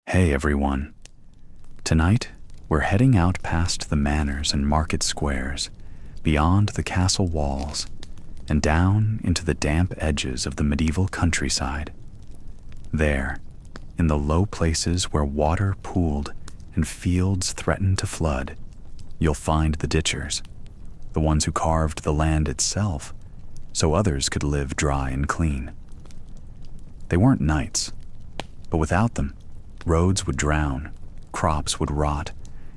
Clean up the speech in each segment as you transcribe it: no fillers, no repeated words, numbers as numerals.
Hey everyone. Tonight, we're heading out past the manors and market squares, beyond the castle walls, and down into the damp edges of the medieval countryside. There, in the low places where water pooled and fields threatened to flood, you'll find the ditchers, the ones who carved the land itself so others could live dry and clean. They weren't knights, but without them, roads would drown, crops would rot,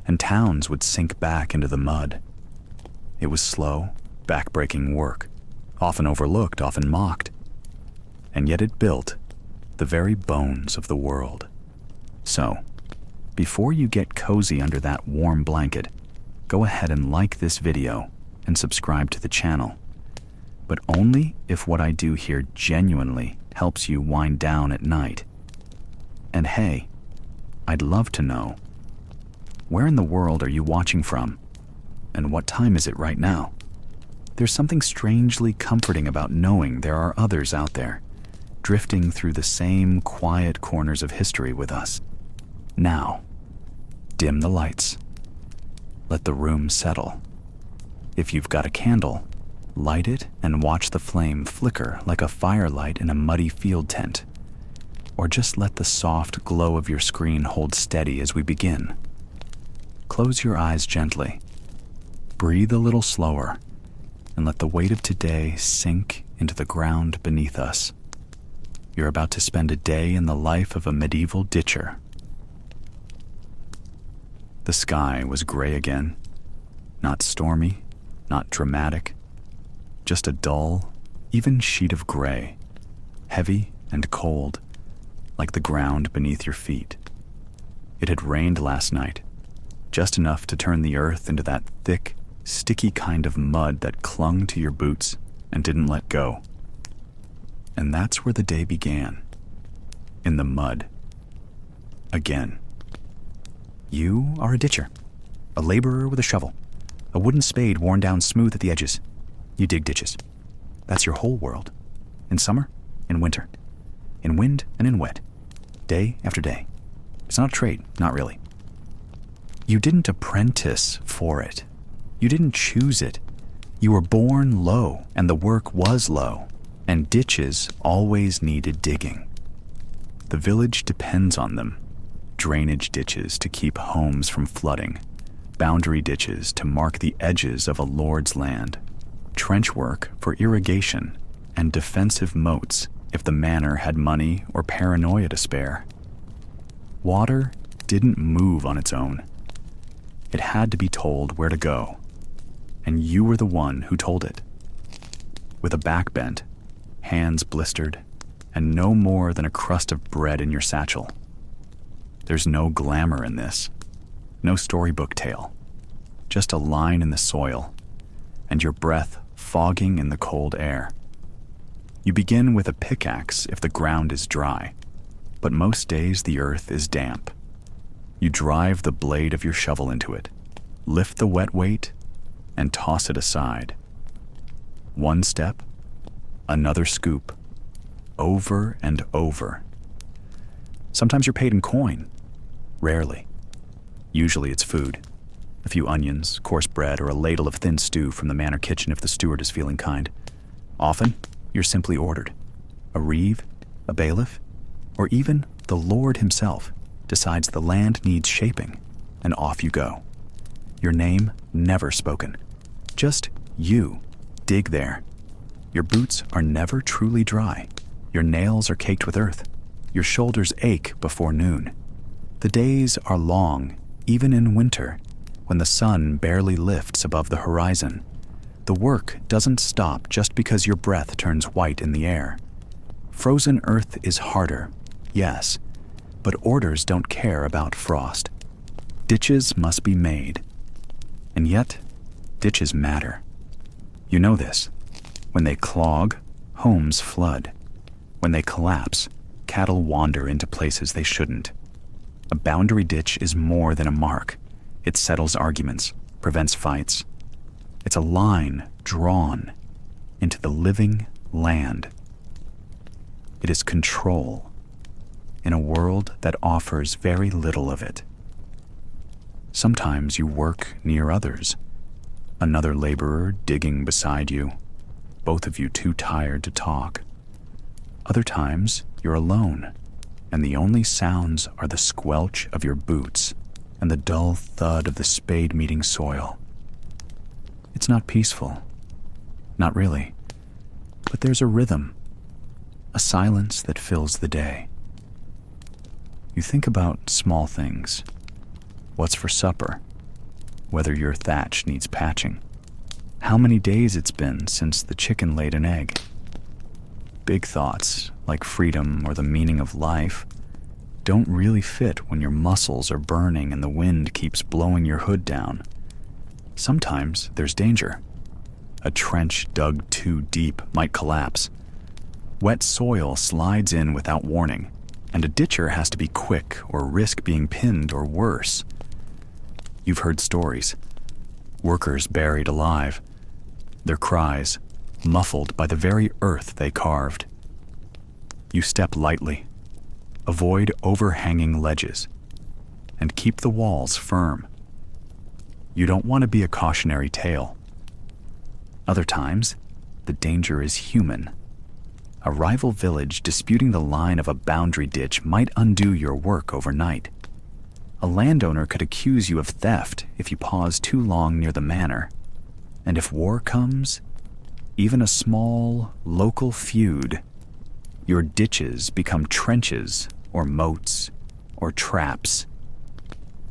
and towns would sink back into the mud. It was slow, back-breaking work, often overlooked, often mocked, and yet it built the very bones of the world. So, before you get cozy under that warm blanket, go ahead and like this video and subscribe to the channel, but only if what I do here genuinely helps you wind down at night. And hey, I'd love to know, where in the world are you watching from? And what time is it right now? There's something strangely comforting about knowing there are others out there, drifting through the same quiet corners of history with us. Now, dim the lights. Let the room settle. If you've got a candle, light it and watch the flame flicker like a firelight in a muddy field tent. Or just let the soft glow of your screen hold steady as we begin. Close your eyes gently. Breathe a little slower, and let the weight of today sink into the ground beneath us. You're about to spend a day in the life of a medieval ditcher. The sky was gray again. Not stormy, not dramatic. Just a dull, even sheet of gray, heavy and cold, like the ground beneath your feet. It had rained last night, just enough to turn the earth into that thick, sticky kind of mud that clung to your boots and didn't let go. And that's where the day began, in the mud. Again. You are a ditcher, a laborer with a shovel, a wooden spade worn down smooth at the edges. You dig ditches. That's your whole world. In summer, in winter, in wind and in wet, day after day. It's not a trade, not really. You didn't apprentice for it. You didn't choose it. You were born low, and the work was low, and ditches always needed digging. The village depends on them. Drainage ditches to keep homes from flooding, boundary ditches to mark the edges of a lord's land, trench work for irrigation, and defensive moats if the manor had money or paranoia to spare. Water didn't move on its own. It had to be told where to go, and you were the one who told it. With a back bent, hands blistered, and no more than a crust of bread in your satchel. There's no glamour in this, no storybook tale, just a line in the soil, and your breath fogging in the cold air. You begin with a pickaxe if the ground is dry, but most days the earth is damp. You drive the blade of your shovel into it, lift the wet weight, and toss it aside. One step, another scoop, over and over. Sometimes you're paid in coin, rarely. Usually it's food, a few onions, coarse bread, or a ladle of thin stew from the manor kitchen if the steward is feeling kind. Often, you're simply ordered. A reeve, a bailiff, or even the Lord himself decides the land needs shaping, and off you go. Your name never spoken. Just you dig there. Your boots are never truly dry. Your nails are caked with earth. Your shoulders ache before noon. The days are long, even in winter, when the sun barely lifts above the horizon. The work doesn't stop just because your breath turns white in the air. Frozen earth is harder, yes, but orders don't care about frost. Ditches must be made. And yet, ditches matter. You know this. When they clog, homes flood. When they collapse, cattle wander into places they shouldn't. A boundary ditch is more than a mark. It settles arguments, prevents fights. It's a line drawn into the living land. It is control. in a world that offers very little of it. Sometimes you work near others, another laborer digging beside you, both of you too tired to talk. Other times, you're alone, and the only sounds are the squelch of your boots and the dull thud of the spade meeting soil. It's not peaceful, not really, but there's a rhythm, a silence that fills the day. You think about small things, what's for supper, whether your thatch needs patching, how many days it's been since the chicken laid an egg. Big thoughts, like freedom or the meaning of life, don't really fit when your muscles are burning and the wind keeps blowing your hood down. Sometimes there's danger. A trench dug too deep might collapse. Wet soil slides in without warning, and a ditcher has to be quick or risk being pinned or worse. You've heard stories. Workers buried alive, their cries muffled by the very earth they carved. You step lightly, avoid overhanging ledges, and keep the walls firm. You don't want to be a cautionary tale. Other times, the danger is human. A rival village disputing the line of a boundary ditch might undo your work overnight. A landowner could accuse you of theft if you pause too long near the manor. And if war comes, even a small, local feud, your ditches become trenches or moats or traps.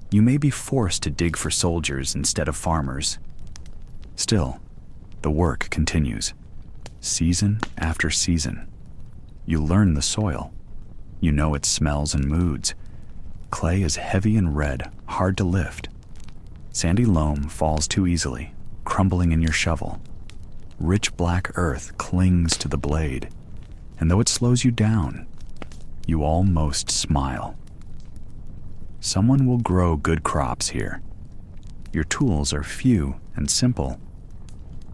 You may be forced to dig for soldiers instead of farmers. Still, the work continues, season after season. You learn the soil. You know its smells and moods. Clay is heavy and red, hard to lift. Sandy loam falls too easily, crumbling in your shovel. Rich black earth clings to the blade, and though it slows you down, you almost smile. Someone will grow good crops here. Your tools are few and simple.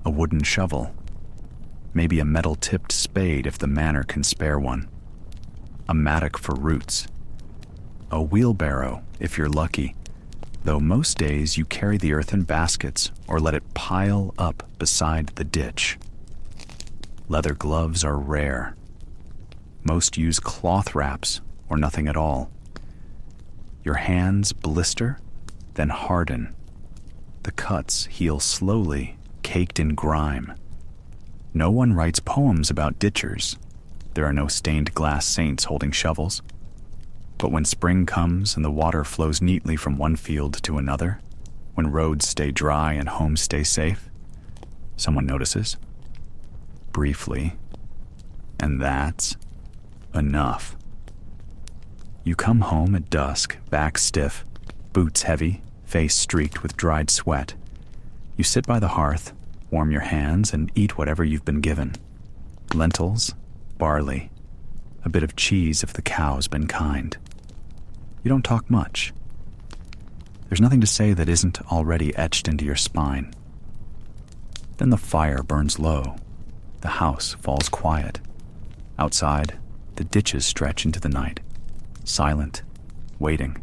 A wooden shovel, maybe a metal-tipped spade if the manor can spare one, a mattock for roots, a wheelbarrow if you're lucky, though most days you carry the earth in baskets or let it pile up beside the ditch. Leather gloves are rare. Most use cloth wraps or nothing at all. Your hands blister, then harden. The cuts heal slowly, caked in grime. No one writes poems about ditchers. There are no stained glass saints holding shovels. But when spring comes and the water flows neatly from one field to another, when roads stay dry and homes stay safe, someone notices. Briefly. And that's enough. You come home at dusk, back stiff, boots heavy, face streaked with dried sweat. You sit by the hearth, warm your hands, and eat whatever you've been given. Lentils, barley, a bit of cheese if the cow's been kind. You don't talk much. There's nothing to say that isn't already etched into your spine. Then the fire burns low. The house falls quiet. Outside, the ditches stretch into the night, silent, waiting,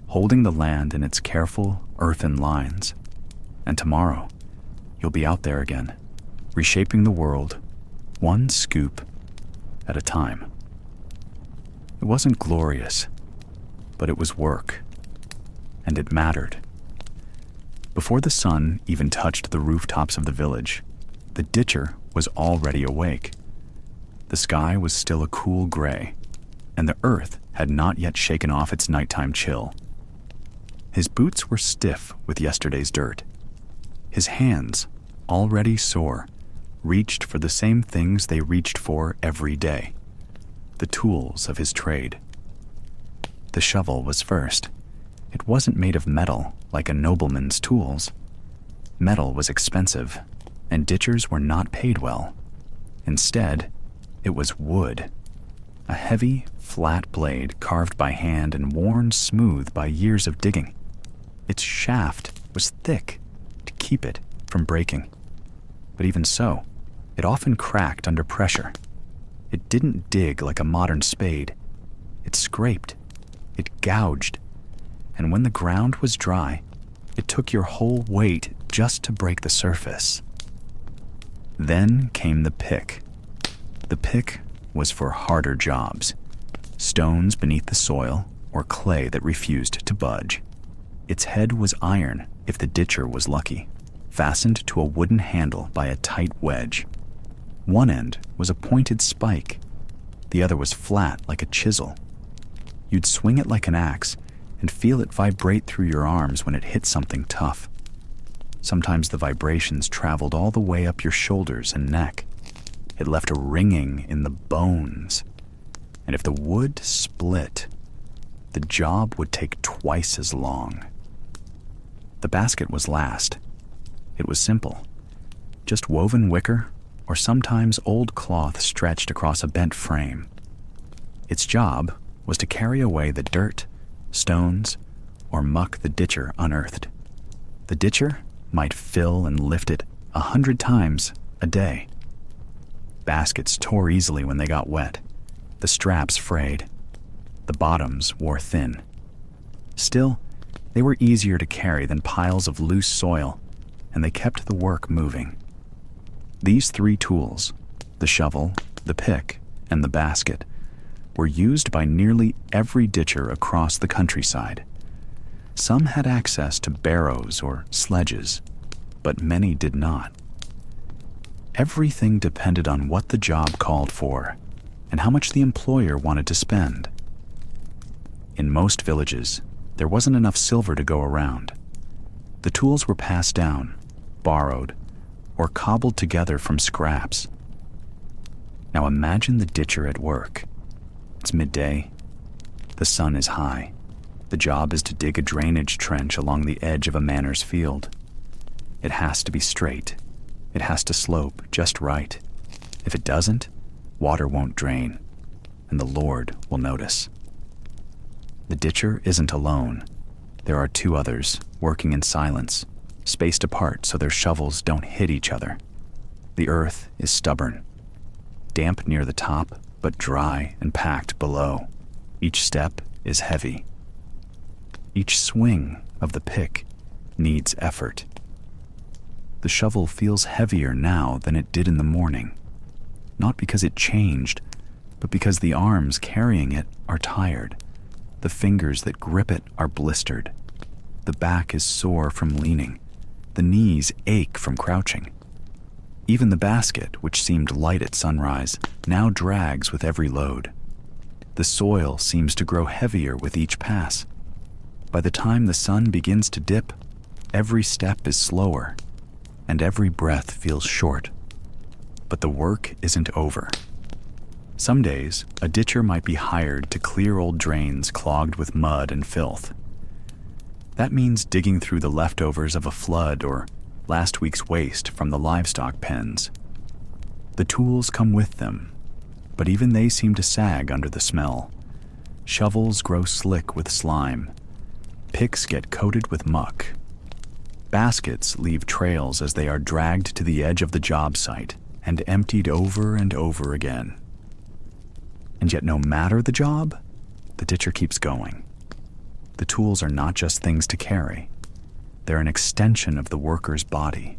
holding the land in its careful earthen lines. And tomorrow, you'll be out there again, reshaping the world, one scoop at a time. It wasn't glorious, but it was work, and it mattered. Before the sun even touched the rooftops of the village, the ditcher was already awake. The sky was still a cool gray, and the earth had not yet shaken off its nighttime chill. His boots were stiff with yesterday's dirt. His hands, already sore, reached for the same things they reached for every day, the tools of his trade. The shovel was first. It wasn't made of metal like a nobleman's tools. Metal was expensive, and ditchers were not paid well. Instead, it was wood, a heavy, flat blade carved by hand and worn smooth by years of digging. Its shaft was thick to keep it from breaking. But even so, it often cracked under pressure. It didn't dig like a modern spade. It It scraped, it gouged, and when the ground was dry, it took your whole weight just to break the surface. Then came the pick. The pick was for harder jobs, stones beneath the soil or clay that refused to budge. Its head was iron if the ditcher was lucky, fastened to a wooden handle by a tight wedge. One end was a pointed spike, the other was flat like a chisel. You'd swing it like an axe and feel it vibrate through your arms when it hit something tough. Sometimes the vibrations traveled all the way up your shoulders and neck. It left a ringing in the bones. And if the wood split, the job would take twice as long. The basket was last. It was simple. Just woven wicker or sometimes old cloth stretched across a bent frame. Its job was to carry away the dirt, stones, or muck the ditcher unearthed. The ditcher might fill and lift it 100 times a day. Baskets tore easily when they got wet. The straps frayed. The bottoms wore thin. Still, they were easier to carry than piles of loose soil, and they kept the work moving. These three tools, the shovel, the pick, and the basket, were used by nearly every ditcher across the countryside. Some had access to barrows or sledges, but many did not. Everything depended on what the job called for and how much the employer wanted to spend. In most villages, there wasn't enough silver to go around. The tools were passed down, borrowed, or cobbled together from scraps. Now imagine the ditcher at work. It's midday. The sun is high. The job is to dig a drainage trench along the edge of a manor's field. It has to be straight. It has to slope just right. If it doesn't, water won't drain, and the Lord will notice. The ditcher isn't alone. There are two others working in silence, spaced apart so their shovels don't hit each other. The earth is stubborn, damp near the top, but dry and packed below. Each step is heavy. Each swing of the pick needs effort. The shovel feels heavier now than it did in the morning, not because it changed, but because the arms carrying it are tired. The fingers that grip it are blistered. The back is sore from leaning. The knees ache from crouching. Even the basket, which seemed light at sunrise, now drags with every load. The soil seems to grow heavier with each pass. By the time the sun begins to dip, every step is slower, and every breath feels short. But the work isn't over. Some days, a ditcher might be hired to clear old drains clogged with mud and filth. That means digging through the leftovers of a flood or last week's waste from the livestock pens. The tools come with them, but even they seem to sag under the smell. Shovels grow slick with slime. Picks get coated with muck. Baskets leave trails as they are dragged to the edge of the job site and emptied over and over again. And yet no matter the job, the ditcher keeps going. The tools are not just things to carry. They're an extension of the worker's body.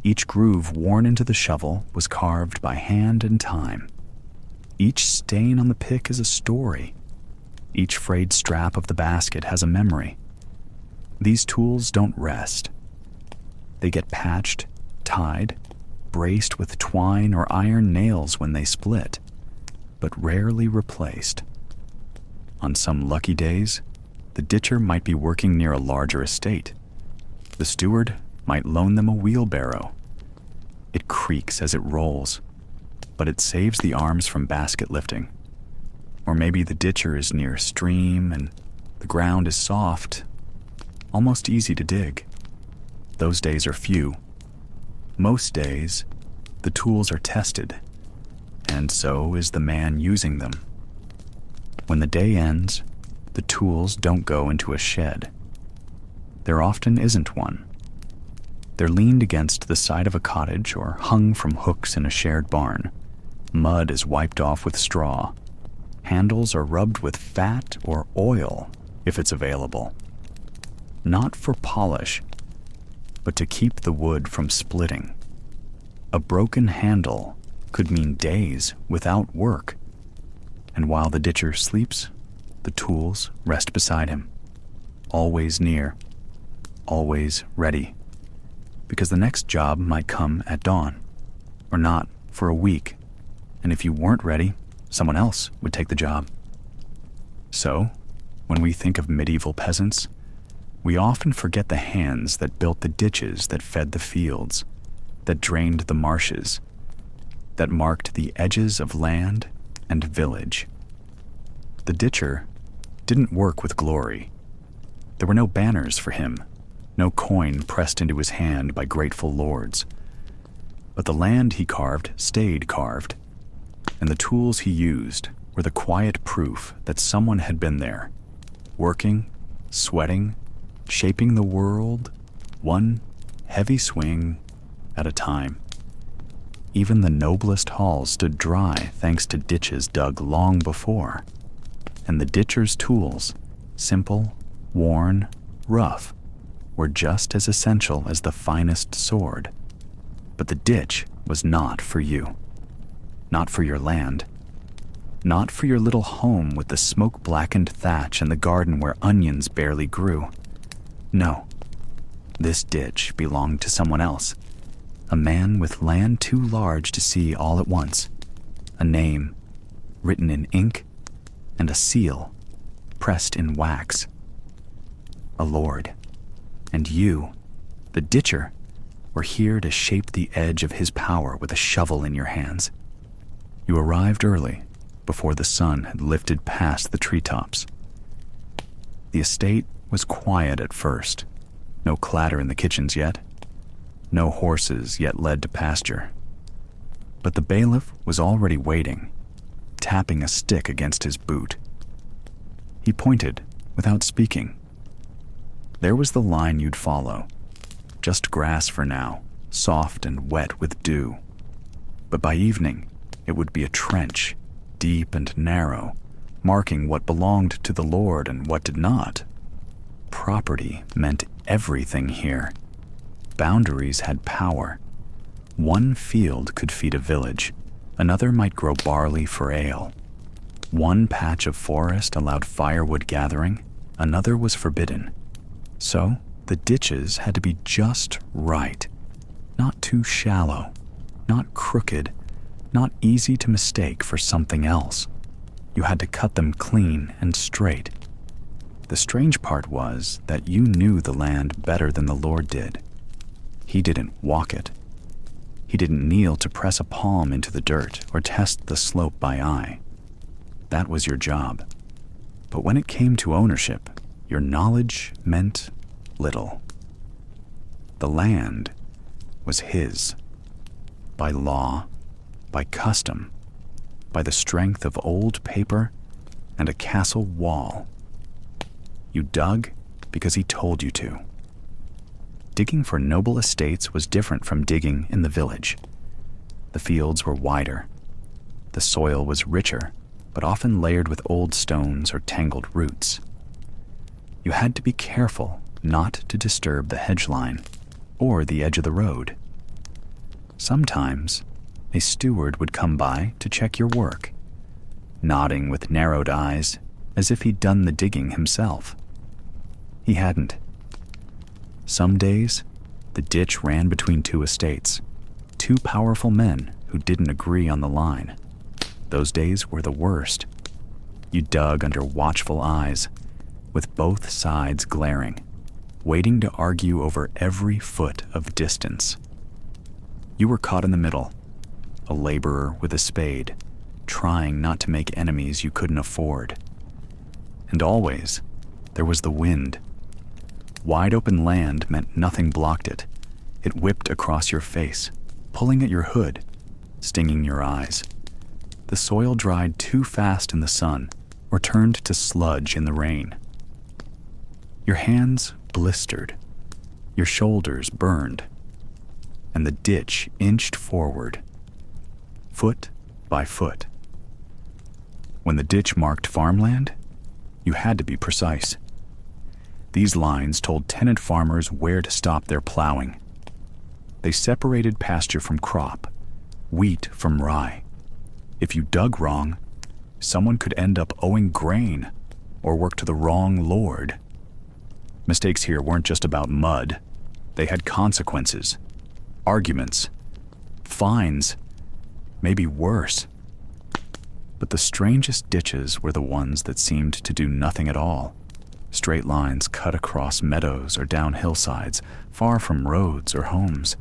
Each groove worn into the shovel was carved by hand and time. Each stain on the pick is a story. Each frayed strap of the basket has a memory. These tools don't rest. They get patched, tied, braced with twine or iron nails when they split, but rarely replaced. On some lucky days, the ditcher might be working near a larger estate. The steward might loan them a wheelbarrow. It creaks as it rolls, but it saves the arms from basket lifting. Or maybe the ditcher is near a stream and the ground is soft, almost easy to dig. Those days are few. Most days, the tools are tested, and so is the man using them. When the day ends, the tools don't go into a shed. There often isn't one. They're leaned against the side of a cottage or hung from hooks in a shared barn. Mud is wiped off with straw. Handles are rubbed with fat or oil if it's available. Not for polish, but to keep the wood from splitting. A broken handle could mean days without work. And while the ditcher sleeps, the tools rest beside him, always near, always ready, because the next job might come at dawn, or not for a week, and if you weren't ready, someone else would take the job. So, when we think of medieval peasants, we often forget the hands that built the ditches that fed the fields, that drained the marshes, that marked the edges of land and village. The ditcher didn't work with glory. There were no banners for him, no coin pressed into his hand by grateful lords. But the land he carved stayed carved, and the tools he used were the quiet proof that someone had been there, working, sweating, shaping the world, one heavy swing at a time. Even the noblest halls stood dry thanks to ditches dug long before, and the ditcher's tools, simple, worn, rough, were just as essential as the finest sword. But the ditch was not for you, not for your land, not for your little home with the smoke-blackened thatch and the garden where onions barely grew. No, this ditch belonged to someone else, a man with land too large to see all at once, a name written in ink and a seal pressed in wax. A lord, and you, the ditcher, were here to shape the edge of his power with a shovel in your hands. You arrived early, before the sun had lifted past the treetops. The estate was quiet at first, no clatter in the kitchens yet, no horses yet led to pasture. But the bailiff was already waiting, tapping a stick against his boot. He pointed without speaking. There was the line you'd follow, just grass for now, soft and wet with dew. But by evening, it would be a trench, deep and narrow, marking what belonged to the Lord and what did not. Property meant everything here. Boundaries had power. One field could feed a village, another might grow barley for ale. One patch of forest allowed firewood gathering, another was forbidden. So, the ditches had to be just right, not too shallow, not crooked, not easy to mistake for something else. You had to cut them clean and straight. The strange part was that you knew the land better than the Lord did. He didn't walk it. He didn't kneel to press a palm into the dirt or test the slope by eye. That was your job. But when it came to ownership, your knowledge meant little. The land was his, by law, by custom, by the strength of old paper and a castle wall. You dug because he told you to. Digging for noble estates was different from digging in the village. The fields were wider. The soil was richer, but often layered with old stones or tangled roots. You had to be careful not to disturb the hedge line or the edge of the road. Sometimes, a steward would come by to check your work, nodding with narrowed eyes as if he'd done the digging himself. He hadn't. Some days, the ditch ran between two estates, two powerful men who didn't agree on the line. Those days were the worst. You dug under watchful eyes, with both sides glaring, waiting to argue over every foot of distance. You were caught in the middle, a laborer with a spade, trying not to make enemies you couldn't afford. And always, there was the wind. Wide open land meant nothing blocked it. It whipped across your face, pulling at your hood, stinging your eyes. The soil dried too fast in the sun or turned to sludge in the rain. Your hands blistered, your shoulders burned, and the ditch inched forward, foot by foot. When the ditch marked farmland, you had to be precise. These lines told tenant farmers where to stop their plowing. They separated pasture from crop, wheat from rye. If you dug wrong, someone could end up owing grain or work to the wrong lord. Mistakes here weren't just about mud. They had consequences, arguments, fines, maybe worse. But the strangest ditches were the ones that seemed to do nothing at all. Straight lines cut across meadows or down hillsides, far from roads or homes.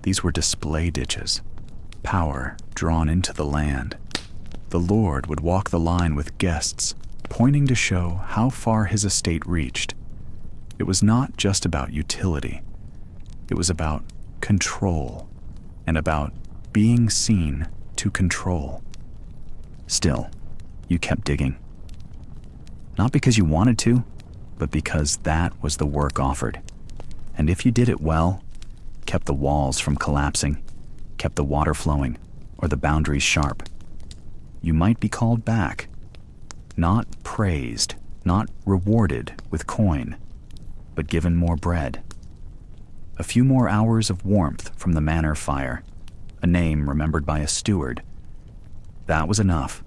These were display ditches, power drawn into the land. The Lord would walk the line with guests, pointing to show how far his estate reached. It was not just about utility. It was about control, and about being seen to control. Still, you kept digging. Not because you wanted to, but because that was the work offered. And if you did it well, kept the walls from collapsing, kept the water flowing, or the boundaries sharp, you might be called back. Not praised, not rewarded with coin, but given more bread. A few more hours of warmth from the manor fire, a name remembered by a steward. That was enough.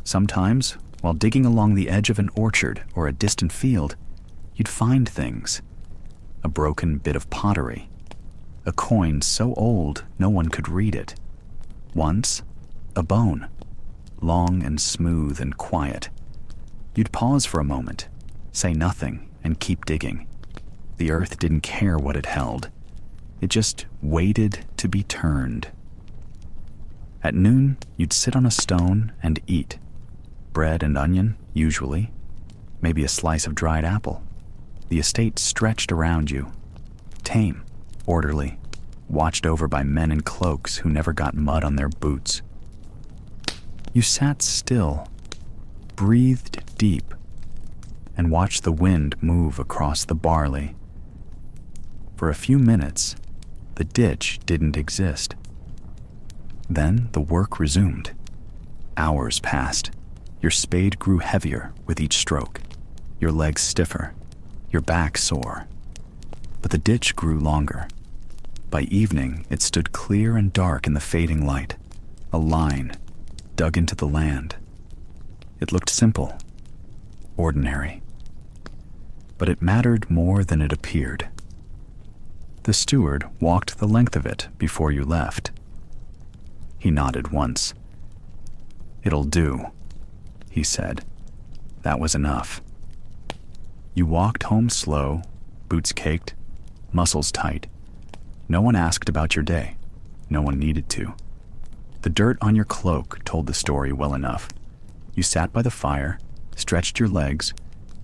Sometimes, while digging along the edge of an orchard or a distant field, you'd find things. A broken bit of pottery, a coin so old no one could read it. Once, a bone, long and smooth and quiet. You'd pause for a moment, say nothing, and keep digging. The earth didn't care what it held. It just waited to be turned. At noon, you'd sit on a stone and eat. Bread and onion, usually. Maybe a slice of dried apple. The estate stretched around you. Tame, orderly, watched over by men in cloaks who never got mud on their boots. You sat still, breathed deep, and watched the wind move across the barley. For a few minutes, the ditch didn't exist. Then the work resumed. Hours passed. Your spade grew heavier with each stroke, your legs stiffer, your back sore. But the ditch grew longer. By evening, it stood clear and dark in the fading light, a line dug into the land. It looked simple, ordinary. But it mattered more than it appeared. The steward walked the length of it before you left. He nodded once. "It'll do," he said. That was enough. You walked home slow, boots caked, muscles tight. No one asked about your day. No one needed to. The dirt on your cloak told the story well enough. You sat by the fire, stretched your legs,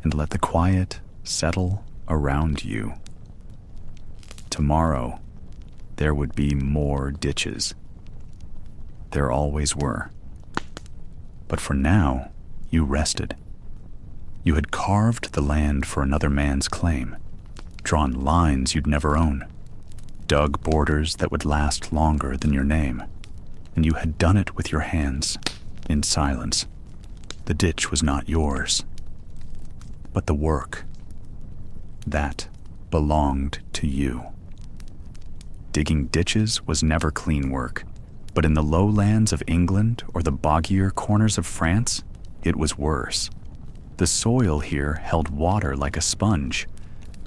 and let the quiet settle around you. Tomorrow, there would be more ditches. There always were. But for now, you rested. You had carved the land for another man's claim, drawn lines you'd never own, dug borders that would last longer than your name, and you had done it with your hands, in silence. The ditch was not yours, but the work. That belonged to you. Digging ditches was never clean work, but in the lowlands of England or the boggier corners of France, it was worse. The soil here held water like a sponge.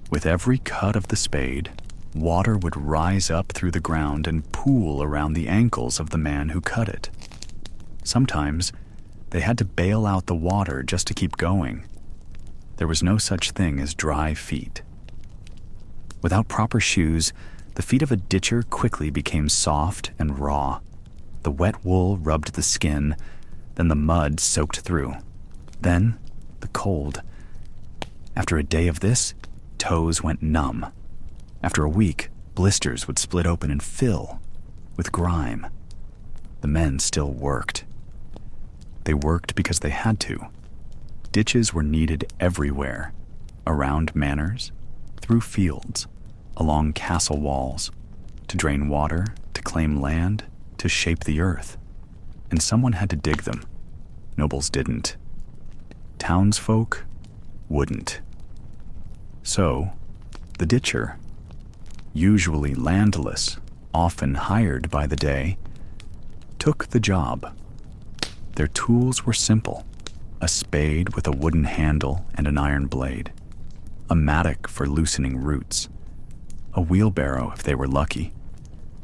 With every cut of the spade, water would rise up through the ground and pool around the ankles of the man who cut it. Sometimes, they had to bail out the water just to keep going. There was no such thing as dry feet. Without proper shoes, the feet of a ditcher quickly became soft and raw. The wet wool rubbed the skin, then the mud soaked through. Then, the cold. After a day of this, toes went numb. After a week, blisters would split open and fill with grime. The men still worked. They worked because they had to. Ditches were needed everywhere, around manors, through fields, along castle walls, to drain water, to claim land, to shape the earth. And someone had to dig them. Nobles didn't. Townsfolk wouldn't. So, the ditcher, usually landless, often hired by the day, took the job. Their tools were simple: a spade with a wooden handle and an iron blade, a mattock for loosening roots, a wheelbarrow if they were lucky,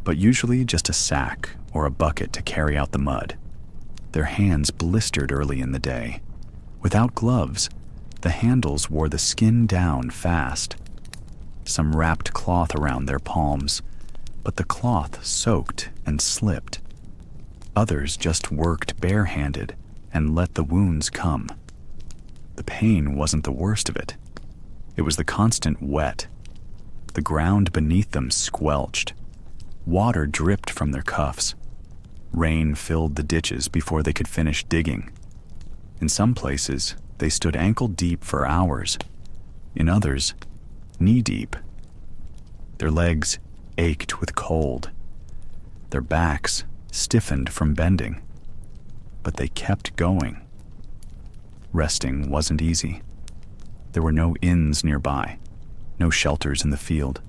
but usually just a sack or a bucket to carry out the mud. Their hands blistered early in the day. Without gloves, the handles wore the skin down fast. Some wrapped cloth around their palms, but the cloth soaked and slipped. Others just worked barehanded and let the wounds come. The pain wasn't the worst of it. It was the constant wet. The ground beneath them squelched. Water dripped from their cuffs. Rain filled the ditches before they could finish digging. In some places, they stood ankle-deep for hours. In others, knee-deep. Their legs ached with cold. Their backs stiffened from bending. But they kept going. Resting wasn't easy. There were no inns nearby, no shelters in the field.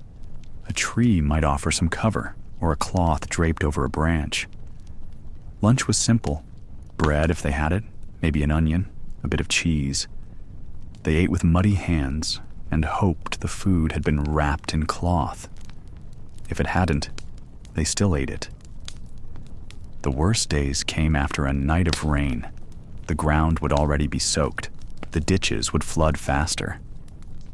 A tree might offer some cover, or a cloth draped over a branch. Lunch was simple: bread if they had it, maybe an onion, a bit of cheese. They ate with muddy hands and hoped the food had been wrapped in cloth. If it hadn't, they still ate it. The worst days came after a night of rain. The ground would already be soaked. The ditches would flood faster.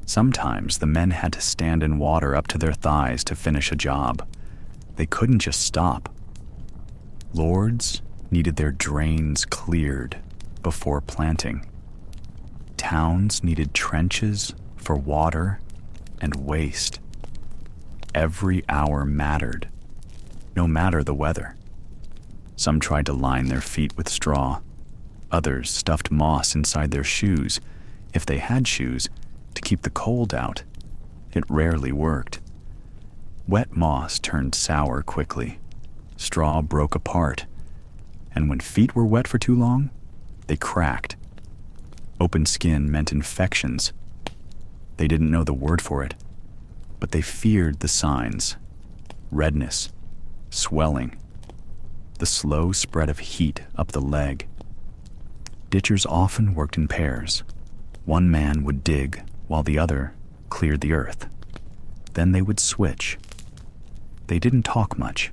Sometimes the men had to stand in water up to their thighs to finish a job. They couldn't just stop. Lords needed their drains cleared before planting. Towns needed trenches for water and waste. Every hour mattered, no matter the weather. Some tried to line their feet with straw. Others stuffed moss inside their shoes, if they had shoes, to keep the cold out. It rarely worked. Wet moss turned sour quickly. Straw broke apart. And when feet were wet for too long, they cracked. Open skin meant infections. They didn't know the word for it, but they feared the signs: redness, swelling, the slow spread of heat up the leg. Ditchers often worked in pairs. One man would dig while the other cleared the earth. Then they would switch. They didn't talk much,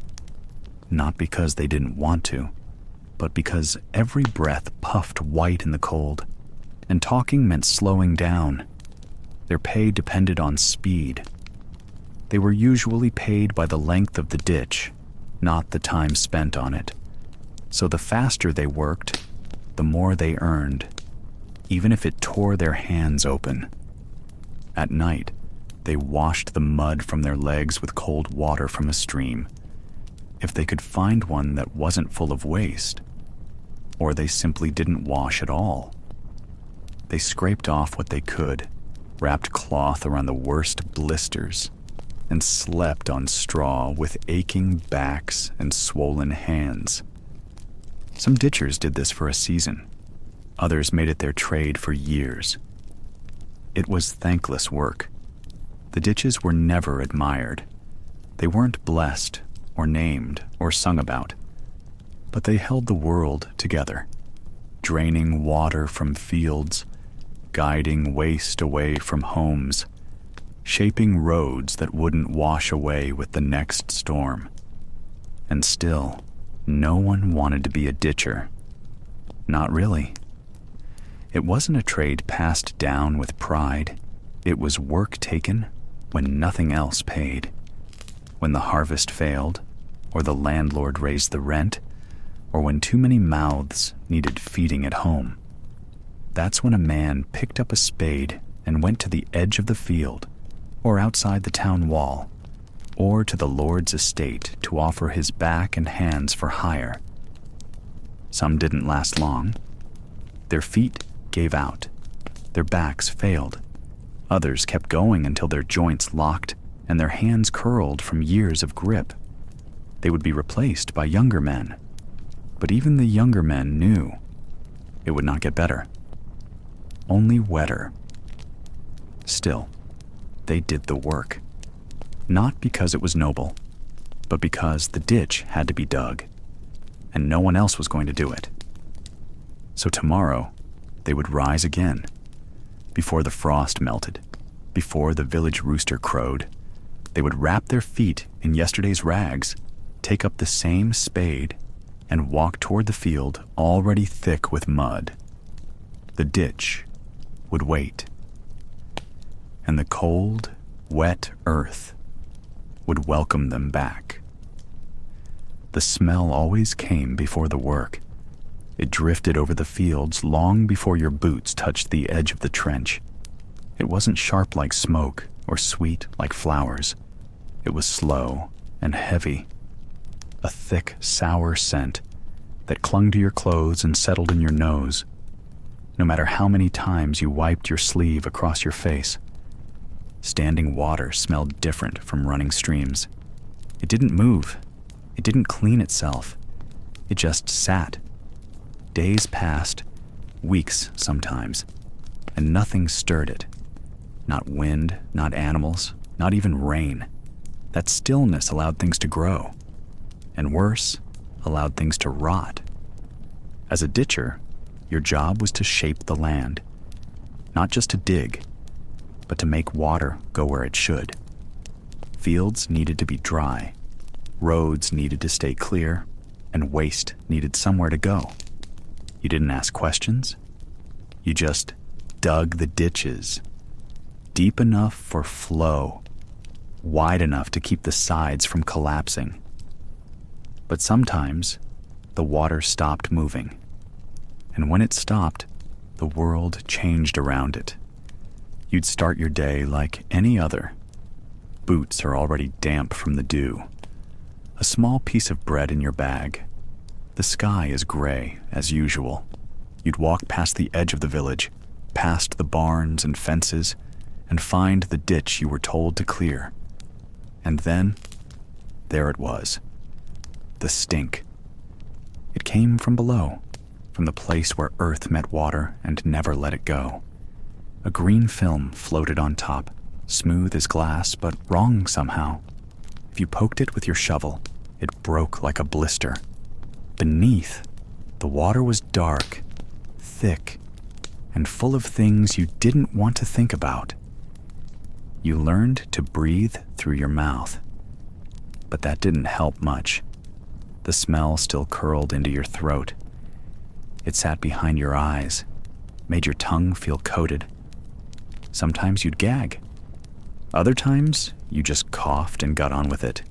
not because they didn't want to, but because every breath puffed white in the cold, and talking meant slowing down. Their pay depended on speed. They were usually paid by the length of the ditch, not the time spent on it. So the faster they worked, the more they earned, even if it tore their hands open. At night, they washed the mud from their legs with cold water from a stream, if they could find one that wasn't full of waste, or they simply didn't wash at all. They scraped off what they could, wrapped cloth around the worst blisters, and slept on straw with aching backs and swollen hands. Some ditchers did this for a season. Others made it their trade for years. It was thankless work. The ditches were never admired. They weren't blessed or named or sung about, but they held the world together, draining water from fields, guiding waste away from homes, shaping roads that wouldn't wash away with the next storm. And still, no one wanted to be a ditcher. Not really. It wasn't a trade passed down with pride. It was work taken when nothing else paid. When the harvest failed, or the landlord raised the rent, or when too many mouths needed feeding at home. That's when a man picked up a spade and went to the edge of the field, or outside the town wall, or to the Lord's estate to offer his back and hands for hire. Some didn't last long. Their feet gave out. Their backs failed. Others kept going until their joints locked and their hands curled from years of grip. They would be replaced by younger men. But even the younger men knew it would not get better. Only wetter. Still, they did the work. Not because it was noble, but because the ditch had to be dug, and no one else was going to do it. So tomorrow, they would rise again, before the frost melted, before the village rooster crowed. They would wrap their feet in yesterday's rags, take up the same spade, and walk toward the field already thick with mud. The ditch would wait, and the cold, wet earth would welcome them back. The smell always came before the work. It drifted over the fields long before your boots touched the edge of the trench. It wasn't sharp like smoke or sweet like flowers. It was slow and heavy, a thick, sour scent that clung to your clothes and settled in your nose, no matter how many times you wiped your sleeve across your face. Standing water smelled different from running streams. It didn't move. It didn't clean itself. It just sat. Days passed, weeks sometimes, and nothing stirred it. Not wind, not animals, not even rain. That stillness allowed things to grow, and worse, allowed things to rot. As a ditcher, your job was to shape the land, not just to dig, but to make water go where it should. Fields needed to be dry, roads needed to stay clear, and waste needed somewhere to go. You didn't ask questions. You just dug the ditches, deep enough for flow, wide enough to keep the sides from collapsing. But sometimes, the water stopped moving. And when it stopped, the world changed around it. You'd start your day like any other. Boots are already damp from the dew. A small piece of bread in your bag. The sky is gray, as usual. You'd walk past the edge of the village, past the barns and fences, and find the ditch you were told to clear. And then, there it was. The stink. It came from below, from the place where earth met water and never let it go. A green film floated on top, smooth as glass, but wrong somehow. If you poked it with your shovel, it broke like a blister. Beneath, the water was dark, thick, and full of things you didn't want to think about. You learned to breathe through your mouth, but that didn't help much. The smell still curled into your throat. It sat behind your eyes, made your tongue feel coated. Sometimes you'd gag. Other times, you just coughed and got on with it.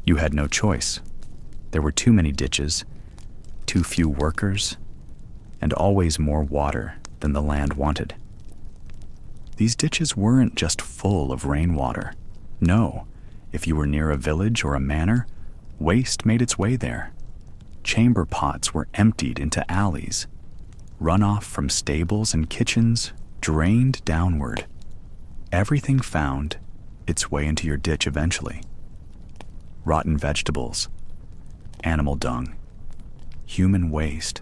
You had no choice. There were too many ditches, too few workers, and always more water than the land wanted. These ditches weren't just full of rainwater. No, if you were near a village or a manor, waste made its way there. Chamber pots were emptied into alleys. Runoff from stables and kitchens drained downward. Everything found its way into your ditch eventually. Rotten vegetables, animal dung, human waste,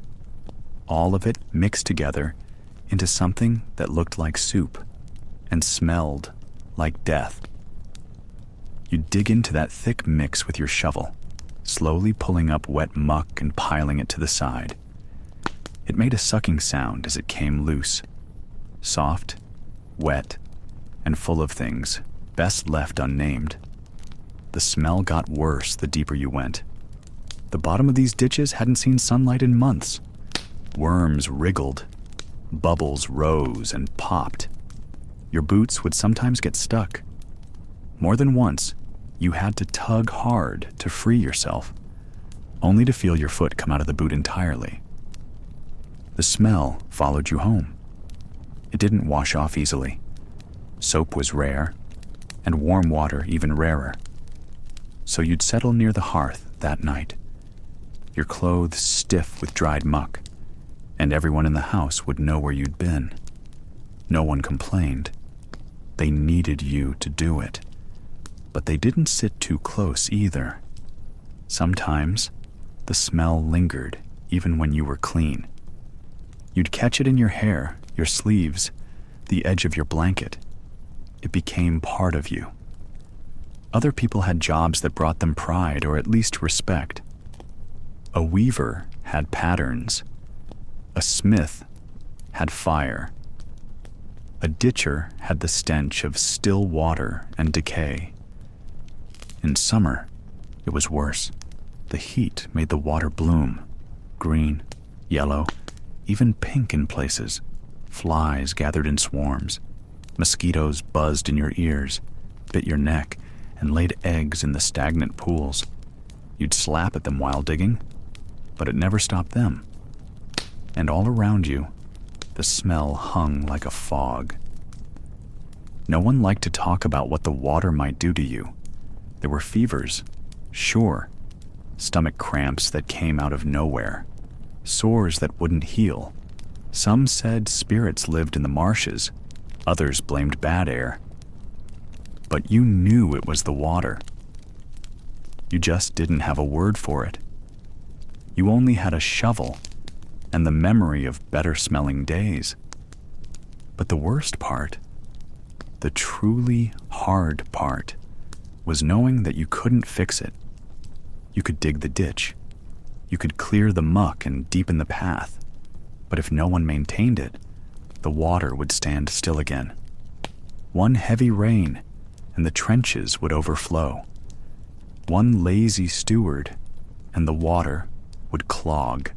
all of it mixed together into something that looked like soup and smelled like death. You'd dig into that thick mix with your shovel, slowly pulling up wet muck and piling it to the side. It made a sucking sound as it came loose, soft, wet, and full of things best left unnamed. The smell got worse the deeper you went. The bottom of these ditches hadn't seen sunlight in months. Worms wriggled. Bubbles rose and popped. Your boots would sometimes get stuck. More than once, you had to tug hard to free yourself, only to feel your foot come out of the boot entirely. The smell followed you home. It didn't wash off easily. Soap was rare, and warm water even rarer. So you'd settle near the hearth that night, your clothes stiff with dried muck, and everyone in the house would know where you'd been. No one complained. They needed you to do it. But they didn't sit too close either. Sometimes, the smell lingered even when you were clean. You'd catch it in your hair, your sleeves, the edge of your blanket. It became part of you. Other people had jobs that brought them pride or at least respect. A weaver had patterns. A smith had fire. A ditcher had the stench of still water and decay. In summer, it was worse. The heat made the water bloom, green, yellow, even pink in places. Flies gathered in swarms. Mosquitoes buzzed in your ears, bit your neck, and laid eggs in the stagnant pools. You'd slap at them while digging, but it never stopped them. And all around you, the smell hung like a fog. No one liked to talk about what the water might do to you. There were fevers, sure, stomach cramps that came out of nowhere, sores that wouldn't heal. Some said spirits lived in the marshes, others blamed bad air. But you knew it was the water. You just didn't have a word for it. You only had a shovel and the memory of better-smelling days. But the worst part, the truly hard part, was knowing that you couldn't fix it. You could dig the ditch. You could clear the muck and deepen the path. But if no one maintained it, the water would stand still again. One heavy rain, and the trenches would overflow. One lazy steward, and the water would clog.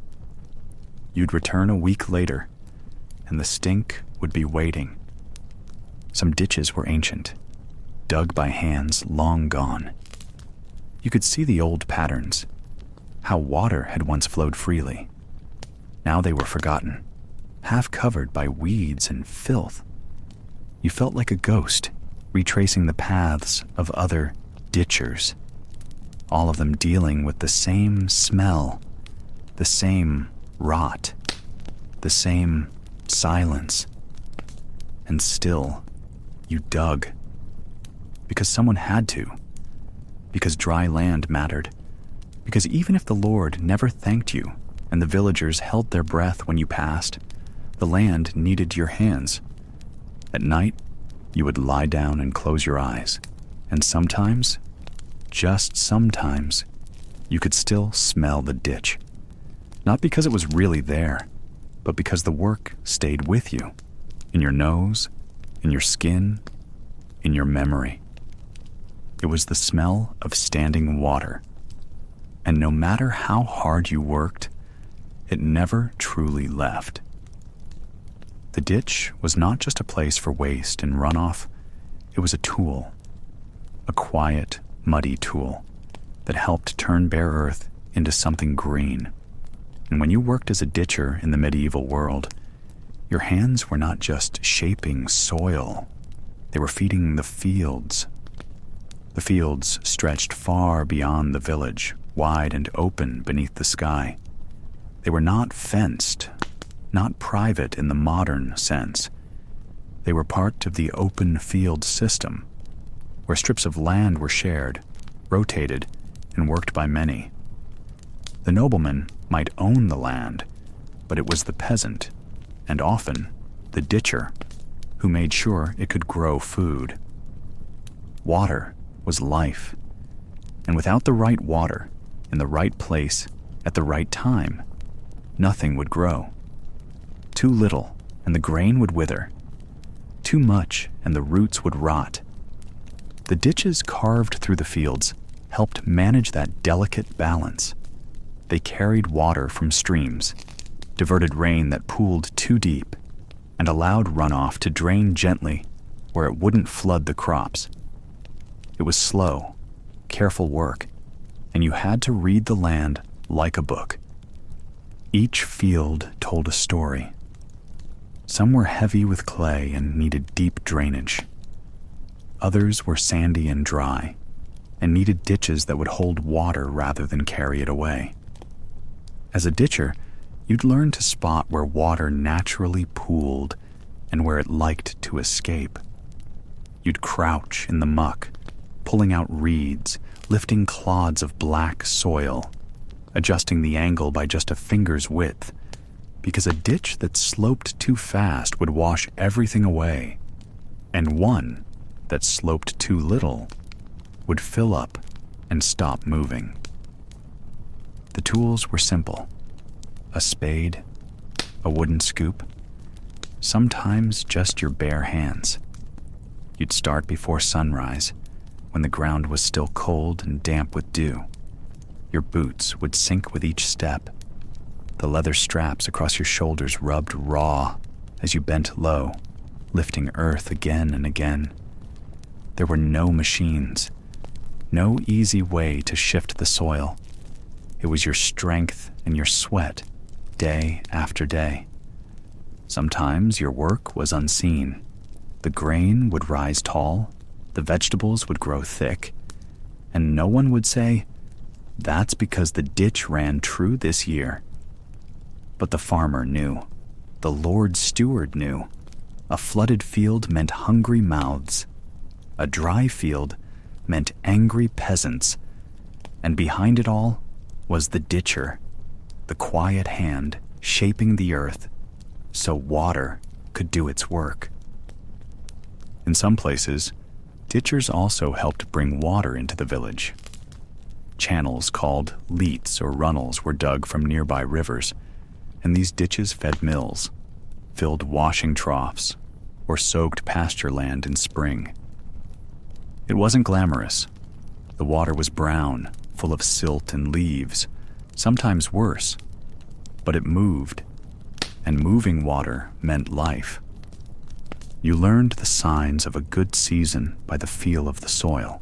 You'd return a week later, and the stink would be waiting. Some ditches were ancient, dug by hands long gone. You could see the old patterns, how water had once flowed freely. Now they were forgotten, half covered by weeds and filth. You felt like a ghost, retracing the paths of other ditchers, all of them dealing with the same smell, the same rot, the same silence. And still, you dug. Because someone had to. Because dry land mattered. Because even if the Lord never thanked you and the villagers held their breath when you passed, the land needed your hands. At night, you would lie down and close your eyes. And sometimes, just sometimes, you could still smell the ditch. Not because it was really there, but because the work stayed with you, in your nose, in your skin, in your memory. It was the smell of standing water. And no matter how hard you worked, it never truly left. The ditch was not just a place for waste and runoff. It was a tool, a quiet, muddy tool that helped turn bare earth into something green. And when you worked as a ditcher in the medieval world, your hands were not just shaping soil, they were feeding the fields. The fields stretched far beyond the village, wide and open beneath the sky. They were not fenced, not private in the modern sense. They were part of the open field system, where strips of land were shared, rotated, and worked by many. The nobleman might own the land, but it was the peasant, and often the ditcher, who made sure it could grow food. Water was life, and without the right water, in the right place, at the right time, nothing would grow. Too little, and the grain would wither. Too much, and the roots would rot. The ditches carved through the fields helped manage that delicate balance. They carried water from streams, diverted rain that pooled too deep, and allowed runoff to drain gently where it wouldn't flood the crops. It was slow, careful work, and you had to read the land like a book. Each field told a story. Some were heavy with clay and needed deep drainage. Others were sandy and dry, and needed ditches that would hold water rather than carry it away. As a ditcher, you'd learn to spot where water naturally pooled and where it liked to escape. You'd crouch in the muck, pulling out reeds, lifting clods of black soil, adjusting the angle by just a finger's width, because a ditch that sloped too fast would wash everything away, and one that sloped too little would fill up and stop moving. The tools were simple: a spade, a wooden scoop, sometimes just your bare hands. You'd start before sunrise, when the ground was still cold and damp with dew. Your boots would sink with each step. The leather straps across your shoulders rubbed raw as you bent low, lifting earth again and again. There were no machines, no easy way to shift the soil. It was your strength and your sweat, day after day. Sometimes your work was unseen. The grain would rise tall, the vegetables would grow thick, and no one would say, "That's because the ditch ran true this year." But the farmer knew. The Lord's steward knew. A flooded field meant hungry mouths. A dry field meant angry peasants. And behind it all was the ditcher, the quiet hand shaping the earth so water could do its work. In some places, ditchers also helped bring water into the village. Channels called leats or runnels were dug from nearby rivers, and these ditches fed mills, filled washing troughs, or soaked pasture land in spring. It wasn't glamorous. The water was brown, full of silt and leaves, sometimes worse, but it moved, and moving water meant life. You learned the signs of a good season by the feel of the soil.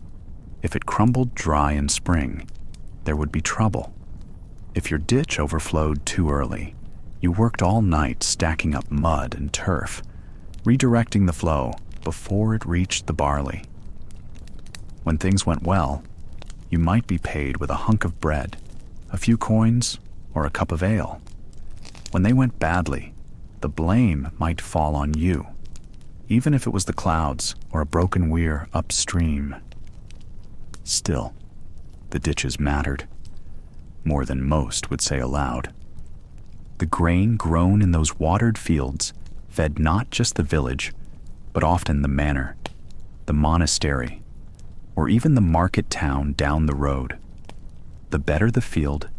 If it crumbled dry in spring, there would be trouble. If your ditch overflowed too early, you worked all night stacking up mud and turf, redirecting the flow before it reached the barley. When things went well, you might be paid with a hunk of bread, a few coins, or a cup of ale. When they went badly, the blame might fall on you, even if it was the clouds or a broken weir upstream. Still, the ditches mattered, more than most would say aloud. The grain grown in those watered fields fed not just the village, but often the manor, the monastery, or even the market town down the road. The better the field,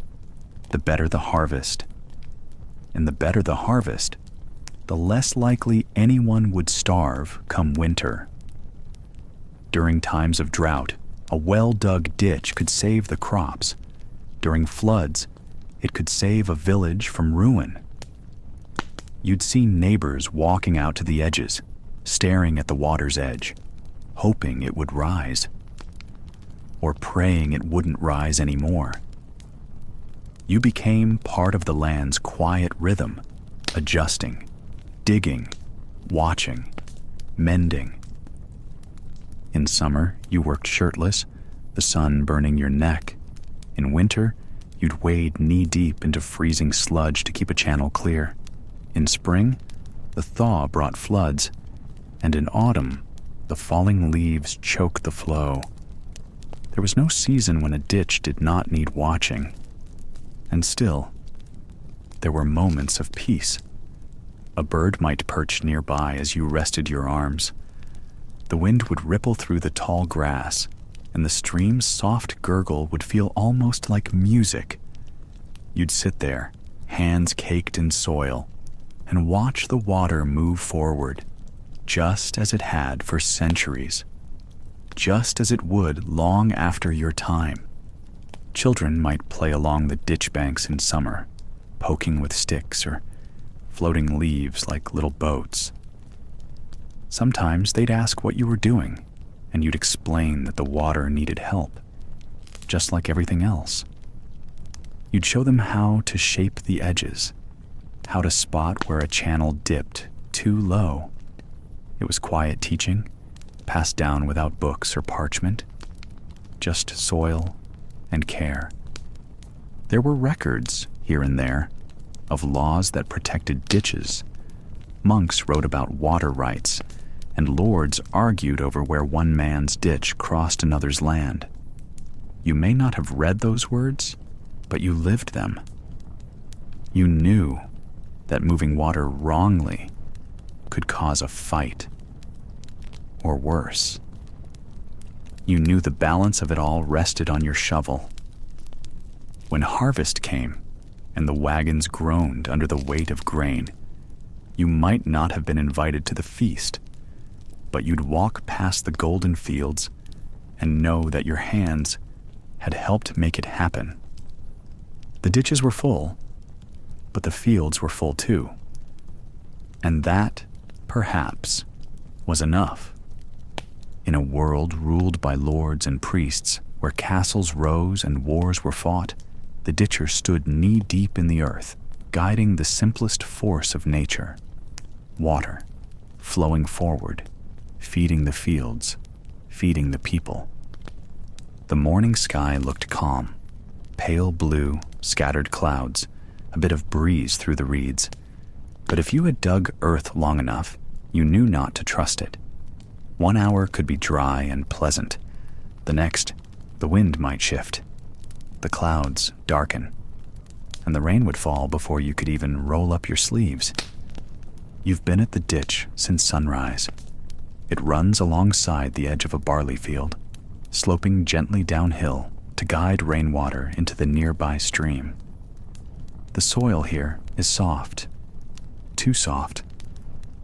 the better the harvest. And the better the harvest, the less likely anyone would starve come winter. During times of drought, a well-dug ditch could save the crops. During floods, it could save a village from ruin. You'd see neighbors walking out to the edges, staring at the water's edge, hoping it would rise, or praying it wouldn't rise anymore. You became part of the land's quiet rhythm, adjusting, digging, watching, mending. In summer, you worked shirtless, the sun burning your neck. In winter, you'd wade knee-deep into freezing sludge to keep a channel clear. In spring, the thaw brought floods, and in autumn, the falling leaves choked the flow. There was no season when a ditch did not need watching. And still, there were moments of peace. A bird might perch nearby as you rested your arms. The wind would ripple through the tall grass, and the stream's soft gurgle would feel almost like music. You'd sit there, hands caked in soil, and watch the water move forward, just as it had for centuries, just as it would long after your time. Children might play along the ditch banks in summer, poking with sticks or floating leaves like little boats. Sometimes they'd ask what you were doing, and you'd explain that the water needed help, just like everything else. You'd show them how to shape the edges, how to spot where a channel dipped too low. It was quiet teaching, passed down without books or parchment, just soil and care. There were records, here and there, of laws that protected ditches. Monks wrote about water rights, and lords argued over where one man's ditch crossed another's land. You may not have read those words, but you lived them. You knew that moving water wrongly could cause a fight, or worse. You knew the balance of it all rested on your shovel. When harvest came and the wagons groaned under the weight of grain, you might not have been invited to the feast, but you'd walk past the golden fields and know that your hands had helped make it happen. The ditches were full, but the fields were full too. And that, perhaps, was enough. In a world ruled by lords and priests, where castles rose and wars were fought, the ditcher stood knee-deep in the earth, guiding the simplest force of nature. Water, flowing forward, feeding the fields, feeding the people. The morning sky looked calm, pale blue, scattered clouds, a bit of breeze through the reeds. But if you had dug earth long enough, you knew not to trust it. 1 hour could be dry and pleasant. The next, the wind might shift, the clouds darken, and the rain would fall before you could even roll up your sleeves. You've been at the ditch since sunrise. It runs alongside the edge of a barley field, sloping gently downhill to guide rainwater into the nearby stream. The soil here is soft, too soft.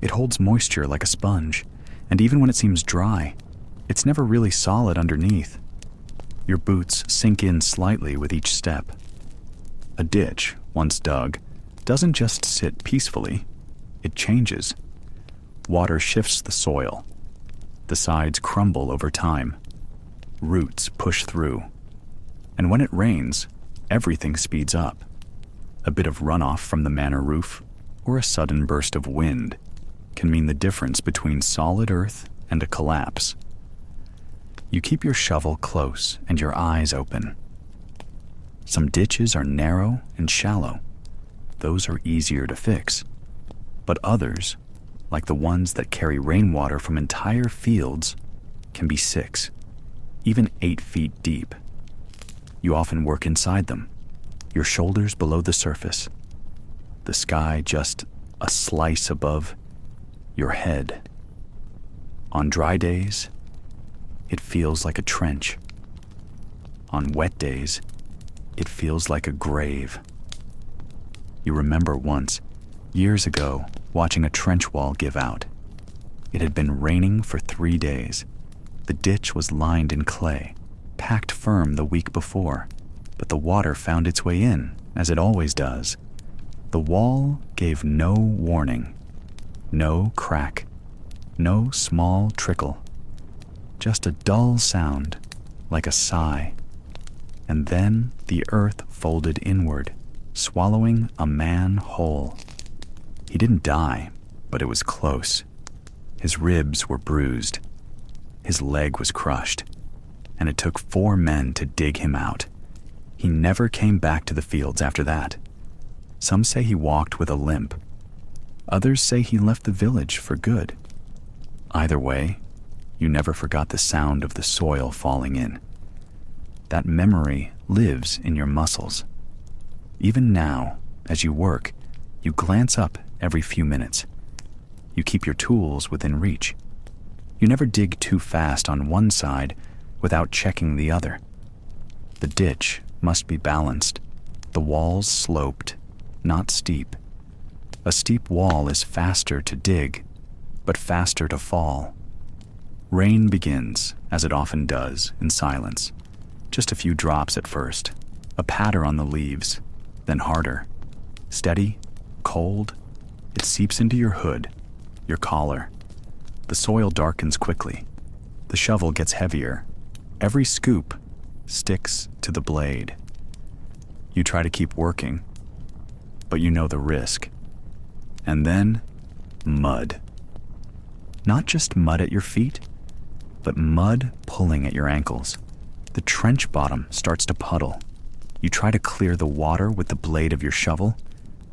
It holds moisture like a sponge, and even when it seems dry, it's never really solid underneath. Your boots sink in slightly with each step. A ditch, once dug, doesn't just sit peacefully, it changes. Water shifts the soil. The sides crumble over time. Roots push through. And when it rains, everything speeds up. A bit of runoff from the manor roof, or a sudden burst of wind, can mean the difference between solid earth and a collapse. You keep your shovel close and your eyes open. Some ditches are narrow and shallow. Those are easier to fix. But others, like the ones that carry rainwater from entire fields, can be 6, even 8 feet deep. You often work inside them, your shoulders below the surface, the sky just a slice above your head. On dry days, it feels like a trench. On wet days, it feels like a grave. You remember once, years ago, watching a trench wall give out. It had been raining for 3 days. The ditch was lined in clay, packed firm the week before, but the water found its way in, as it always does. The wall gave no warning, no crack, no small trickle, just a dull sound, like a sigh. And then the earth folded inward, swallowing a man whole. He didn't die, but it was close. His ribs were bruised. His leg was crushed, and it took 4 men to dig him out. He never came back to the fields after that. Some say he walked with a limp. Others say he left the village for good. Either way, you never forgot the sound of the soil falling in. That memory lives in your muscles. Even now, as you work, you glance up every few minutes. You keep your tools within reach. You never dig too fast on one side without checking the other. The ditch must be balanced, the walls sloped, not steep. A steep wall is faster to dig, but faster to fall. Rain begins, as it often does, in silence. Just a few drops at first, a patter on the leaves, then harder. Steady, cold, it seeps into your hood, your collar. The soil darkens quickly. The shovel gets heavier. Every scoop sticks to the blade. You try to keep working, but you know the risk. And then, mud. Not just mud at your feet, but mud pulling at your ankles. The trench bottom starts to puddle. You try to clear the water with the blade of your shovel,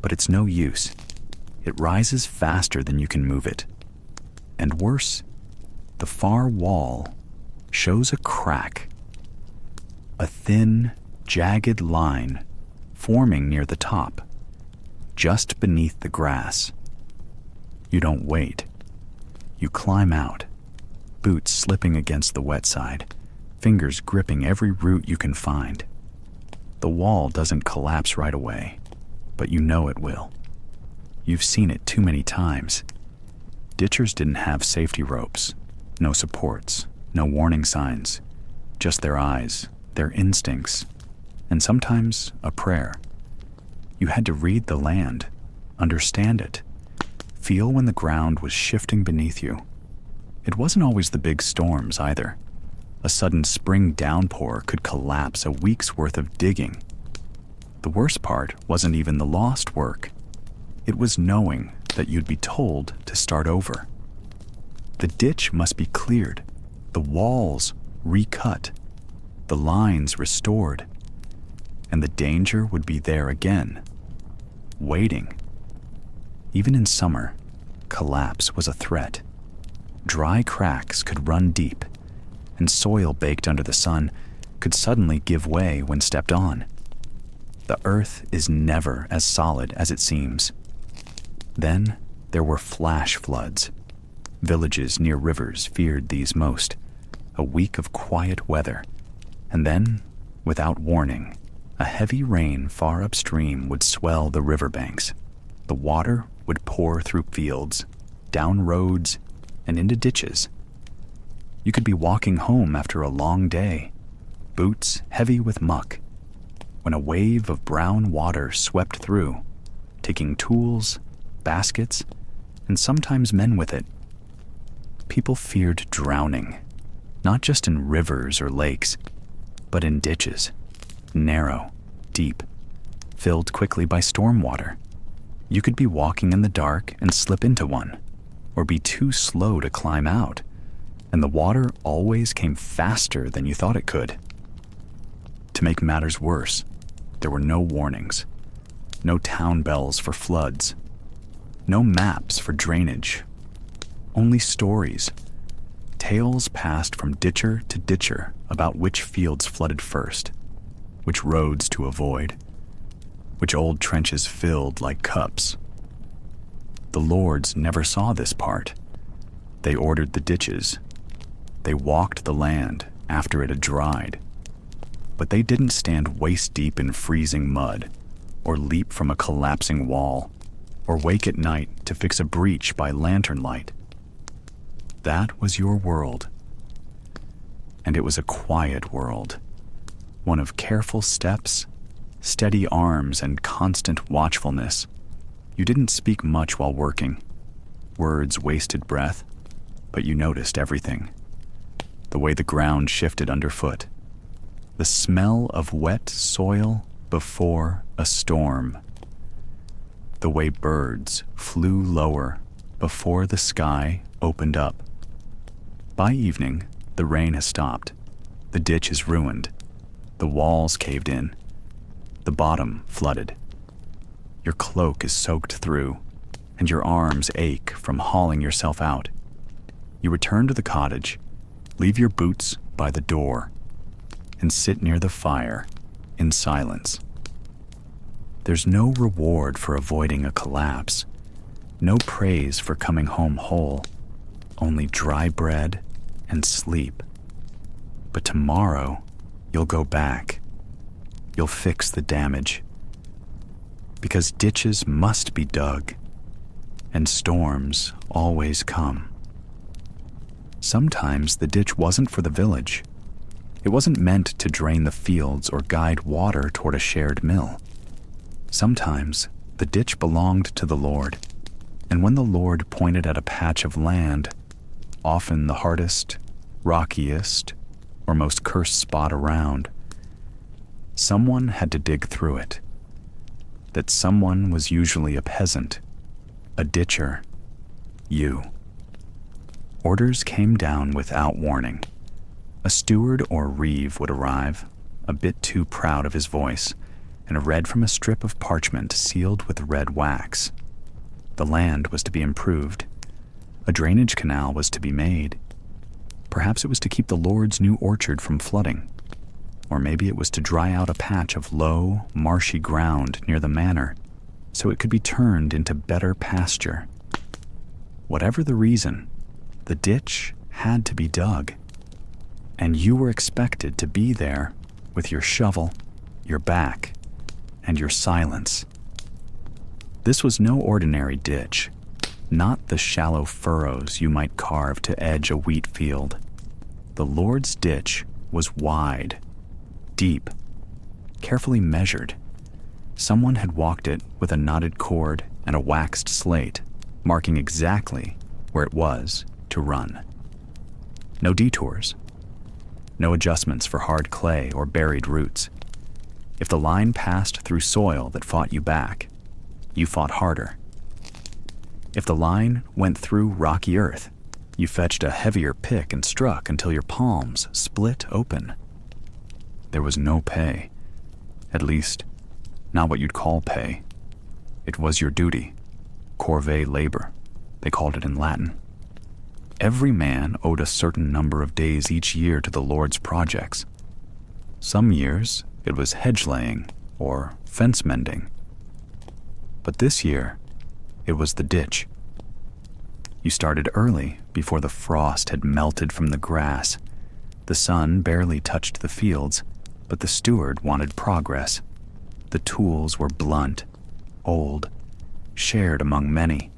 but it's no use. It rises faster than you can move it. And worse, the far wall shows a crack. A thin, jagged line forming near the top. just beneath the grass. You don't wait. You climb out, boots slipping against the wet side, fingers gripping every root you can find. The wall doesn't collapse right away, but you know it will. You've seen it too many times. Ditchers didn't have safety ropes, no supports, no warning signs, just their eyes, their instincts, and sometimes a prayer. You had to read the land, understand it, feel when the ground was shifting beneath you. It wasn't always the big storms either. A sudden spring downpour could collapse a week's worth of digging. The worst part wasn't even the lost work. It was knowing that you'd be told to start over. The ditch must be cleared, the walls recut, the lines restored, and the danger would be there again, waiting. Even in summer, collapse was a threat. Dry cracks could run deep, and soil baked under the sun could suddenly give way when stepped on. The earth is never as solid as it seems. Then there were flash floods. Villages near rivers feared these most. A week of quiet weather, and then, without warning, a heavy rain far upstream would swell the riverbanks. The water would pour through fields, down roads, and into ditches. You could be walking home after a long day, boots heavy with muck, when a wave of brown water swept through, taking tools, baskets, and sometimes men with it. People feared drowning, not just in rivers or lakes, but in ditches, narrow, deep, filled quickly by storm water. You could be walking in the dark and slip into one, or be too slow to climb out, and the water always came faster than you thought it could. To make matters worse, there were no warnings, no town bells for floods, no maps for drainage, only stories, tales passed from ditcher to ditcher about which fields flooded first, which roads to avoid, which old trenches filled like cups. The lords never saw this part. They ordered the ditches. They walked the land after it had dried. But they didn't stand waist-deep in freezing mud, or leap from a collapsing wall, or wake at night to fix a breach by lantern light. That was your world. And it was a quiet world, one of careful steps, steady arms, and constant watchfulness. You didn't speak much while working. Words wasted breath, but you noticed everything. The way the ground shifted underfoot. The smell of wet soil before a storm. The way birds flew lower before the sky opened up. By evening, the rain has stopped. The ditch is ruined. The walls caved in. The bottom flooded. Your cloak is soaked through, and your arms ache from hauling yourself out. You return to the cottage, leave your boots by the door, and sit near the fire in silence. There's no reward for avoiding a collapse, no praise for coming home whole, only dry bread and sleep. But tomorrow, you'll go back. You'll fix the damage. Because ditches must be dug, and storms always come. Sometimes the ditch wasn't for the village. It wasn't meant to drain the fields or guide water toward a shared mill. Sometimes the ditch belonged to the Lord, and when the Lord pointed at a patch of land, often the hardest, rockiest, or most cursed spot around, someone had to dig through it. That someone was usually a peasant, a ditcher, you. Orders came down without warning. A steward or reeve would arrive, a bit too proud of his voice, and read from a strip of parchment sealed with red wax. The land was to be improved. A drainage canal was to be made. Perhaps it was to keep the Lord's new orchard from flooding. Or maybe it was to dry out a patch of low, marshy ground near the manor, so it could be turned into better pasture. Whatever the reason, the ditch had to be dug, and you were expected to be there with your shovel, your back, and your silence. This was no ordinary ditch, not the shallow furrows you might carve to edge a wheat field. The Lord's ditch was wide, deep, carefully measured. Someone had walked it with a knotted cord and a waxed slate, marking exactly where it was to run. No detours, no adjustments for hard clay or buried roots. If the line passed through soil that fought you back, you fought harder. If the line went through rocky earth, you fetched a heavier pick and struck until your palms split open. There was no pay, at least, not what you'd call pay. It was your duty, corvée labor, they called it in Latin. Every man owed a certain number of days each year to the Lord's projects. Some years it was hedge laying or fence mending. But this year, it was the ditch. You started early before the frost had melted from the grass. The sun barely touched the fields, but the steward wanted progress. The tools were blunt, old, shared among many.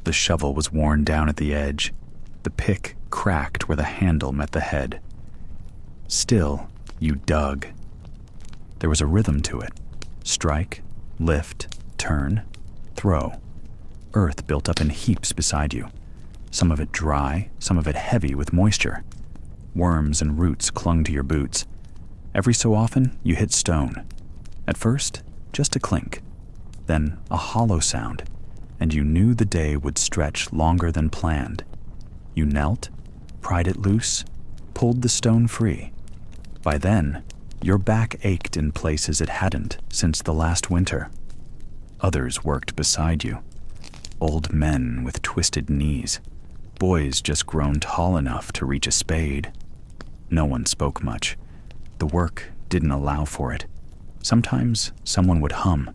The shovel was worn down at the edge. The pick cracked where the handle met the head. Still, you dug. There was a rhythm to it. Strike, lift, turn, throw. Earth built up in heaps beside you, some of it dry, some of it heavy with moisture. Worms and roots clung to your boots. Every so often, you hit stone. At first, just a clink, then a hollow sound, and you knew the day would stretch longer than planned. You knelt, pried it loose, pulled the stone free. By then, your back ached in places it hadn't since the last winter. Others worked beside you. Old men with twisted knees. Boys just grown tall enough to reach a spade. No one spoke much. The work didn't allow for it. Sometimes someone would hum,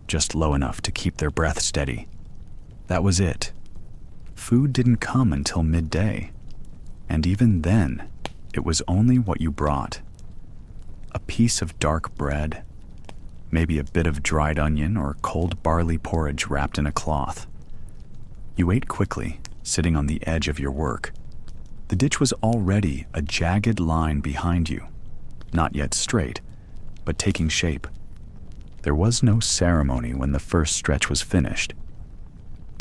just low enough to keep their breath steady. That was it. Food didn't come until midday, and even then, it was only what you brought. A piece of dark bread, maybe a bit of dried onion or cold barley porridge wrapped in a cloth. You ate quickly, sitting on the edge of your work. The ditch was already a jagged line behind you, not yet straight, but taking shape. There was no ceremony when the first stretch was finished.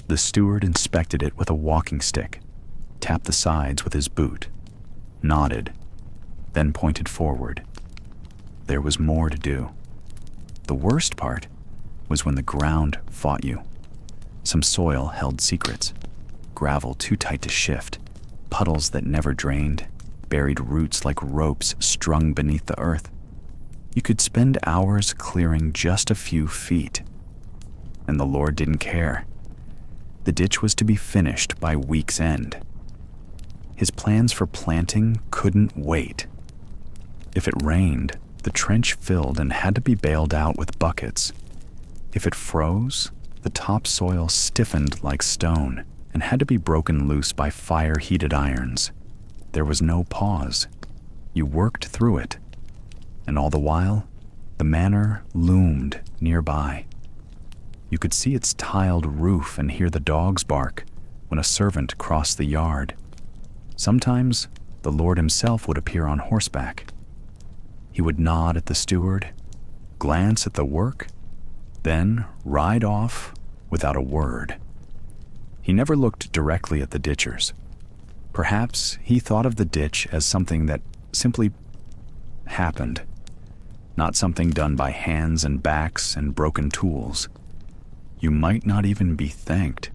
The steward inspected it with a walking stick, tapped the sides with his boot, nodded, then pointed forward. There was more to do. The worst part was when the ground fought you. Some soil held secrets, gravel too tight to shift, puddles that never drained, buried roots like ropes strung beneath the earth. You could spend hours clearing just a few feet, and the Lord didn't care. The ditch was to be finished by week's end. His plans for planting couldn't wait. If it rained, the trench filled and had to be bailed out with buckets. If it froze, the topsoil stiffened like stone and had to be broken loose by fire-heated irons. There was no pause. You worked through it. And all the while, the manor loomed nearby. You could see its tiled roof and hear the dogs bark when a servant crossed the yard. Sometimes, the Lord himself would appear on horseback. He would nod at the steward, glance at the work, then ride off without a word. He never looked directly at the ditchers. Perhaps he thought of the ditch as something that simply happened, not something done by hands and backs and broken tools. You might not even be thanked.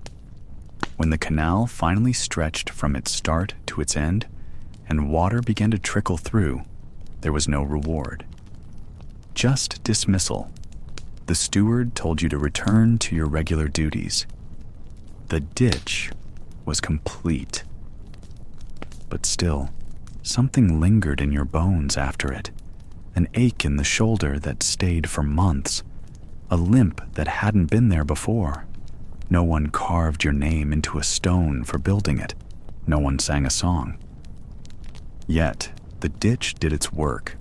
When the canal finally stretched from its start to its end, and water began to trickle through, there was no reward. Just dismissal. The steward told you to return to your regular duties. The ditch was complete. But still, something lingered in your bones after it, an ache in the shoulder that stayed for months, a limp that hadn't been there before. No one carved your name into a stone for building it. No one sang a song. Yet, the ditch did its work.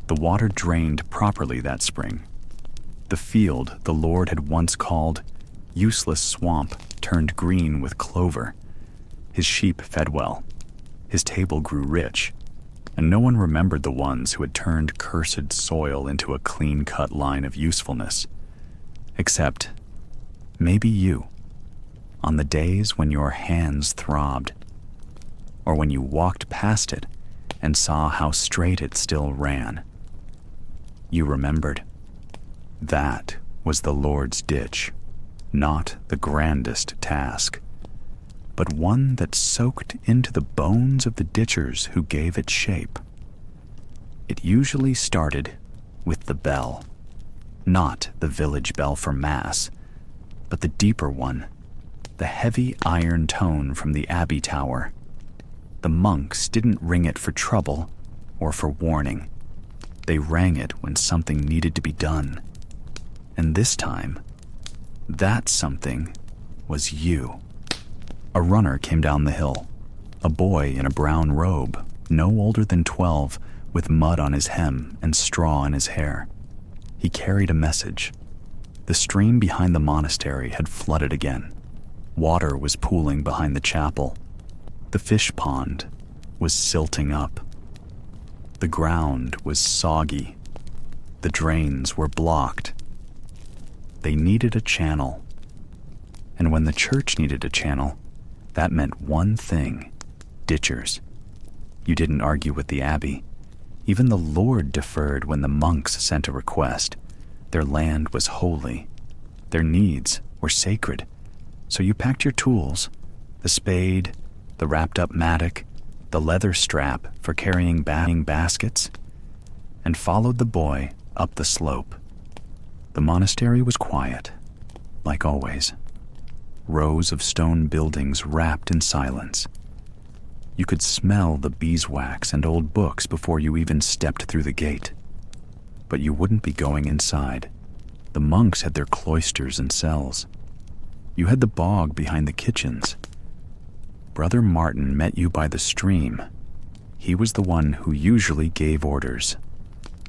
The water drained properly that spring. The field the Lord had once called useless swamp turned green with clover. His sheep fed well. His table grew rich. And no one remembered the ones who had turned cursed soil into a clean-cut line of usefulness. Except, maybe you, on the days when your hands throbbed, or when you walked past it and saw how straight it still ran. You remembered. That was the Lord's ditch, not the grandest task, but one that soaked into the bones of the ditchers who gave it shape. It usually started with the bell, not the village bell for Mass, but the deeper one, the heavy iron tone from the abbey tower. The monks didn't ring it for trouble or for warning. They rang it when something needed to be done. And this time, that something was you. A runner came down the hill, a boy in a brown robe, no older than 12, with mud on his hem and straw in his hair. He carried a message. The stream behind the monastery had flooded again. Water was pooling behind the chapel. The fish pond was silting up. The ground was soggy. The drains were blocked. They needed a channel. And when the church needed a channel, that meant one thing: ditchers. You didn't argue with the abbey. Even the Lord deferred when the monks sent a request. Their land was holy. Their needs were sacred. So you packed your tools, the spade, the wrapped-up mattock, the leather strap for carrying baskets, and followed the boy up the slope. The monastery was quiet, like always. Rows of stone buildings wrapped in silence. You could smell the beeswax and old books before you even stepped through the gate. But you wouldn't be going inside. The monks had their cloisters and cells. You had the bog behind the kitchens. Brother Martin met you by the stream. He was the one who usually gave orders.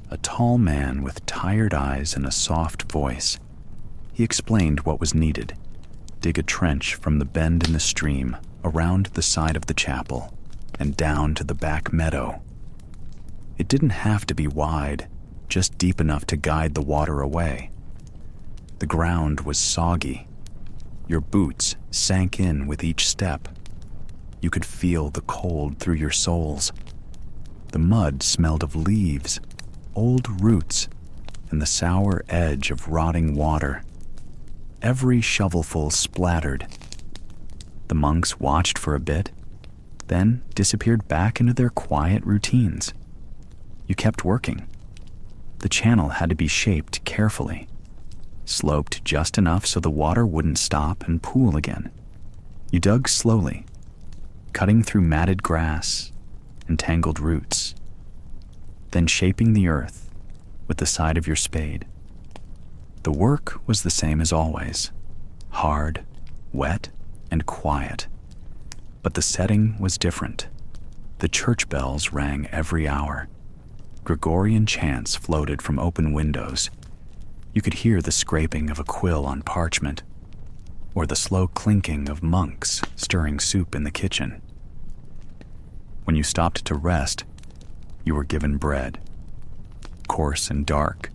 A tall man with tired eyes and a soft voice. He explained what was needed. Dig a trench from the bend in the stream around the side of the chapel and down to the back meadow. It didn't have to be wide, just deep enough to guide the water away. The ground was soggy. Your boots sank in with each step. You could feel the cold through your soles. The mud smelled of leaves, old roots, and the sour edge of rotting water. Every shovelful splattered. The monks watched for a bit, then disappeared back into their quiet routines. You kept working. The channel had to be shaped carefully, sloped just enough so the water wouldn't stop and pool again. You dug slowly, cutting through matted grass and tangled roots, then shaping the earth with the side of your spade. The work was the same as always, hard, wet, and quiet. But the setting was different. The church bells rang every hour. Gregorian chants floated from open windows. You could hear the scraping of a quill on parchment, or the slow clinking of monks stirring soup in the kitchen. When you stopped to rest, you were given bread, coarse and dark,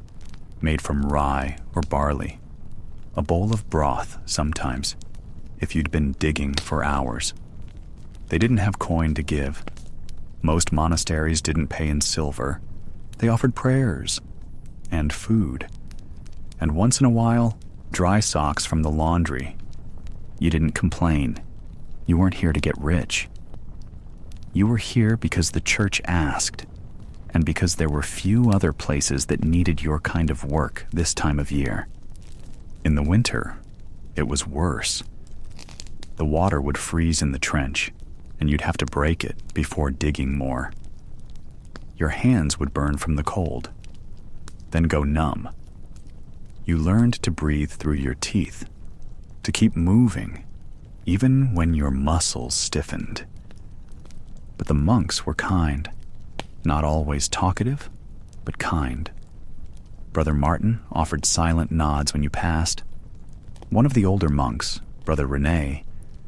made from rye or barley, a bowl of broth sometimes, if you'd been digging for hours. They didn't have coin to give. Most monasteries didn't pay in silver. They offered prayers and food, and once in a while, dry socks from the laundry. You didn't complain. You weren't here to get rich. You were here because the church asked, and because there were few other places that needed your kind of work this time of year. In the winter, it was worse. The water would freeze in the trench, and you'd have to break it before digging more. Your hands would burn from the cold, then go numb. You learned to breathe through your teeth, to keep moving, even when your muscles stiffened. But the monks were kind, not always talkative, but kind. Brother Martin offered silent nods when you passed. One of the older monks, Brother René,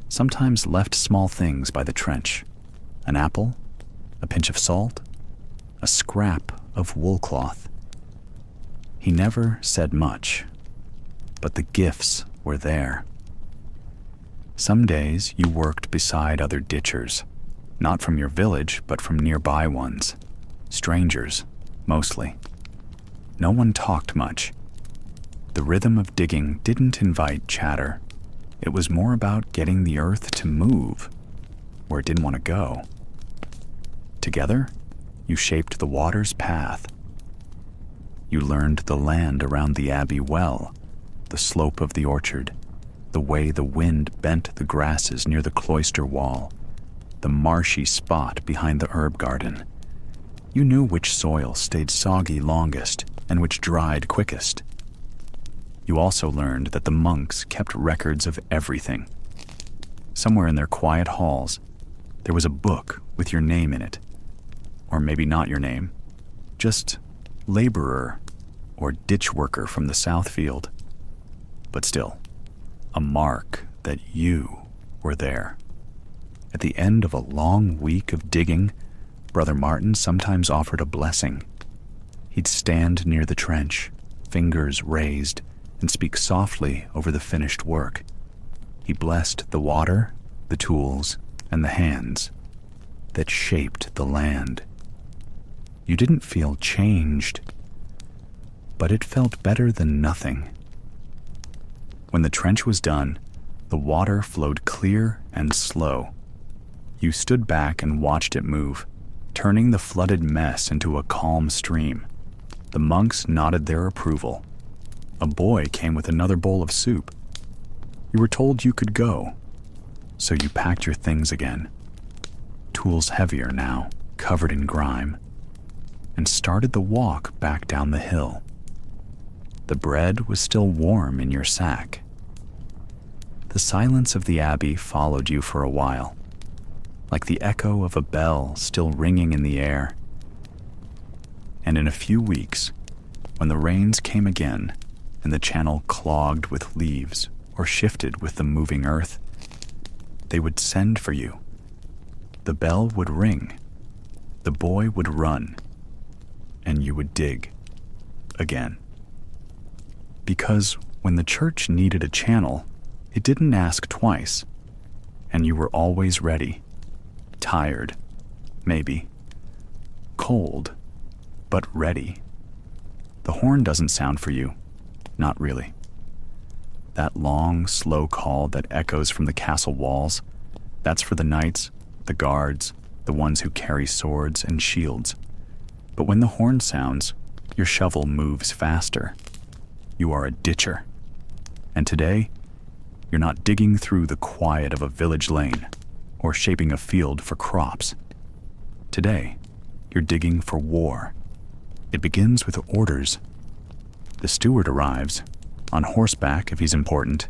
sometimes left small things by the trench: an apple, a pinch of salt, a scrap of wool cloth. He never said much, but the gifts were there. Some days you worked beside other ditchers, not from your village, but from nearby ones, strangers, mostly. No one talked much. The rhythm of digging didn't invite chatter. It was more about getting the earth to move where it didn't want to go. Together, you shaped the water's path. You learned the land around the abbey well, the slope of the orchard, the way the wind bent the grasses near the cloister wall, the marshy spot behind the herb garden. You knew which soil stayed soggy longest and which dried quickest. You also learned that the monks kept records of everything. Somewhere in their quiet halls, there was a book with your name in it. Or maybe not your name, just laborer or ditch worker from the south field. But still, a mark that you were there. At the end of a long week of digging, Brother Martin sometimes offered a blessing. He'd stand near the trench, fingers raised, and speak softly over the finished work. He blessed the water, the tools, and the hands that shaped the land. You didn't feel changed, but it felt better than nothing. When the trench was done, the water flowed clear and slow. You stood back and watched it move, turning the flooded mess into a calm stream. The monks nodded their approval. A boy came with another bowl of soup. You were told you could go, so you packed your things again, tools heavier now, covered in grime, and started the walk back down the hill. The bread was still warm in your sack. The silence of the abbey followed you for a while, like the echo of a bell still ringing in the air. And in a few weeks, when the rains came again and the channel clogged with leaves or shifted with the moving earth, they would send for you. The bell would ring, the boy would run, and you would dig again. Because when the church needed a channel, it didn't ask twice, and you were always ready. Tired, maybe. Cold, but ready. The horn doesn't sound for you, not really. That long, slow call that echoes from the castle walls, that's for the knights, the guards, the ones who carry swords and shields. But when the horn sounds, your shovel moves faster. You are a ditcher. And today, you're not digging through the quiet of a village lane or shaping a field for crops. Today, you're digging for war. It begins with orders. The steward arrives, on horseback if he's important,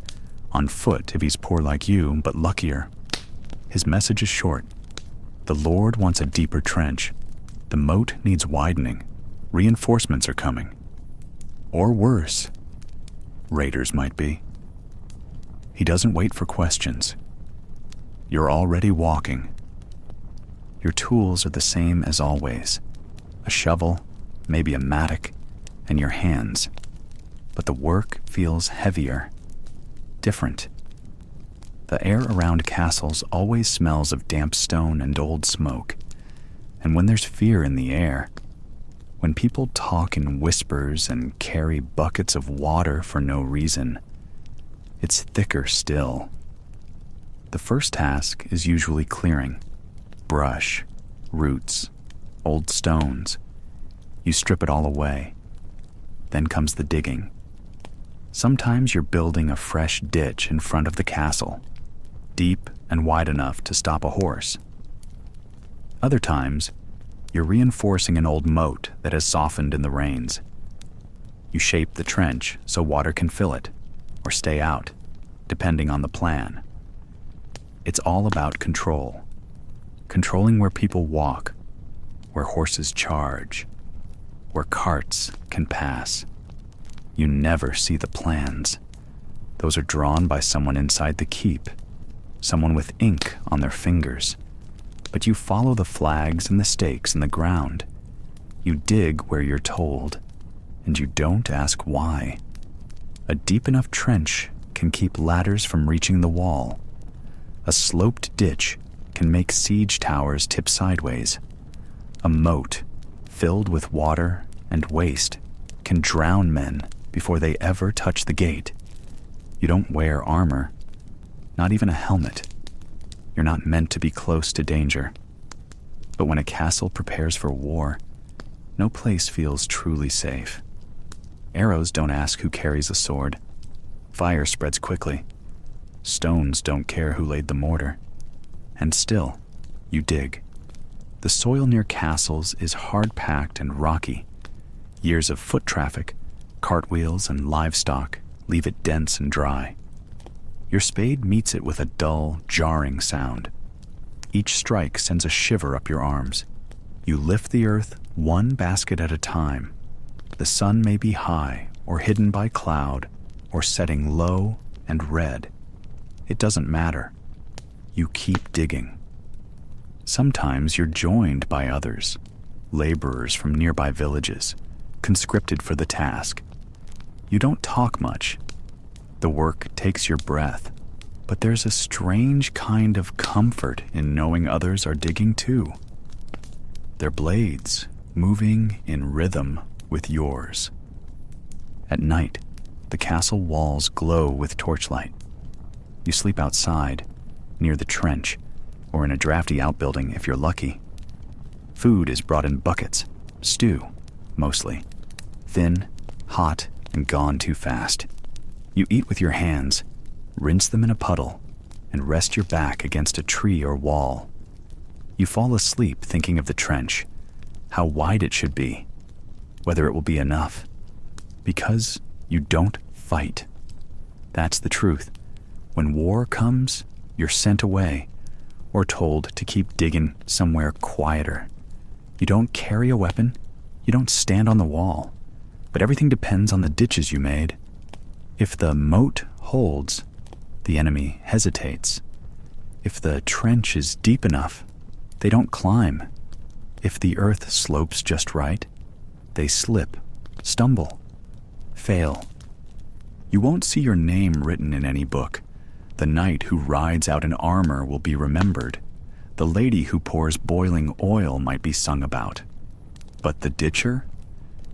on foot if he's poor like you, but luckier. His message is short. The Lord wants a deeper trench. The moat needs widening. Reinforcements are coming. Or worse, raiders might be. He doesn't wait for questions. You're already walking. Your tools are the same as always. A shovel, maybe a mattock, and your hands. But the work feels heavier, different. The air around castles always smells of damp stone and old smoke. And when there's fear in the air, when people talk in whispers and carry buckets of water for no reason, it's thicker still. The first task is usually clearing. Brush, roots, old stones. You strip it all away. Then comes the digging. Sometimes you're building a fresh ditch in front of the castle, deep and wide enough to stop a horse. Other times, you're reinforcing an old moat that has softened in the rains. You shape the trench so water can fill it, or stay out, depending on the plan. It's all about control. Controlling where people walk, where horses charge, where carts can pass. You never see the plans. Those are drawn by someone inside the keep, someone with ink on their fingers. But you follow the flags and the stakes in the ground. You dig where you're told, and you don't ask why. A deep enough trench can keep ladders from reaching the wall. A sloped ditch can make siege towers tip sideways. A moat filled with water and waste can drown men before they ever touch the gate. You don't wear armor, not even a helmet. You're not meant to be close to danger. But when a castle prepares for war, no place feels truly safe. Arrows don't ask who carries a sword. Fire spreads quickly. Stones don't care who laid the mortar. And still, you dig. The soil near castles is hard-packed and rocky. Years of foot traffic, cartwheels, and livestock leave it dense and dry. Your spade meets it with a dull, jarring sound. Each strike sends a shiver up your arms. You lift the earth one basket at a time. The sun may be high, or hidden by cloud, or setting low and red. It doesn't matter. You keep digging. Sometimes you're joined by others, laborers from nearby villages, conscripted for the task. You don't talk much. The work takes your breath, but there's a strange kind of comfort in knowing others are digging too. Their blades moving in rhythm with yours. At night, the castle walls glow with torchlight. You sleep outside, near the trench, or in a drafty outbuilding if you're lucky. Food is brought in buckets, stew, mostly. Thin, hot, and gone too fast. You eat with your hands, rinse them in a puddle, and rest your back against a tree or wall. You fall asleep thinking of the trench, how wide it should be, whether it will be enough. Because you don't fight. That's the truth. When war comes, you're sent away, or told to keep digging somewhere quieter. You don't carry a weapon, you don't stand on the wall, but everything depends on the ditches you made. If the moat holds, the enemy hesitates. If the trench is deep enough, they don't climb. If the earth slopes just right, they slip, stumble, fail. You won't see your name written in any book. The knight who rides out in armor will be remembered. The lady who pours boiling oil might be sung about. But the ditcher?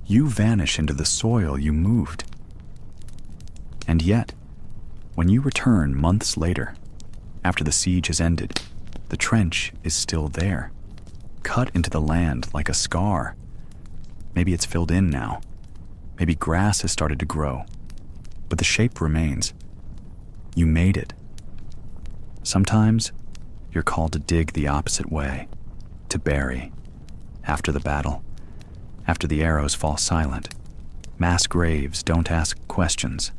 You vanish into the soil you moved. And yet, when you return months later, after the siege has ended, the trench is still there, cut into the land like a scar. Maybe it's filled in now. Maybe grass has started to grow. But the shape remains. You made it. Sometimes, you're called to dig the opposite way, to bury, after the battle, after the arrows fall silent. Mass graves don't ask questions.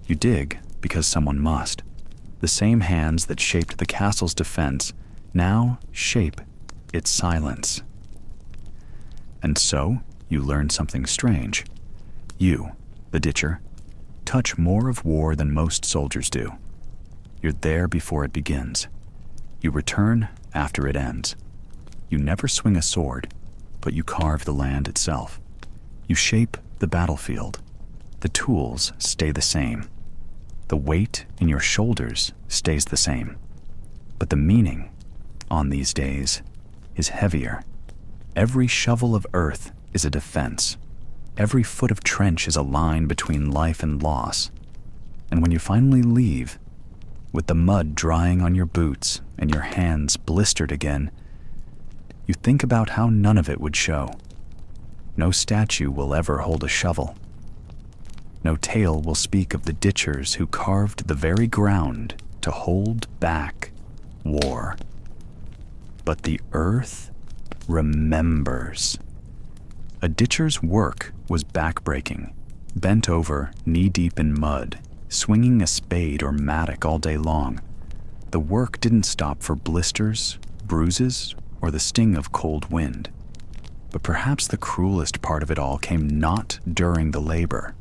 You dig because someone must. The same hands that shaped the castle's defense now shape its silence. And so, you learn something strange. You, the ditcher, touch more of war than most soldiers do. You're there before it begins. You return after it ends. You never swing a sword, but you carve the land itself. You shape the battlefield. The tools stay the same. The weight in your shoulders stays the same. But the meaning, on these days, is heavier. Every shovel of earth is a defense. Every foot of trench is a line between life and loss. And when you finally leave, with the mud drying on your boots and your hands blistered again, you think about how none of it would show. No statue will ever hold a shovel. No tale will speak of the ditchers who carved the very ground to hold back war. But the earth remembers. A ditcher's work was backbreaking, bent over, knee-deep in mud, swinging a spade or mattock all day long. The work didn't stop for blisters, bruises, or the sting of cold wind. But perhaps the cruelest part of it all came not during the labor,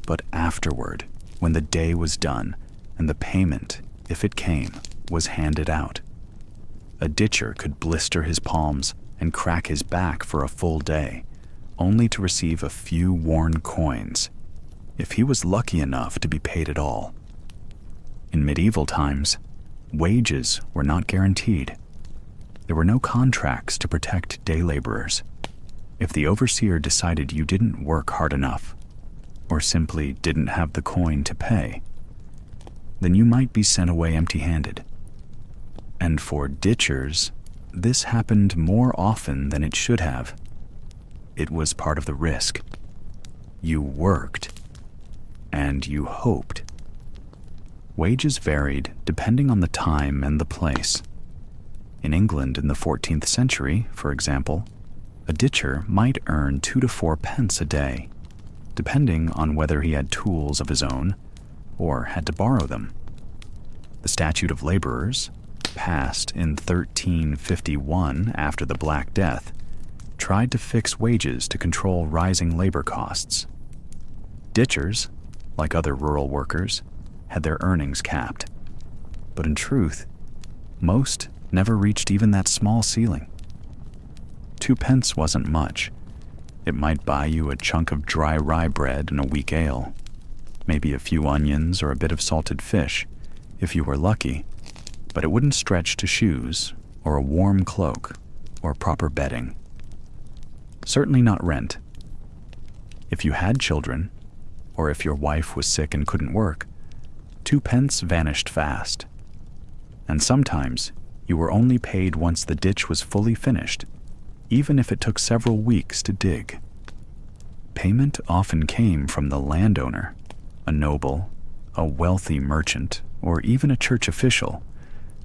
but afterward, when the day was done and the payment, if it came, was handed out. A ditcher could blister his palms and crack his back for a full day, only to receive a few worn coins, if he was lucky enough to be paid at all. In medieval times, wages were not guaranteed. There were no contracts to protect day laborers. If the overseer decided you didn't work hard enough, or simply didn't have the coin to pay, then you might be sent away empty-handed. And for ditchers, this happened more often than it should have. It was part of the risk. You worked, and you hoped. Wages varied depending on the time and the place. In England in the 14th century, for example, a ditcher might earn 2 to 4 pence a day, depending on whether he had tools of his own or had to borrow them. The Statute of Laborers, passed in 1351 after the Black Death, tried to fix wages to control rising labor costs. Ditchers, like other rural workers, had their earnings capped. But in truth, most never reached even that small ceiling. 2 pence wasn't much. It might buy you a chunk of dry rye bread and a weak ale, maybe a few onions or a bit of salted fish, if you were lucky, but it wouldn't stretch to shoes or a warm cloak or proper bedding. Certainly not rent. If you had children, or if your wife was sick and couldn't work, 2 pence vanished fast. And sometimes you were only paid once the ditch was fully finished, even if it took several weeks to dig. Payment often came from the landowner, a noble, a wealthy merchant, or even a church official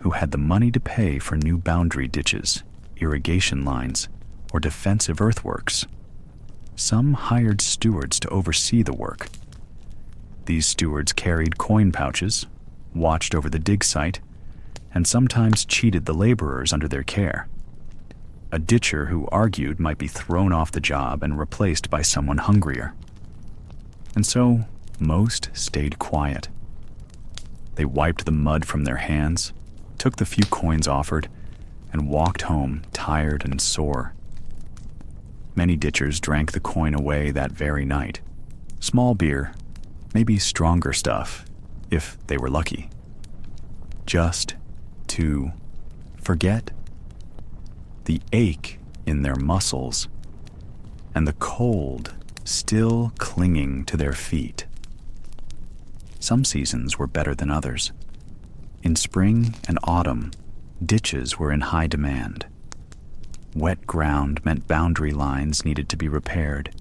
who had the money to pay for new boundary ditches, irrigation lines, or defensive earthworks. Some hired stewards to oversee the work. These stewards carried coin pouches, watched over the dig site, and sometimes cheated the laborers under their care. A ditcher who argued might be thrown off the job and replaced by someone hungrier. And so, most stayed quiet. They wiped the mud from their hands, took the few coins offered, and walked home tired and sore. Many ditchers drank the coin away that very night. Small beer, maybe stronger stuff, if they were lucky. Just to forget. The ache in their muscles, and the cold still clinging to their feet. Some seasons were better than others. In spring and autumn, ditches were in high demand. Wet ground meant boundary lines needed to be repaired,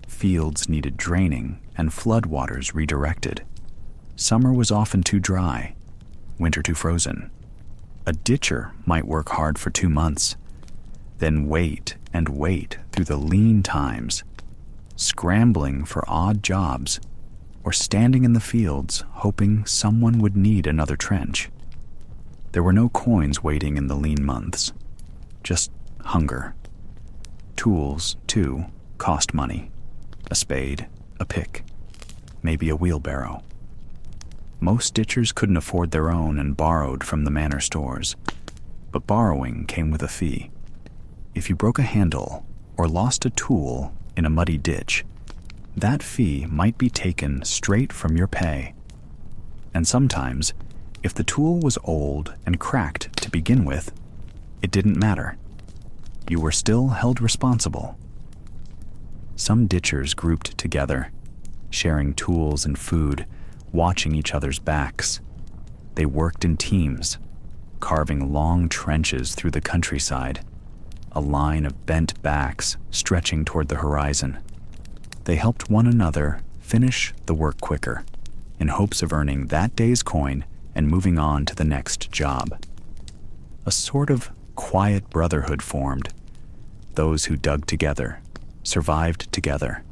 fields needed draining, and floodwaters redirected. Summer was often too dry, winter too frozen. A ditcher might work hard for 2 months, then wait and wait through the lean times, scrambling for odd jobs, or standing in the fields hoping someone would need another trench. There were no coins waiting in the lean months, just hunger. Tools, too, cost money. A spade, a pick, maybe a wheelbarrow. Most ditchers couldn't afford their own and borrowed from the manor stores, but borrowing came with a fee. If you broke a handle or lost a tool in a muddy ditch, that fee might be taken straight from your pay. And sometimes, if the tool was old and cracked to begin with, it didn't matter. You were still held responsible. Some ditchers grouped together, sharing tools and food, watching each other's backs. They worked in teams, carving long trenches through the countryside, a line of bent backs stretching toward the horizon. They helped one another finish the work quicker, in hopes of earning that day's coin and moving on to the next job. A sort of quiet brotherhood formed. Those who dug together, survived together.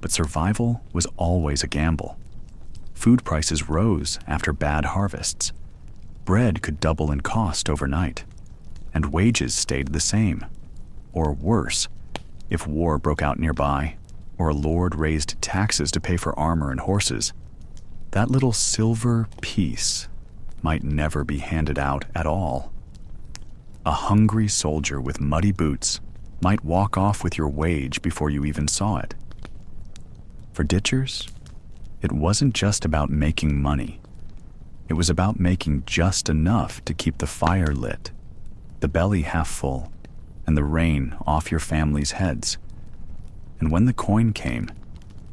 But survival was always a gamble. Food prices rose after bad harvests. Bread could double in cost overnight, and wages stayed the same, or worse, if war broke out nearby, or a lord raised taxes to pay for armor and horses. That little silver piece might never be handed out at all. A hungry soldier with muddy boots might walk off with your wage before you even saw it. For ditchers, it wasn't just about making money. It was about making just enough to keep the fire lit, the belly half full, and the rain off your family's heads. And when the coin came,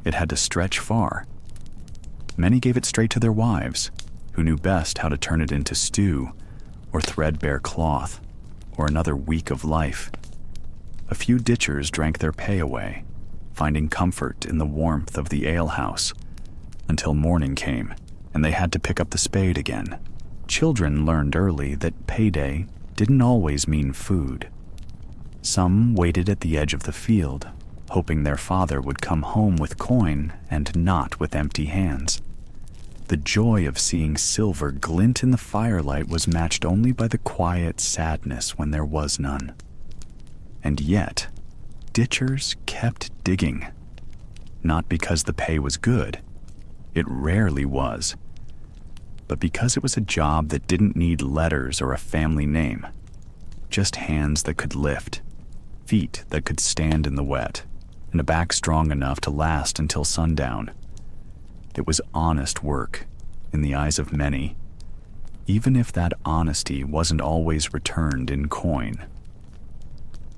it had to stretch far. Many gave it straight to their wives, who knew best how to turn it into stew, or threadbare cloth, or another week of life. A few ditchers drank their pay away, finding comfort in the warmth of the alehouse, until morning came, and they had to pick up the spade again. Children learned early that payday didn't always mean food. Some waited at the edge of the field, hoping their father would come home with coin and not with empty hands. The joy of seeing silver glint in the firelight was matched only by the quiet sadness when there was none. And yet, ditchers kept digging. Not because the pay was good. It rarely was. But because it was a job that didn't need letters or a family name. Just hands that could lift, feet that could stand in the wet, and a back strong enough to last until sundown. It was honest work, in the eyes of many, even if that honesty wasn't always returned in coin.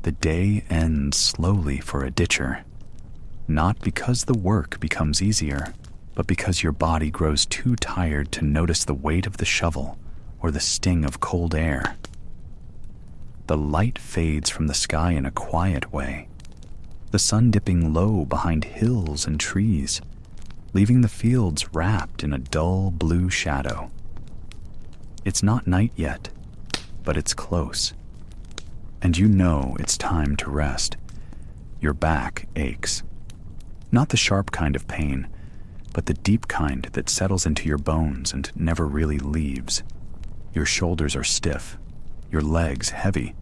The day ends slowly for a ditcher, not because the work becomes easier, but because your body grows too tired to notice the weight of the shovel or the sting of cold air. The light fades from the sky in a quiet way, the sun dipping low behind hills and trees, leaving the fields wrapped in a dull blue shadow. It's not night yet, but it's close. And you know it's time to rest. Your back aches. Not the sharp kind of pain, but the deep kind that settles into your bones and never really leaves. Your shoulders are stiff, your legs heavy.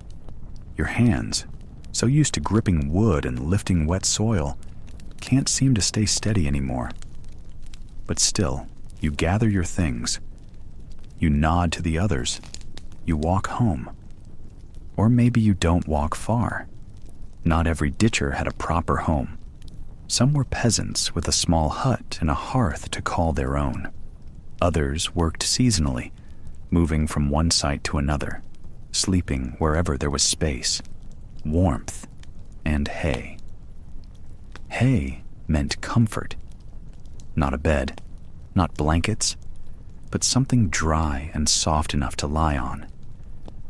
Your hands, so used to gripping wood and lifting wet soil, can't seem to stay steady anymore. But still, you gather your things. You nod to the others. You walk home. Or maybe you don't walk far. Not every ditcher had a proper home. Some were peasants with a small hut and a hearth to call their own. Others worked seasonally, moving from one site to another, sleeping wherever there was space, warmth, and hay. Hay meant comfort. Not a bed, not blankets, but something dry and soft enough to lie on.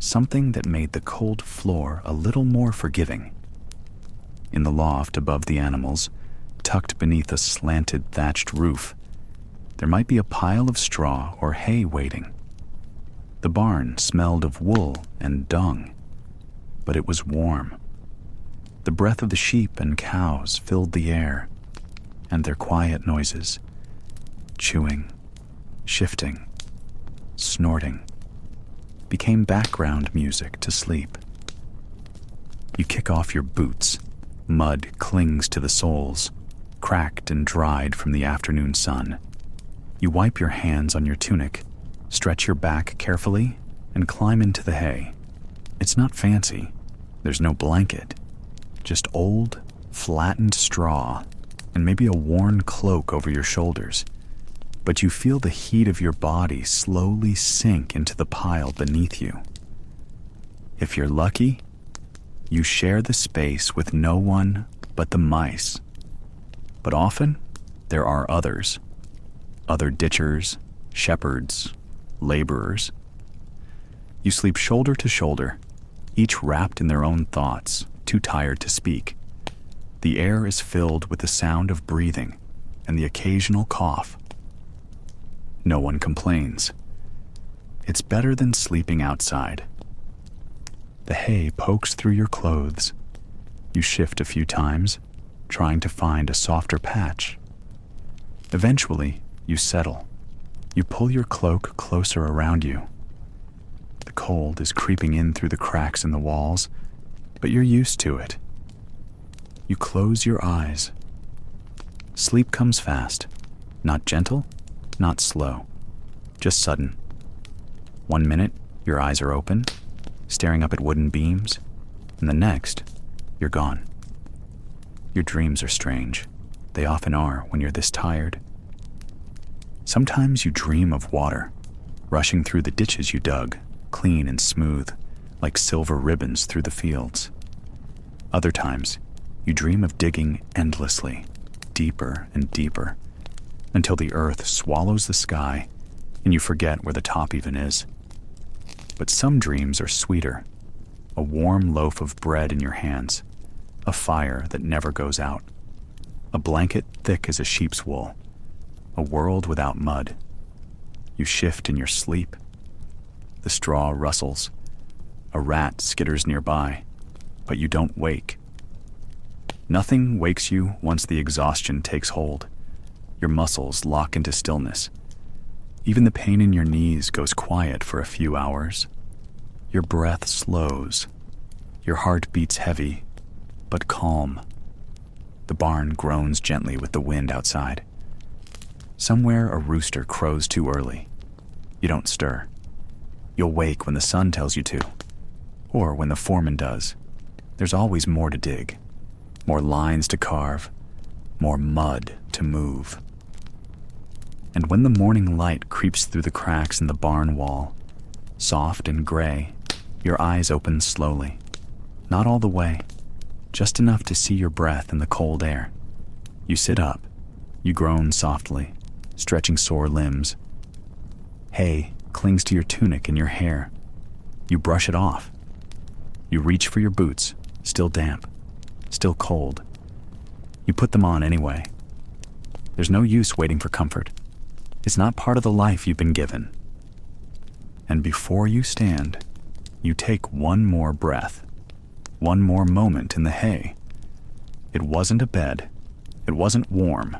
Something that made the cold floor a little more forgiving. In the loft above the animals, tucked beneath a slanted thatched roof, there might be a pile of straw or hay waiting. The barn smelled of wool and dung, but it was warm. The breath of the sheep and cows filled the air, and their quiet noises, chewing, shifting, snorting, became background music to sleep. You kick off your boots. Mud clings to the soles, cracked and dried from the afternoon sun. You wipe your hands on your tunic, stretch your back carefully, and climb into the hay. It's not fancy. There's no blanket. Just old, flattened straw, and maybe a worn cloak over your shoulders. But you feel the heat of your body slowly sink into the pile beneath you. If you're lucky, you share the space with no one but the mice. But often, there are others. Other ditchers, shepherds, laborers. You sleep shoulder to shoulder, each wrapped in their own thoughts, too tired to speak. The air is filled with the sound of breathing and the occasional cough. No one complains. It's better than sleeping outside. The hay pokes through your clothes. You shift a few times, trying to find a softer patch. Eventually, you settle. You pull your cloak closer around you. The cold is creeping in through the cracks in the walls, but you're used to it. You close your eyes. Sleep comes fast, not gentle, not slow, just sudden. 1 minute, your eyes are open, staring up at wooden beams, and the next, you're gone. Your dreams are strange. They often are when you're this tired. Sometimes you dream of water, rushing through the ditches you dug, clean and smooth, like silver ribbons through the fields. Other times, you dream of digging endlessly, deeper and deeper, until the earth swallows the sky and you forget where the top even is. But some dreams are sweeter. A warm loaf of bread in your hands, a fire that never goes out, a blanket thick as a sheep's wool, a world without mud. You shift in your sleep. The straw rustles. A rat skitters nearby, but you don't wake. Nothing wakes you once the exhaustion takes hold. Your muscles lock into stillness. Even the pain in your knees goes quiet for a few hours. Your breath slows. Your heart beats heavy, but calm. The barn groans gently with the wind outside. Somewhere a rooster crows too early. You don't stir. You'll wake when the sun tells you to, or when the foreman does. There's always more to dig, more lines to carve, more mud to move. And when the morning light creeps through the cracks in the barn wall, soft and gray, your eyes open slowly. Not all the way, just enough to see your breath in the cold air. You sit up. You groan softly, stretching sore limbs. Hay clings to your tunic and your hair. You brush it off. You reach for your boots, still damp, still cold. You put them on anyway. There's no use waiting for comfort. It's not part of the life you've been given. And before you stand, you take one more breath, one more moment in the hay. It wasn't a bed, it wasn't warm,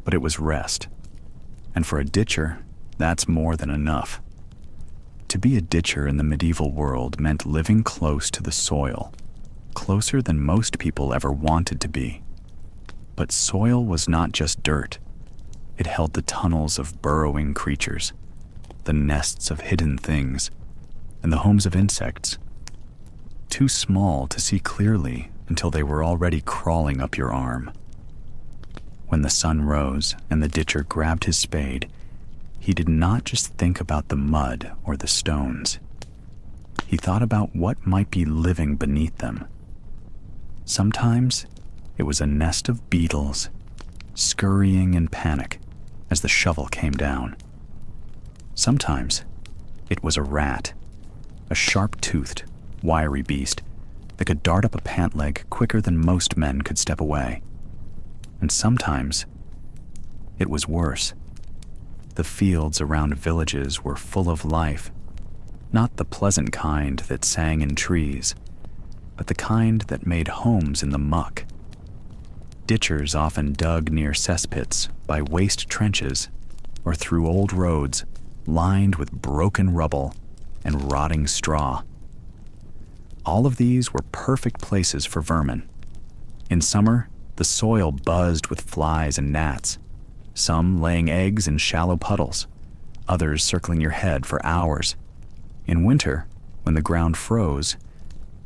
but it was rest. And for a ditcher, that's more than enough. To be a ditcher in the medieval world meant living close to the soil, closer than most people ever wanted to be. But soil was not just dirt. It held the tunnels of burrowing creatures, the nests of hidden things, and the homes of insects. Too small to see clearly until they were already crawling up your arm. When the sun rose and the ditcher grabbed his spade, he did not just think about the mud or the stones. He thought about what might be living beneath them. Sometimes it was a nest of beetles, scurrying in panic as the shovel came down. Sometimes it was a rat, a sharp-toothed, wiry beast that could dart up a pant leg quicker than most men could step away. And sometimes it was worse. The fields around villages were full of life, not the pleasant kind that sang in trees, but the kind that made homes in the muck. Ditchers often dug near cesspits by waste trenches or through old roads lined with broken rubble and rotting straw. All of these were perfect places for vermin. In summer, the soil buzzed with flies and gnats, some laying eggs in shallow puddles, others circling your head for hours. In winter, when the ground froze,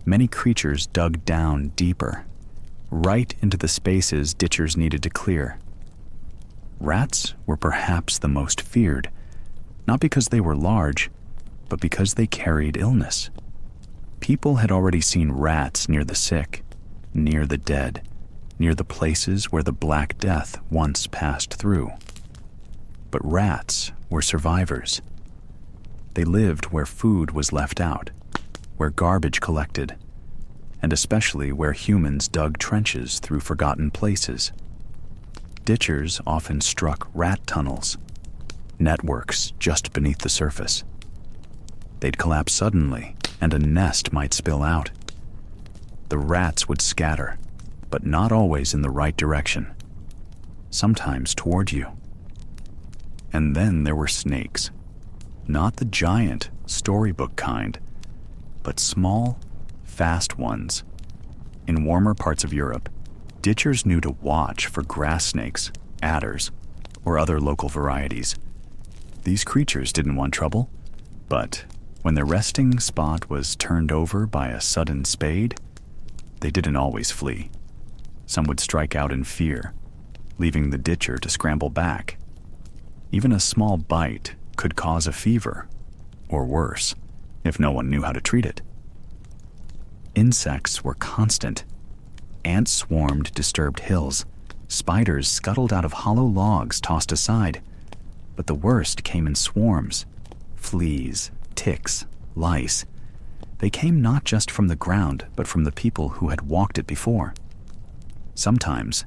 many creatures dug down deeper, right into the spaces ditchers needed to clear. Rats were perhaps the most feared, not because they were large, but because they carried illness. People had already seen rats near the sick, near the dead, near the places where the Black Death once passed through. But rats were survivors. They lived where food was left out, where garbage collected, and especially where humans dug trenches through forgotten places. Ditchers often struck rat tunnels, networks just beneath the surface. They'd collapse suddenly, and a nest might spill out. The rats would scatter, but not always in the right direction. Sometimes toward you. And then there were snakes. Not the giant, storybook kind, but small, fast ones. In warmer parts of Europe, ditchers knew to watch for grass snakes, adders, or other local varieties. These creatures didn't want trouble, but when their resting spot was turned over by a sudden spade, they didn't always flee. Some would strike out in fear, leaving the ditcher to scramble back. Even a small bite could cause a fever, or worse, if no one knew how to treat it. Insects were constant. Ants swarmed disturbed hills. Spiders scuttled out of hollow logs tossed aside. But the worst came in swarms. Fleas, ticks, lice. They came not just from the ground, but from the people who had walked it before. Sometimes,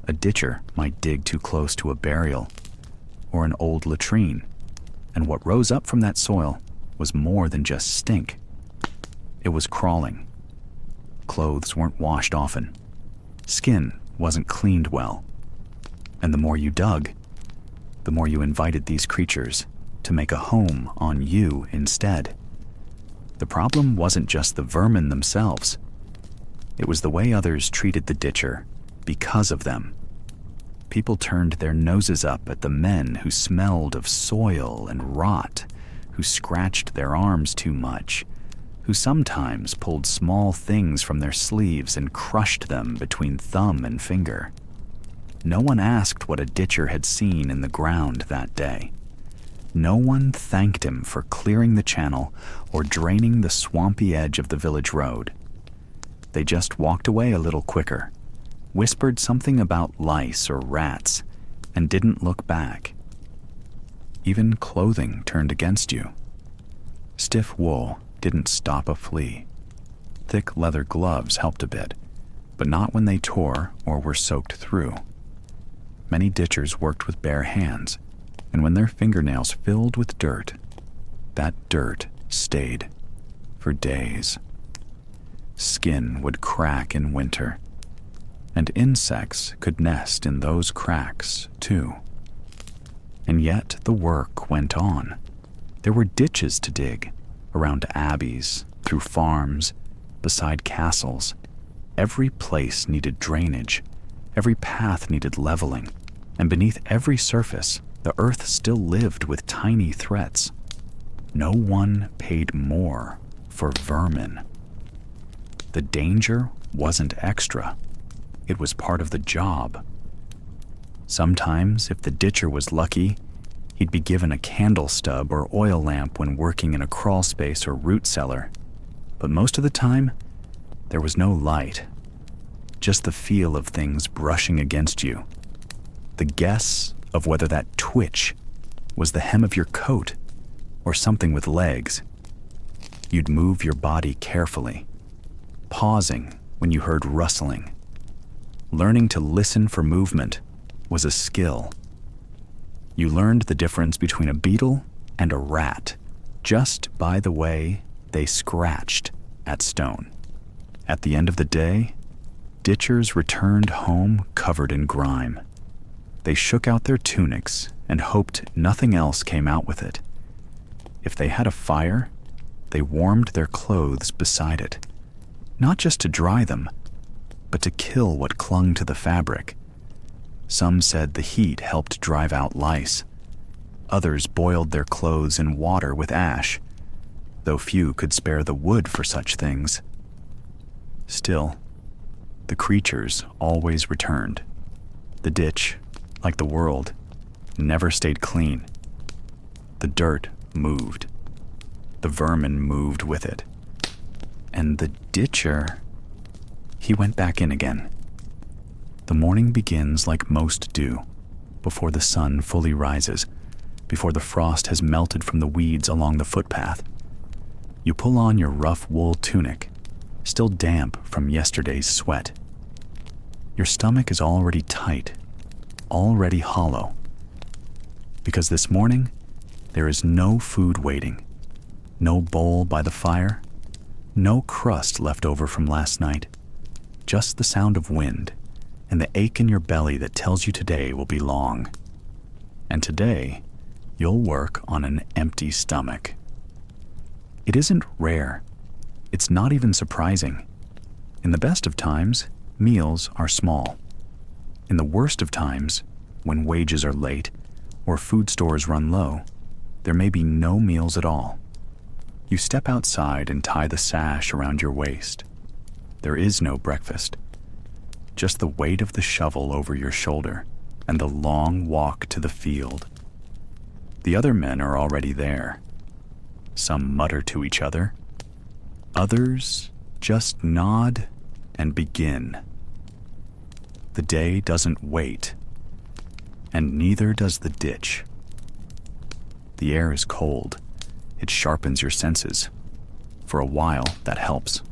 a ditcher might dig too close to a burial or an old latrine, and what rose up from that soil was more than just stink. It was crawling. Clothes weren't washed often. Skin wasn't cleaned well. And the more you dug, the more you invited these creatures to make a home on you instead. The problem wasn't just the vermin themselves. It was the way others treated the ditcher because of them. People turned their noses up at the men who smelled of soil and rot, who scratched their arms too much, who sometimes pulled small things from their sleeves and crushed them between thumb and finger. No one asked what a ditcher had seen in the ground that day. No one thanked him for clearing the channel or draining the swampy edge of the village road. They just walked away a little quicker, whispered something about lice or rats, and didn't look back. Even clothing turned against you. Stiff wool didn't stop a flea. Thick leather gloves helped a bit, but not when they tore or were soaked through. Many ditchers worked with bare hands, and when their fingernails filled with dirt, that dirt stayed for days. Skin would crack in winter, and insects could nest in those cracks too. And yet the work went on. There were ditches to dig, around abbeys, through farms, beside castles. Every place needed drainage. Every path needed leveling. And beneath every surface, the earth still lived with tiny threats. No one paid more for vermin. The danger wasn't extra. It was part of the job. Sometimes, if the ditcher was lucky, he'd be given a candle stub or oil lamp when working in a crawl space or root cellar. But most of the time, there was no light. Just the feel of things brushing against you. The guess of whether that twitch was the hem of your coat or something with legs. You'd move your body carefully, pausing when you heard rustling. Learning to listen for movement was a skill. You learned the difference between a beetle and a rat just by the way they scratched at stone. At the end of the day, ditchers returned home covered in grime. They shook out their tunics and hoped nothing else came out with it. If they had a fire, they warmed their clothes beside it, not just to dry them, but to kill what clung to the fabric. Some said the heat helped drive out lice. Others boiled their clothes in water with ash, though few could spare the wood for such things. Still, the creatures always returned. The ditch, like the world, never stayed clean. The dirt moved. The vermin moved with it. And the ditcher, he went back in again. The morning begins like most do, before the sun fully rises, before the frost has melted from the weeds along the footpath. You pull on your rough wool tunic, still damp from yesterday's sweat. Your stomach is already tight, already hollow, because this morning there is no food waiting, no bowl by the fire, no crust left over from last night. just the sound of wind and the ache in your belly that tells you today will be long. And today, you'll work on an empty stomach. It isn't rare. It's not even surprising. In the best of times, meals are small. In the worst of times, when wages are late or food stores run low, there may be no meals at all. You step outside and tie the sash around your waist. There is no breakfast. Just the weight of the shovel over your shoulder and the long walk to the field. The other men are already there. Some mutter to each other. Others just nod and begin. The day doesn't wait, and neither does the ditch. The air is cold. It sharpens your senses. For a while, that helps.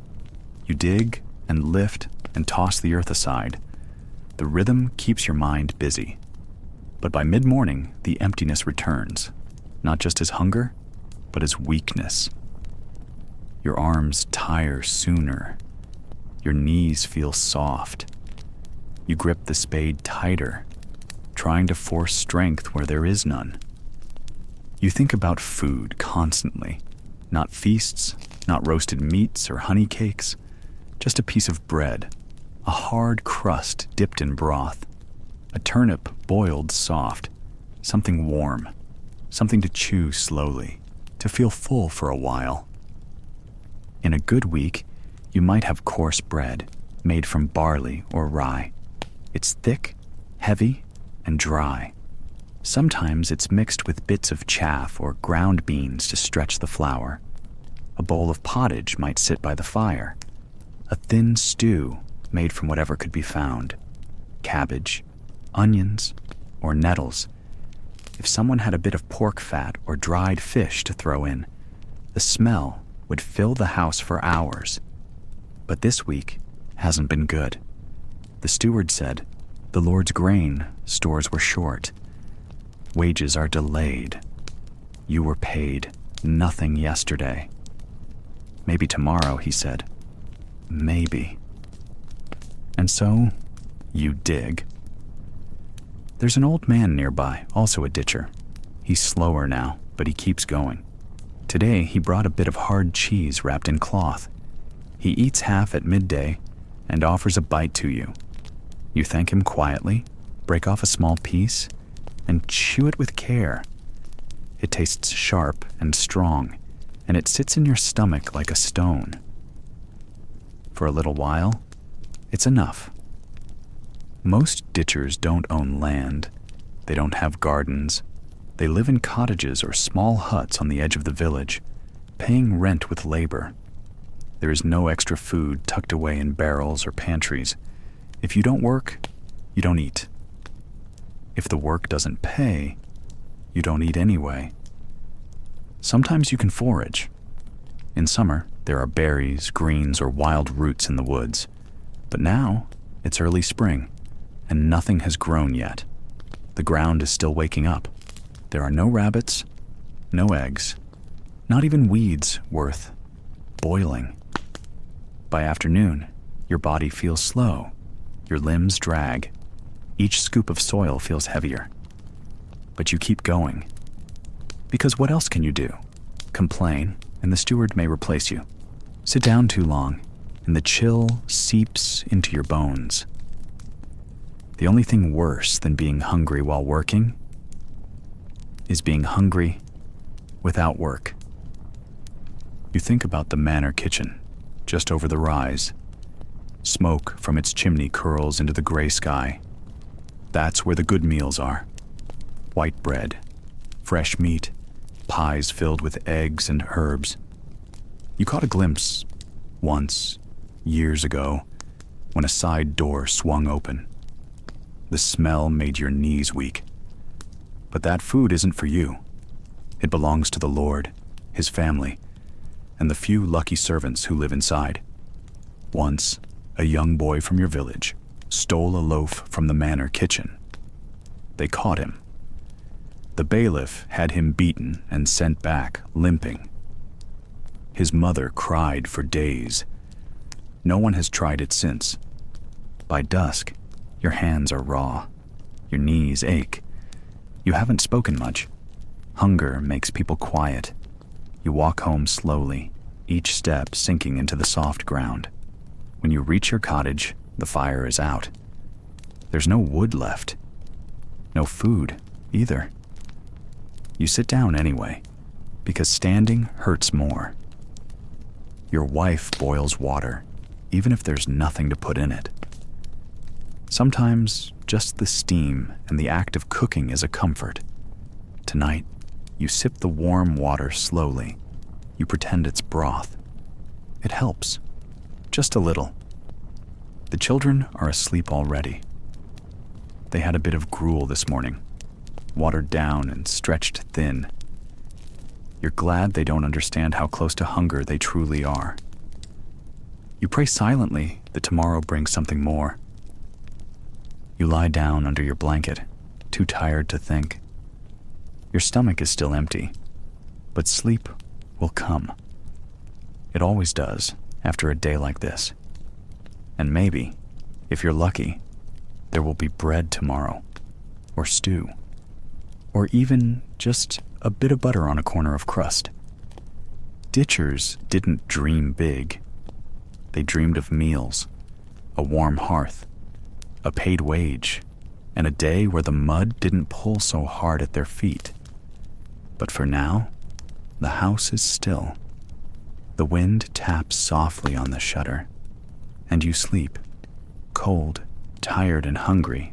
You dig and lift and toss the earth aside. The rhythm keeps your mind busy. But by mid-morning, the emptiness returns, not just as hunger, but as weakness. Your arms tire sooner. Your knees feel soft. You grip the spade tighter, trying to force strength where there is none. You think about food constantly, not feasts, not roasted meats or honey cakes, just a piece of bread, a hard crust dipped in broth, a turnip boiled soft, something warm, something to chew slowly, to feel full for a while. In a good week, you might have coarse bread made from barley or rye. It's thick, heavy, and dry. Sometimes it's mixed with bits of chaff or ground beans to stretch the flour. A bowl of pottage might sit by the fire. A thin stew made from whatever could be found. Cabbage, onions, or nettles. If someone had a bit of pork fat or dried fish to throw in, the smell would fill the house for hours. But this week hasn't been good. The steward said, "The Lord's grain stores were short. Wages are delayed. You were paid nothing yesterday." "Maybe tomorrow," he said. "Maybe." And so, you dig. There's an old man nearby, also a ditcher. He's slower now, but he keeps going. Today, he brought a bit of hard cheese wrapped in cloth. He eats half at midday and offers a bite to you. You thank him quietly, break off a small piece, and chew it with care. It tastes sharp and strong, and it sits in your stomach like a stone. For a little while, it's enough. Most ditchers don't own land. They don't have gardens. They live in cottages or small huts on the edge of the village, paying rent with labor. There is no extra food tucked away in barrels or pantries. If you don't work, you don't eat. If the work doesn't pay, you don't eat anyway. Sometimes you can forage. In summer, there are berries, greens, or wild roots in the woods. But now, it's early spring, and nothing has grown yet. The ground is still waking up. There are no rabbits, no eggs, not even weeds worth boiling. By afternoon, your body feels slow. Your limbs drag. Each scoop of soil feels heavier. But you keep going. Because what else can you do? Complain, and the steward may replace you. Sit down too long, and the chill seeps into your bones. The only thing worse than being hungry while working is being hungry without work. You think about the manor kitchen, just over the rise. Smoke from its chimney curls into the gray sky. That's where the good meals are. White bread, fresh meat, pies filled with eggs and herbs. You caught a glimpse, once, years ago, when a side door swung open. The smell made your knees weak. But that food isn't for you. It belongs to the Lord, his family, and the few lucky servants who live inside. Once, a young boy from your village stole a loaf from the manor kitchen. They caught him. The bailiff had him beaten and sent back, limping. His mother cried for days. No one has tried it since, By dusk, your hands are raw. Your knees ache. You haven't spoken much. Hunger makes people quiet. You walk home slowly, each step sinking into the soft ground. When you reach your cottage, the fire is out. There's no wood left. No food, either. You sit down anyway, because standing hurts more. Your wife boils water, even if there's nothing to put in it. Sometimes, just the steam and the act of cooking is a comfort. Tonight, you sip the warm water slowly. You pretend it's broth. It helps, just a little. The children are asleep already. They had a bit of gruel this morning, watered down and stretched thin. You're glad they don't understand how close to hunger they truly are. You pray silently that tomorrow brings something more. You lie down under your blanket, too tired to think. Your stomach is still empty, but sleep will come. It always does after a day like this. And maybe, if you're lucky, there will be bread tomorrow, or stew, or even just a bit of butter on a corner of crust. Ditchers didn't dream big. They dreamed of meals, a warm hearth, a paid wage, and a day where the mud didn't pull so hard at their feet. But for now, the house is still. The wind taps softly on the shutter, and you sleep, cold, tired and hungry,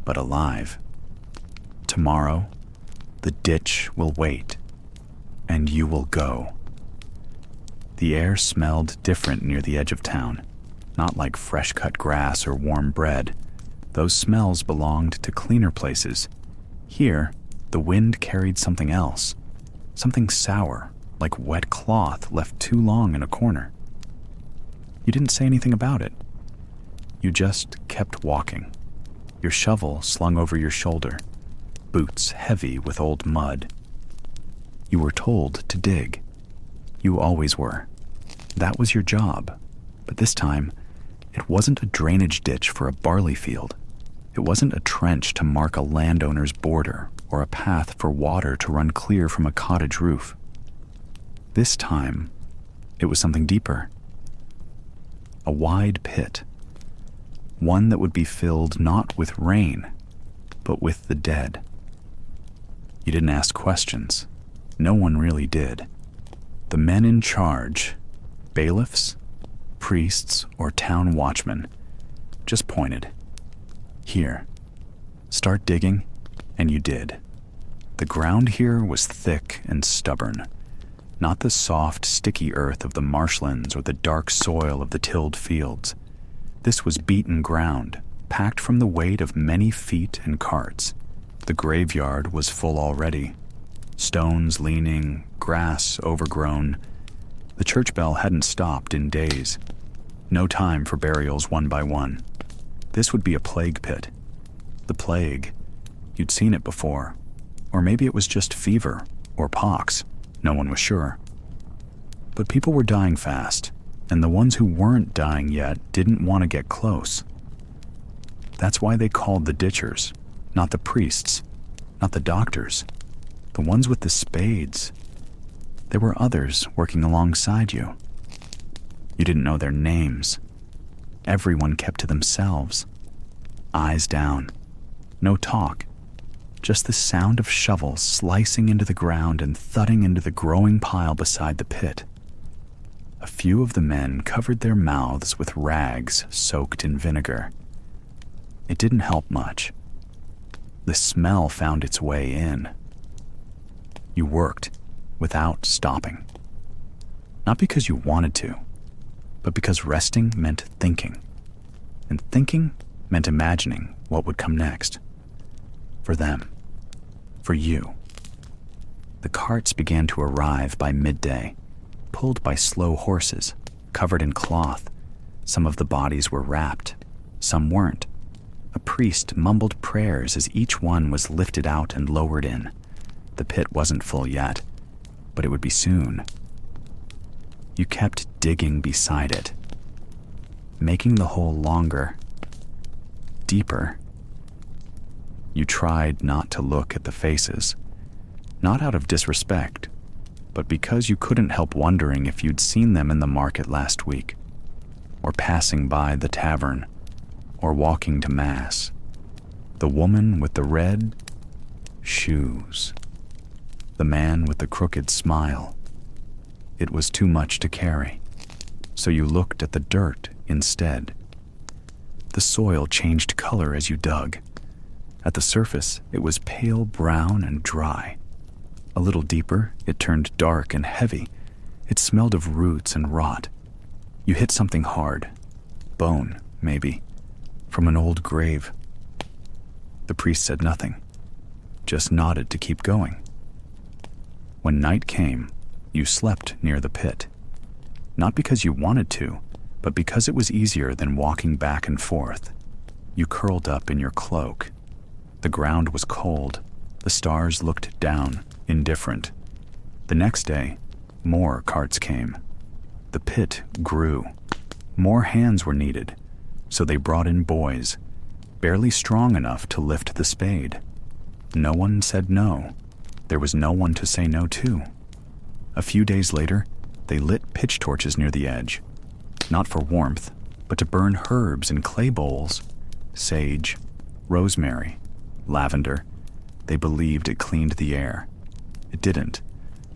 but alive. Tomorrow, the ditch will wait, and you will go. The air smelled different near the edge of town, not like fresh-cut grass or warm bread. Those smells belonged to cleaner places. Here, the wind carried something else, something sour, like wet cloth left too long in a corner. You didn't say anything about it. You just kept walking, your shovel slung over your shoulder, boots heavy with old mud. You were told to dig. You always were. That was your job. But this time, it wasn't a drainage ditch for a barley field. It wasn't a trench to mark a landowner's border or a path for water to run clear from a cottage roof. This time, it was something deeper. A wide pit. One that would be filled not with rain, but with the dead. You didn't ask questions. No one really did. The men in charge, bailiffs, priests, or town watchmen, just pointed. Here, start digging, and you did. The ground here was thick and stubborn, not the soft, sticky earth of the marshlands or the dark soil of the tilled fields. This was beaten ground, packed from the weight of many feet and carts. The graveyard was full already. Stones leaning, grass overgrown. The church bell hadn't stopped in days. No time for burials one by one. This would be a plague pit. The plague. You'd seen it before. Or maybe it was just fever or pox. No one was sure. But people were dying fast, and the ones who weren't dying yet didn't want to get close. That's why they called the ditchers, not the priests, not the doctors, the ones with the spades. There were others working alongside you. You didn't know their names. Everyone kept to themselves. Eyes down. No talk. Just the sound of shovels slicing into the ground and thudding into the growing pile beside the pit. A few of the men covered their mouths with rags soaked in vinegar. It didn't help much. The smell found its way in. You worked without stopping. Not because you wanted to, but because resting meant thinking. And thinking meant imagining what would come next. For them. For you. The carts began to arrive by midday, pulled by slow horses, covered in cloth. Some of the bodies were wrapped, some weren't. A priest mumbled prayers as each one was lifted out and lowered in. The pit wasn't full yet, but it would be soon. You kept digging beside it, making the hole longer, deeper. You tried not to look at the faces, not out of disrespect, but because you couldn't help wondering if you'd seen them in the market last week, or passing by the tavern, or walking to mass. The woman with the red shoes. The man with the crooked smile. It was too much to carry, so you looked at the dirt instead. The soil changed color as you dug. At the surface, it was pale brown and dry. A little deeper, it turned dark and heavy. It smelled of roots and rot. You hit something hard. Bone, maybe, from an old grave. The priest said nothing, just nodded to keep going. When night came, you slept near the pit. Not because you wanted to, but because it was easier than walking back and forth. You curled up in your cloak. The ground was cold. The stars looked down, indifferent. The next day, more carts came. The pit grew. More hands were needed, so they brought in boys, barely strong enough to lift the spade. No one said no. There was no one to say no to. A few days later, they lit pitch torches near the edge, not for warmth, but to burn herbs in clay bowls, sage, rosemary, lavender. They believed it cleaned the air. It didn't,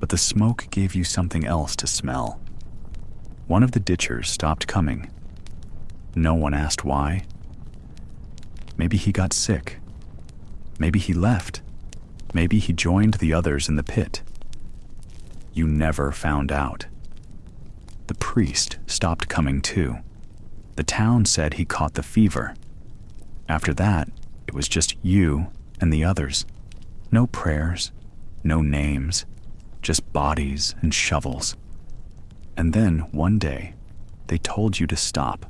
but the smoke gave you something else to smell. One of the ditchers stopped coming. No one asked why. Maybe he got sick. Maybe he left. Maybe he joined the others in the pit. You never found out. The priest stopped coming too. The town said he caught the fever. After that, it was just you and the others. No prayers, no names, just bodies and shovels. And then, one day, they told you to stop.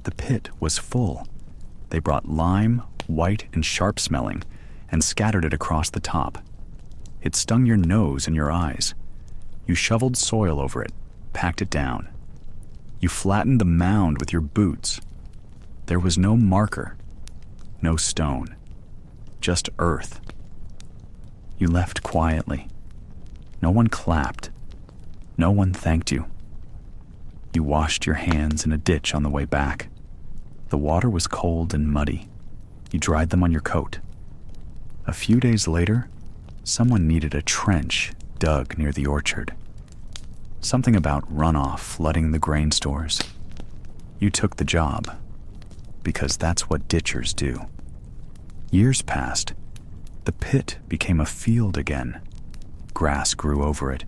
The pit was full. They brought lime, white and sharp-smelling, and scattered it across the top. It stung your nose and your eyes. You shoveled soil over it, packed it down. You flattened the mound with your boots. There was no marker, no stone, just earth. You left quietly. No one clapped. No one thanked you. You washed your hands in a ditch on the way back. The water was cold and muddy. You dried them on your coat. A few days later, someone needed a trench dug near the orchard. Something about runoff flooding the grain stores. You took the job, because that's what ditchers do. Years passed. The pit became a field again. Grass grew over it.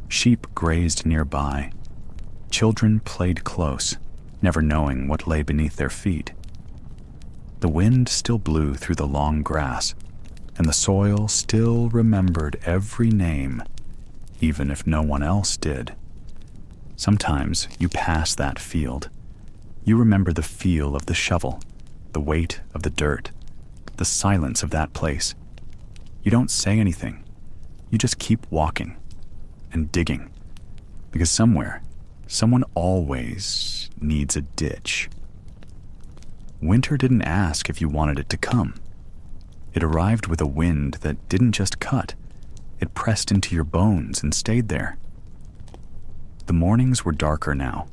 Sheep grazed nearby. Children played close, never knowing what lay beneath their feet. The wind still blew through the long grass, and the soil still remembered every name, even if no one else did. Sometimes you pass that field. You remember the feel of the shovel, the weight of the dirt, the silence of that place. You don't say anything. You just keep walking and digging, because somewhere, someone always needs a ditch. Winter didn't ask if you wanted it to come. It arrived with a wind that didn't just cut. It pressed into your bones and stayed there. The mornings were darker now.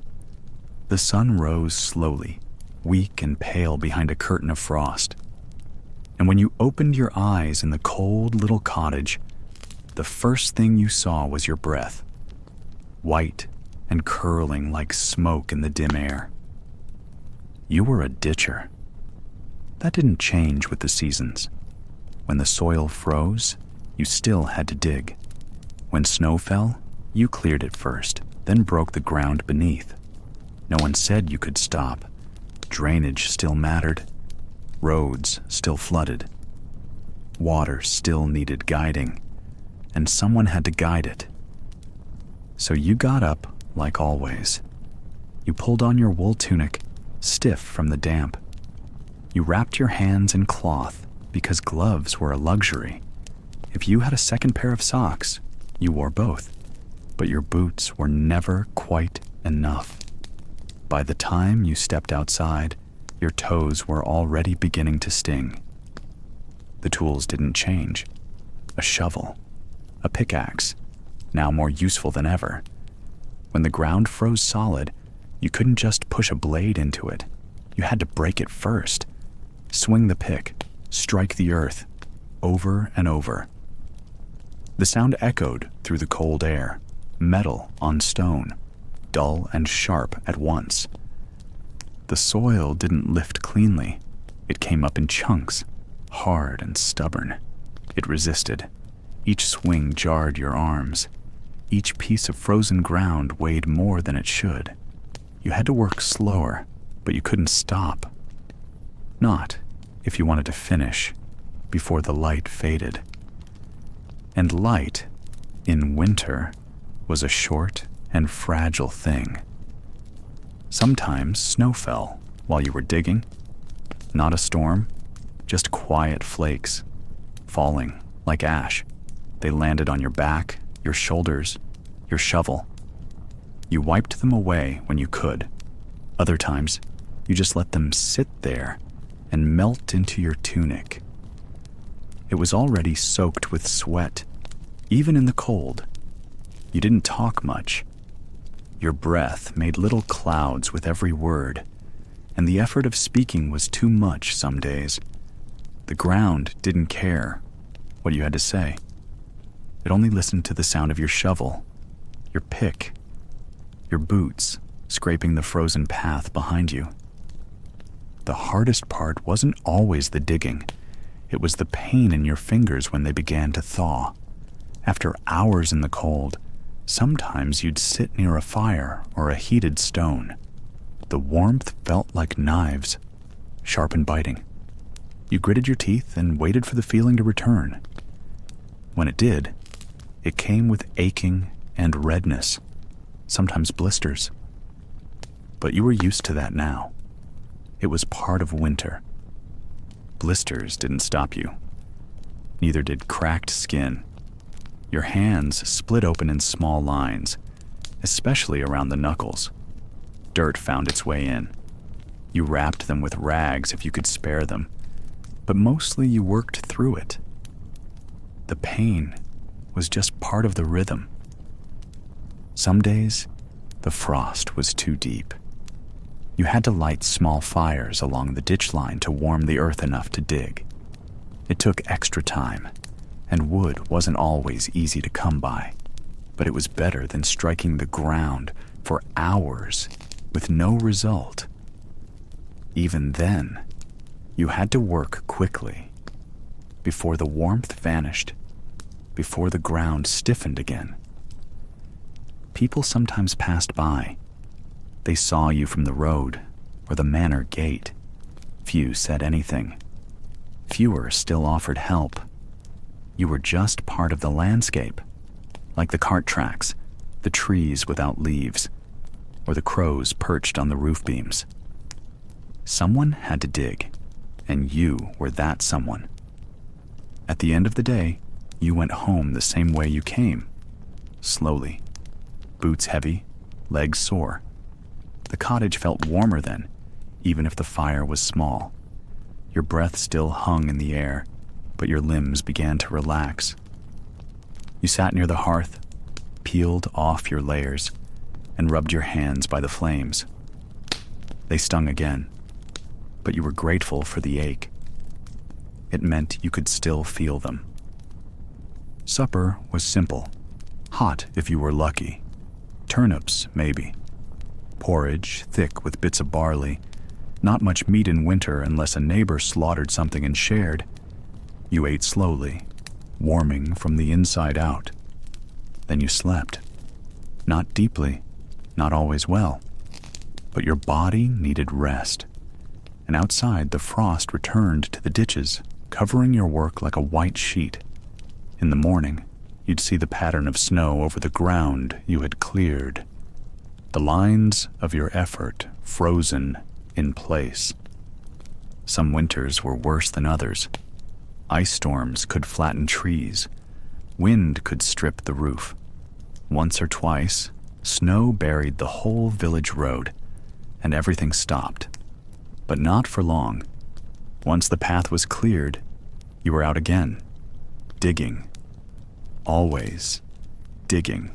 The sun rose slowly, weak and pale behind a curtain of frost. And when you opened your eyes in the cold little cottage, the first thing you saw was your breath, white and curling like smoke in the dim air. You were a ditcher. That didn't change with the seasons. When the soil froze, you still had to dig. When snow fell, you cleared it first, then broke the ground beneath. No one said you could stop. Drainage still mattered. Roads still flooded. Water still needed guiding, and someone had to guide it. So you got up, like always. You pulled on your wool tunic, stiff from the damp. You wrapped your hands in cloth because gloves were a luxury. If you had a second pair of socks, you wore both, but your boots were never quite enough. By the time you stepped outside, Your toes were already beginning to sting. The tools didn't change. A shovel, a pickaxe, now more useful than ever. When the ground froze solid, you couldn't just push a blade into it. You had to break it first. Swing the pick, strike the earth, over and over. The sound echoed through the cold air, metal on stone, dull and sharp at once. The soil didn't lift cleanly. It came up in chunks, hard and stubborn. It resisted. Each swing jarred your arms. Each piece of frozen ground weighed more than it should. You had to work slower, but you couldn't stop. Not if you wanted to finish before the light faded. And light, in winter, was a short and fragile thing. Sometimes snow fell while you were digging. Not a storm, just quiet flakes, falling like ash. They landed on your back, your shoulders, your shovel. You wiped them away when you could. Other times, you just let them sit there and melt into your tunic. It was already soaked with sweat, even in the cold. You didn't talk much. Your breath made little clouds with every word, and the effort of speaking was too much some days. The ground didn't care what you had to say. It only listened to the sound of your shovel, your pick, your boots scraping the frozen path behind you. The hardest part wasn't always the digging. It was the pain in your fingers when they began to thaw. After hours in the cold, sometimes you'd sit near a fire or a heated stone. The warmth felt like knives, sharp and biting. You gritted your teeth and waited for the feeling to return. When it did, it came with aching and redness, sometimes blisters. But you were used to that now. It was part of winter. Blisters didn't stop you. Neither did cracked skin. Your hands split open in small lines, especially around the knuckles. Dirt found its way in. You wrapped them with rags if you could spare them, but mostly you worked through it. The pain was just part of the rhythm. Some days, the frost was too deep. You had to light small fires along the ditch line to warm the earth enough to dig. It took extra time, and wood wasn't always easy to come by, but it was better than striking the ground for hours with no result. Even then, you had to work quickly, before the warmth vanished, before the ground stiffened again. People sometimes passed by. They saw you from the road or the manor gate. Few said anything. Fewer still offered help. You were just part of the landscape, like the cart tracks, the trees without leaves, or the crows perched on the roof beams. Someone had to dig, and you were that someone. At the end of the day, you went home the same way you came, slowly, boots heavy, legs sore. The cottage felt warmer then, even if the fire was small. Your breath still hung in the air, but your limbs began to relax. You sat near the hearth, peeled off your layers, and rubbed your hands by the flames. They stung again, but you were grateful for the ache. It meant you could still feel them. Supper was simple, hot if you were lucky. Turnips, maybe. Porridge, thick with bits of barley. Not much meat in winter unless a neighbor slaughtered something and shared. You ate slowly, warming from the inside out. Then you slept. Not deeply, not always well. But your body needed rest. And outside, the frost returned to the ditches, covering your work like a white sheet. In the morning, you'd see the pattern of snow over the ground you had cleared. The lines of your effort frozen in place. Some winters were worse than others. Ice storms could flatten trees. Wind could strip the roof. Once or twice, snow buried the whole village road, and everything stopped. But not for long. Once the path was cleared, you were out again, digging. Always digging.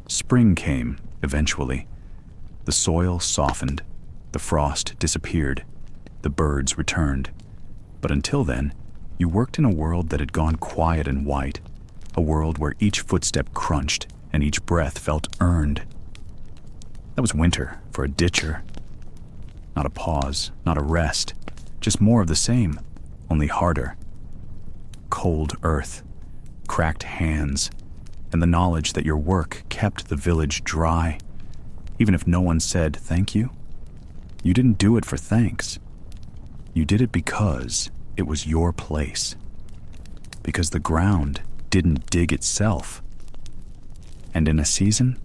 Spring came, eventually. The soil softened, the frost disappeared, the birds returned. But until then, you worked in a world that had gone quiet and white, a world where each footstep crunched and each breath felt earned. That was winter for a ditcher. Not a pause, not a rest, just more of the same, only harder. Cold earth, cracked hands, and the knowledge that your work kept the village dry. Even if no one said thank you, you didn't do it for thanks. You did it because it was your place. Because the ground didn't dig itself. And in a season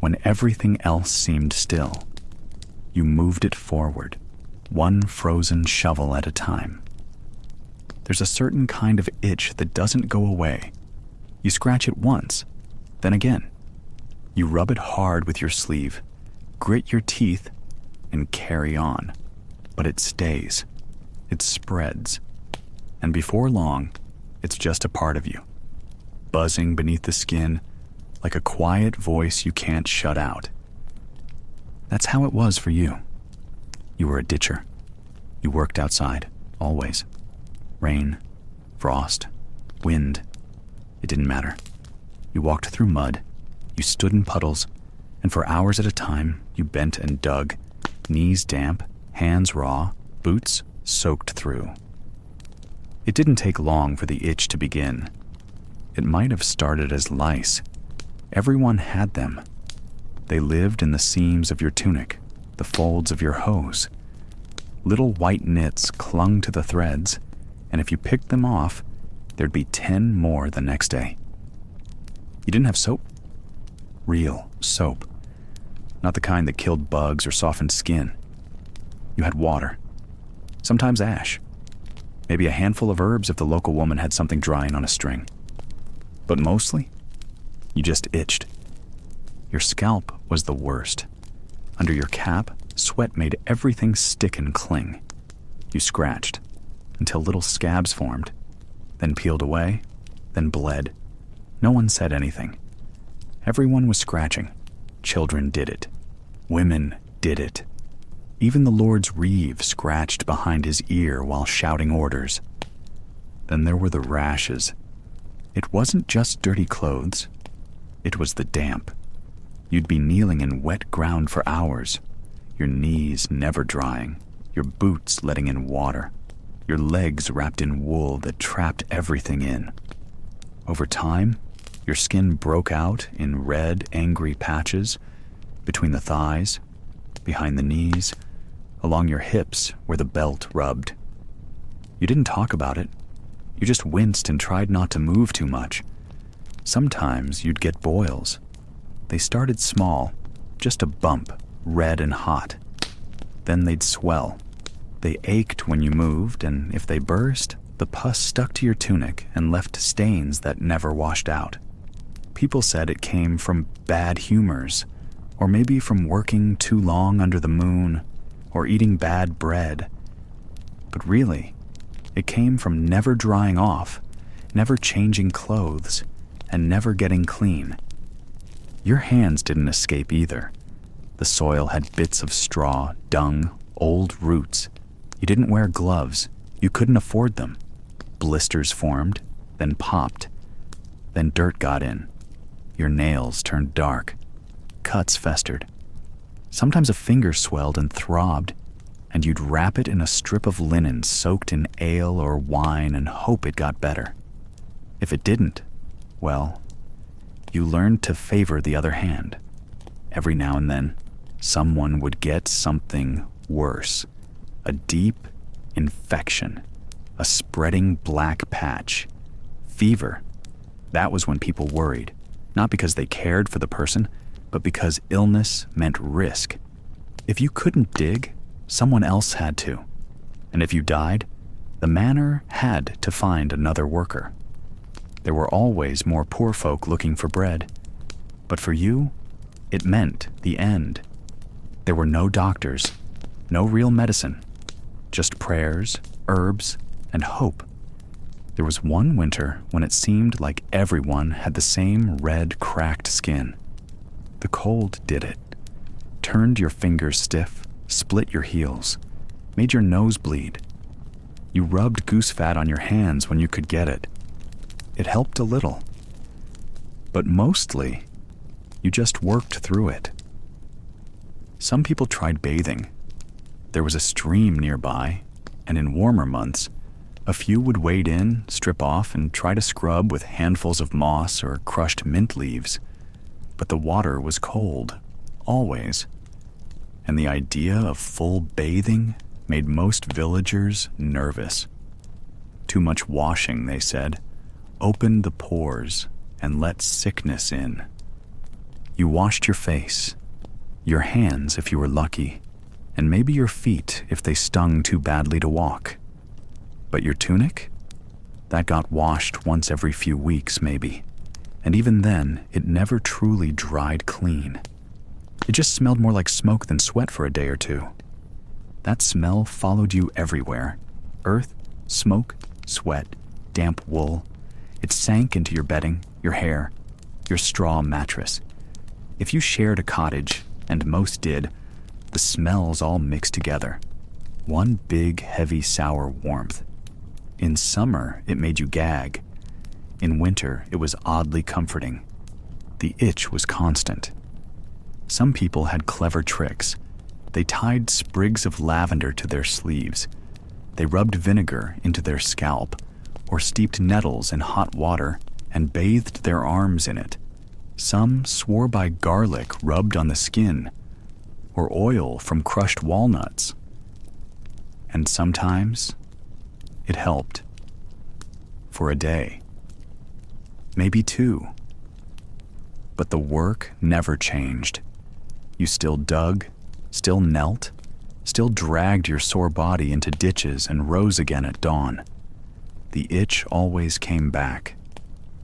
when everything else seemed still, you moved it forward, one frozen shovel at a time. There's a certain kind of itch that doesn't go away. You scratch it once, then again. You rub it hard with your sleeve, grit your teeth, and carry on. But it stays. It spreads. And before long, it's just a part of you, buzzing beneath the skin like a quiet voice you can't shut out. That's how it was for you. You were a ditcher. You worked outside, always. Rain, frost, wind. It didn't matter. You walked through mud, you stood in puddles, and for hours at a time you bent and dug, knees damp, hands raw, boots soaked through. It didn't take long for the itch to begin. It might have started as lice. Everyone had them. They lived in the seams of your tunic, the folds of your hose. Little white nits clung to the threads, and if you picked them off, there'd be 10 more the next day. You didn't have soap? Real soap. Not the kind that killed bugs or softened skin. You had water. Sometimes ash. Maybe a handful of herbs if the local woman had something drying on a string. But mostly, you just itched. Your scalp was the worst. Under your cap, sweat made everything stick and cling. You scratched until little scabs formed, then peeled away, then bled. No one said anything. Everyone was scratching. Children did it. Women did it. Even the Lord's reeve scratched behind his ear while shouting orders. Then there were the rashes. It wasn't just dirty clothes. It was the damp. You'd be kneeling in wet ground for hours, your knees never drying, your boots letting in water, your legs wrapped in wool that trapped everything in. Over time, your skin broke out in red, angry patches between the thighs, behind the knees, along your hips where the belt rubbed. You didn't talk about it. You just winced and tried not to move too much. Sometimes you'd get boils. They started small, just a bump, red and hot. Then they'd swell. They ached when you moved, and if they burst, the pus stuck to your tunic and left stains that never washed out. People said it came from bad humors, or maybe from working too long under the moon, or eating bad bread. But really, it came from never drying off, never changing clothes, and never getting clean. Your hands didn't escape either. The soil had bits of straw, dung, old roots. You didn't wear gloves. You couldn't afford them. Blisters formed, then popped. Then dirt got in. Your nails turned dark. Cuts festered. Sometimes a finger swelled and throbbed, and you'd wrap it in a strip of linen soaked in ale or wine and hope it got better. If it didn't, well, you learned to favor the other hand. Every now and then, someone would get something worse. A deep infection. A spreading black patch. Fever. That was when people worried. Not because they cared for the person, but because illness meant risk. If you couldn't dig, someone else had to. And if you died, the manor had to find another worker. There were always more poor folk looking for bread. But for you, it meant the end. There were no doctors, No real medicine, just prayers, herbs, and hope. There was one winter when it seemed like everyone had the same red, cracked skin. The cold did it. Turned your fingers stiff, split your heels, made your nose bleed. You rubbed goose fat on your hands when you could get it. It helped a little. But mostly, you just worked through it. Some people tried bathing. There was a stream nearby, and in warmer months, a few would wade in, strip off, and try to scrub with handfuls of moss or crushed mint leaves. But the water was cold, always. And the idea of full bathing made most villagers nervous. Too much washing, they said, opened the pores and let sickness in. You washed your face, your hands if you were lucky, and maybe your feet if they stung too badly to walk. But your tunic? That got washed once every few weeks, maybe. And even then, it never truly dried clean. It just smelled more like smoke than sweat for a day or two. That smell followed you everywhere. Earth, smoke, sweat, damp wool. It sank into your bedding, your hair, your straw mattress. If you shared a cottage, and most did, the smells all mixed together. One big, heavy, sour warmth. In summer, it made you gag. In winter, it was oddly comforting. The itch was constant. Some people had clever tricks. They tied sprigs of lavender to their sleeves. They rubbed vinegar into their scalp, or steeped nettles in hot water and bathed their arms in it. Some swore by garlic rubbed on the skin, or oil from crushed walnuts. And sometimes, it helped. For a day. Maybe two. But the work never changed. You still dug, still knelt, still dragged your sore body into ditches and rose again at dawn. The itch always came back.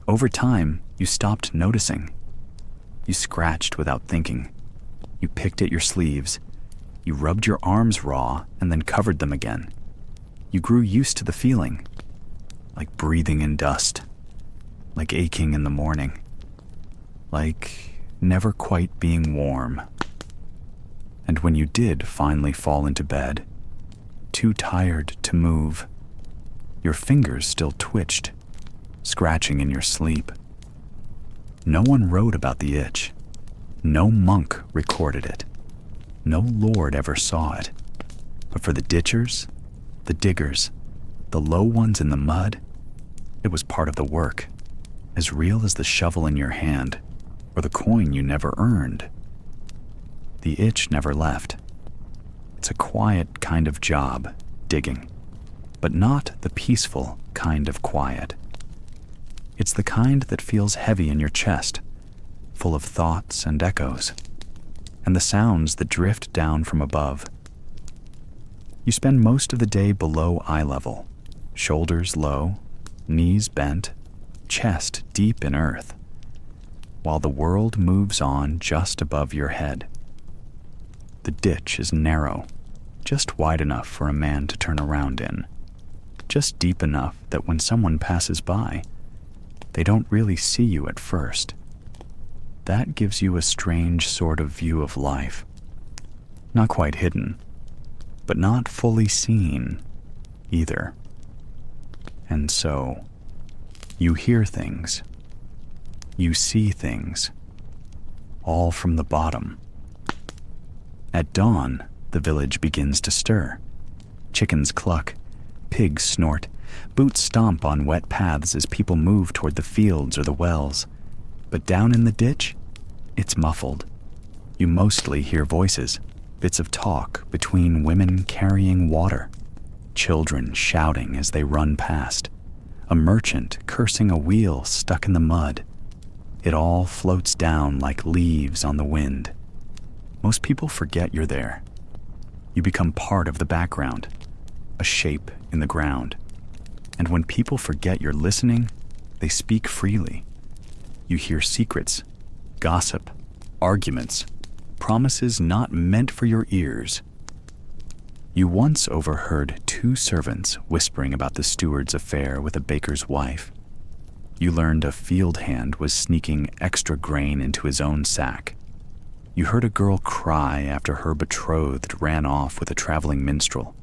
Over time, you stopped noticing. You scratched without thinking. You picked at your sleeves. You rubbed your arms raw and then covered them again. You grew used to the feeling, like breathing in dust, like aching in the morning, like never quite being warm. And when you did finally fall into bed, too tired to move, your fingers still twitched, scratching in your sleep. No one wrote about the itch. No monk recorded it. No lord ever saw it. But for the ditchers, the diggers, the low ones in the mud, it was part of the work, as real as the shovel in your hand or the coin you never earned. The itch never left. It's a quiet kind of job, digging, but not the peaceful kind of quiet. It's the kind that feels heavy in your chest, full of thoughts and echoes, and the sounds that drift down from above. You spend most of the day below eye level, shoulders low, knees bent, chest deep in earth, while the world moves on just above your head. The ditch is narrow, just wide enough for a man to turn around in, just deep enough that when someone passes by, they don't really see you at first. That gives you a strange sort of view of life. Not quite hidden, but not fully seen either. And so, you hear things. You see things. All from the bottom. At dawn, the village begins to stir. Chickens cluck, pigs snort, boots stomp on wet paths as people move toward the fields or the wells. But down in the ditch, it's muffled. You mostly hear voices, bits of talk between women carrying water, children shouting as they run past, a merchant cursing a wheel stuck in the mud. It all floats down like leaves on the wind. Most people forget you're there. You become part of the background, a shape in the ground. And when people forget you're listening, they speak freely. You hear secrets, gossip, arguments, promises not meant for your ears. You once overheard two servants whispering about the steward's affair with a baker's wife. You learned a field hand was sneaking extra grain into his own sack. You heard a girl cry after her betrothed ran off with a traveling minstrel.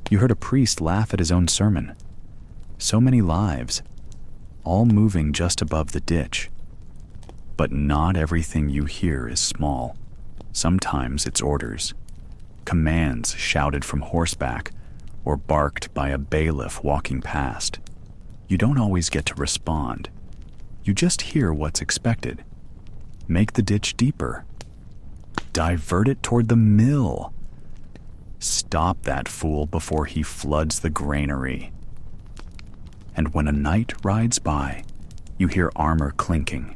You heard a priest laugh at his own sermon. So many lives, all moving just above the ditch. But not everything you hear is small. Sometimes it's orders, commands shouted from horseback or barked by a bailiff walking past. You don't always get to respond. You just hear what's expected. Make the ditch deeper. Divert it toward the mill. Stop that fool before he floods the granary. And when a knight rides by, you hear armor clinking,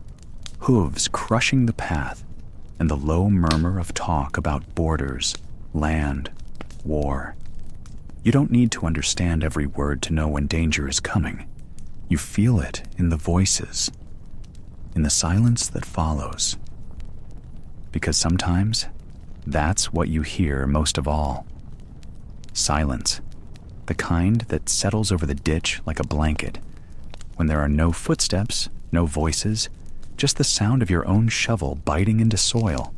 hooves crushing the path, and the low murmur of talk about borders, land, war. You don't need to understand every word to know when danger is coming. You feel it in the voices, in the silence that follows. Because sometimes, that's what you hear most of all. Silence, the kind that settles over the ditch like a blanket, when there are no footsteps, no voices, just the sound of your own shovel biting into soil.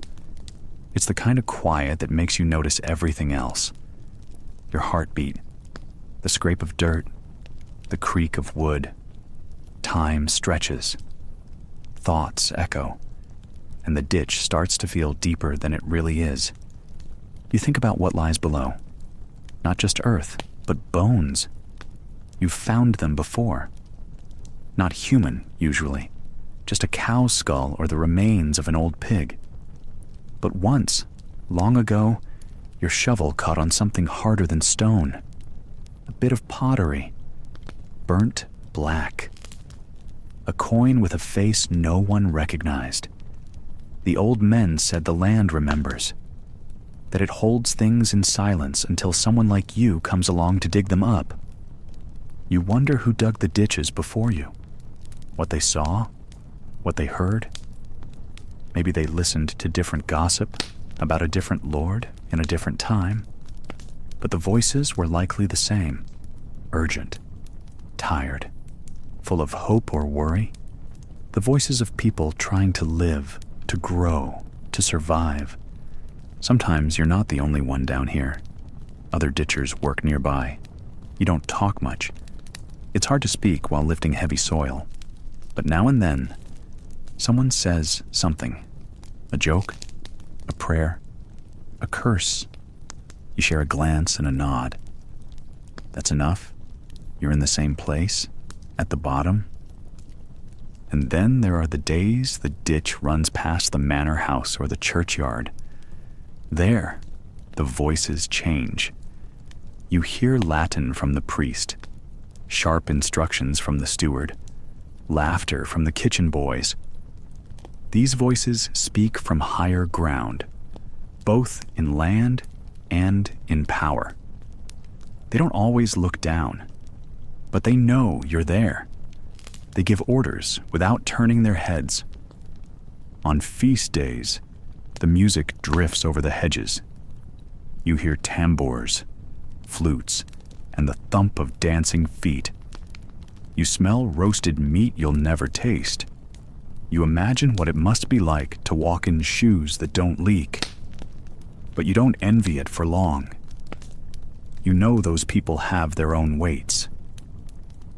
It's the kind of quiet that makes you notice everything else. Your heartbeat, the scrape of dirt, the creak of wood. Time stretches. Thoughts echo. And the ditch starts to feel deeper than it really is. You think about what lies below. Not just earth, but bones. You've found them before. Not human, usually. Just a cow's skull or the remains of an old pig. But once, long ago, your shovel caught on something harder than stone. A bit of pottery. Burnt black. A coin with a face no one recognized. The old men said the land remembers. That it holds things in silence until someone like you comes along to dig them up. You wonder who dug the ditches before you. What they saw. What they heard. Maybe they listened to different gossip about a different lord in a different time. But the voices were likely the same. Urgent. Tired. Full of hope or worry. The voices of people trying to live, to grow, to survive. Sometimes you're not the only one down here. Other ditchers work nearby. You don't talk much. It's hard to speak while lifting heavy soil. But now and then, someone says something. A joke, a prayer, a curse. You share a glance and a nod. That's enough. You're in the same place, at the bottom. And then there are the days the ditch runs past the manor house or the churchyard. There, the voices change. You hear Latin from the priest, sharp instructions from the steward, laughter from the kitchen boys. These voices speak from higher ground, both in land and in power. They don't always look down, but they know you're there. They give orders without turning their heads. On feast days, the music drifts over the hedges. You hear tambours, flutes, and the thump of dancing feet. You smell roasted meat you'll never taste. You imagine what it must be like to walk in shoes that don't leak. But you don't envy it for long. You know those people have their own weights.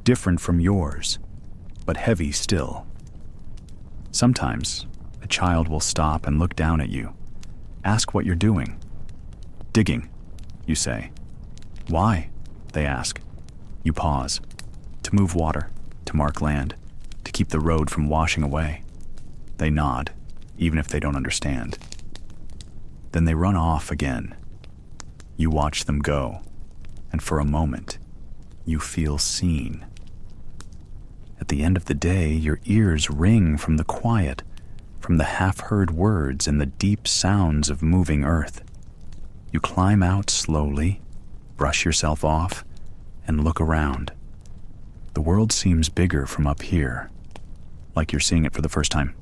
Different from yours, but heavy still. Sometimes, a child will stop and look down at you. Ask what you're doing. Digging, you say. Why? They ask. You pause. To move water, to mark land, to keep the road from washing away. They nod, even if they don't understand. Then they run off again. You watch them go, and for a moment, you feel seen. At the end of the day, your ears ring from the quiet, from the half-heard words and the deep sounds of moving earth. You climb out slowly, brush yourself off, and look around. The world seems bigger from up here, like you're seeing it for the first time.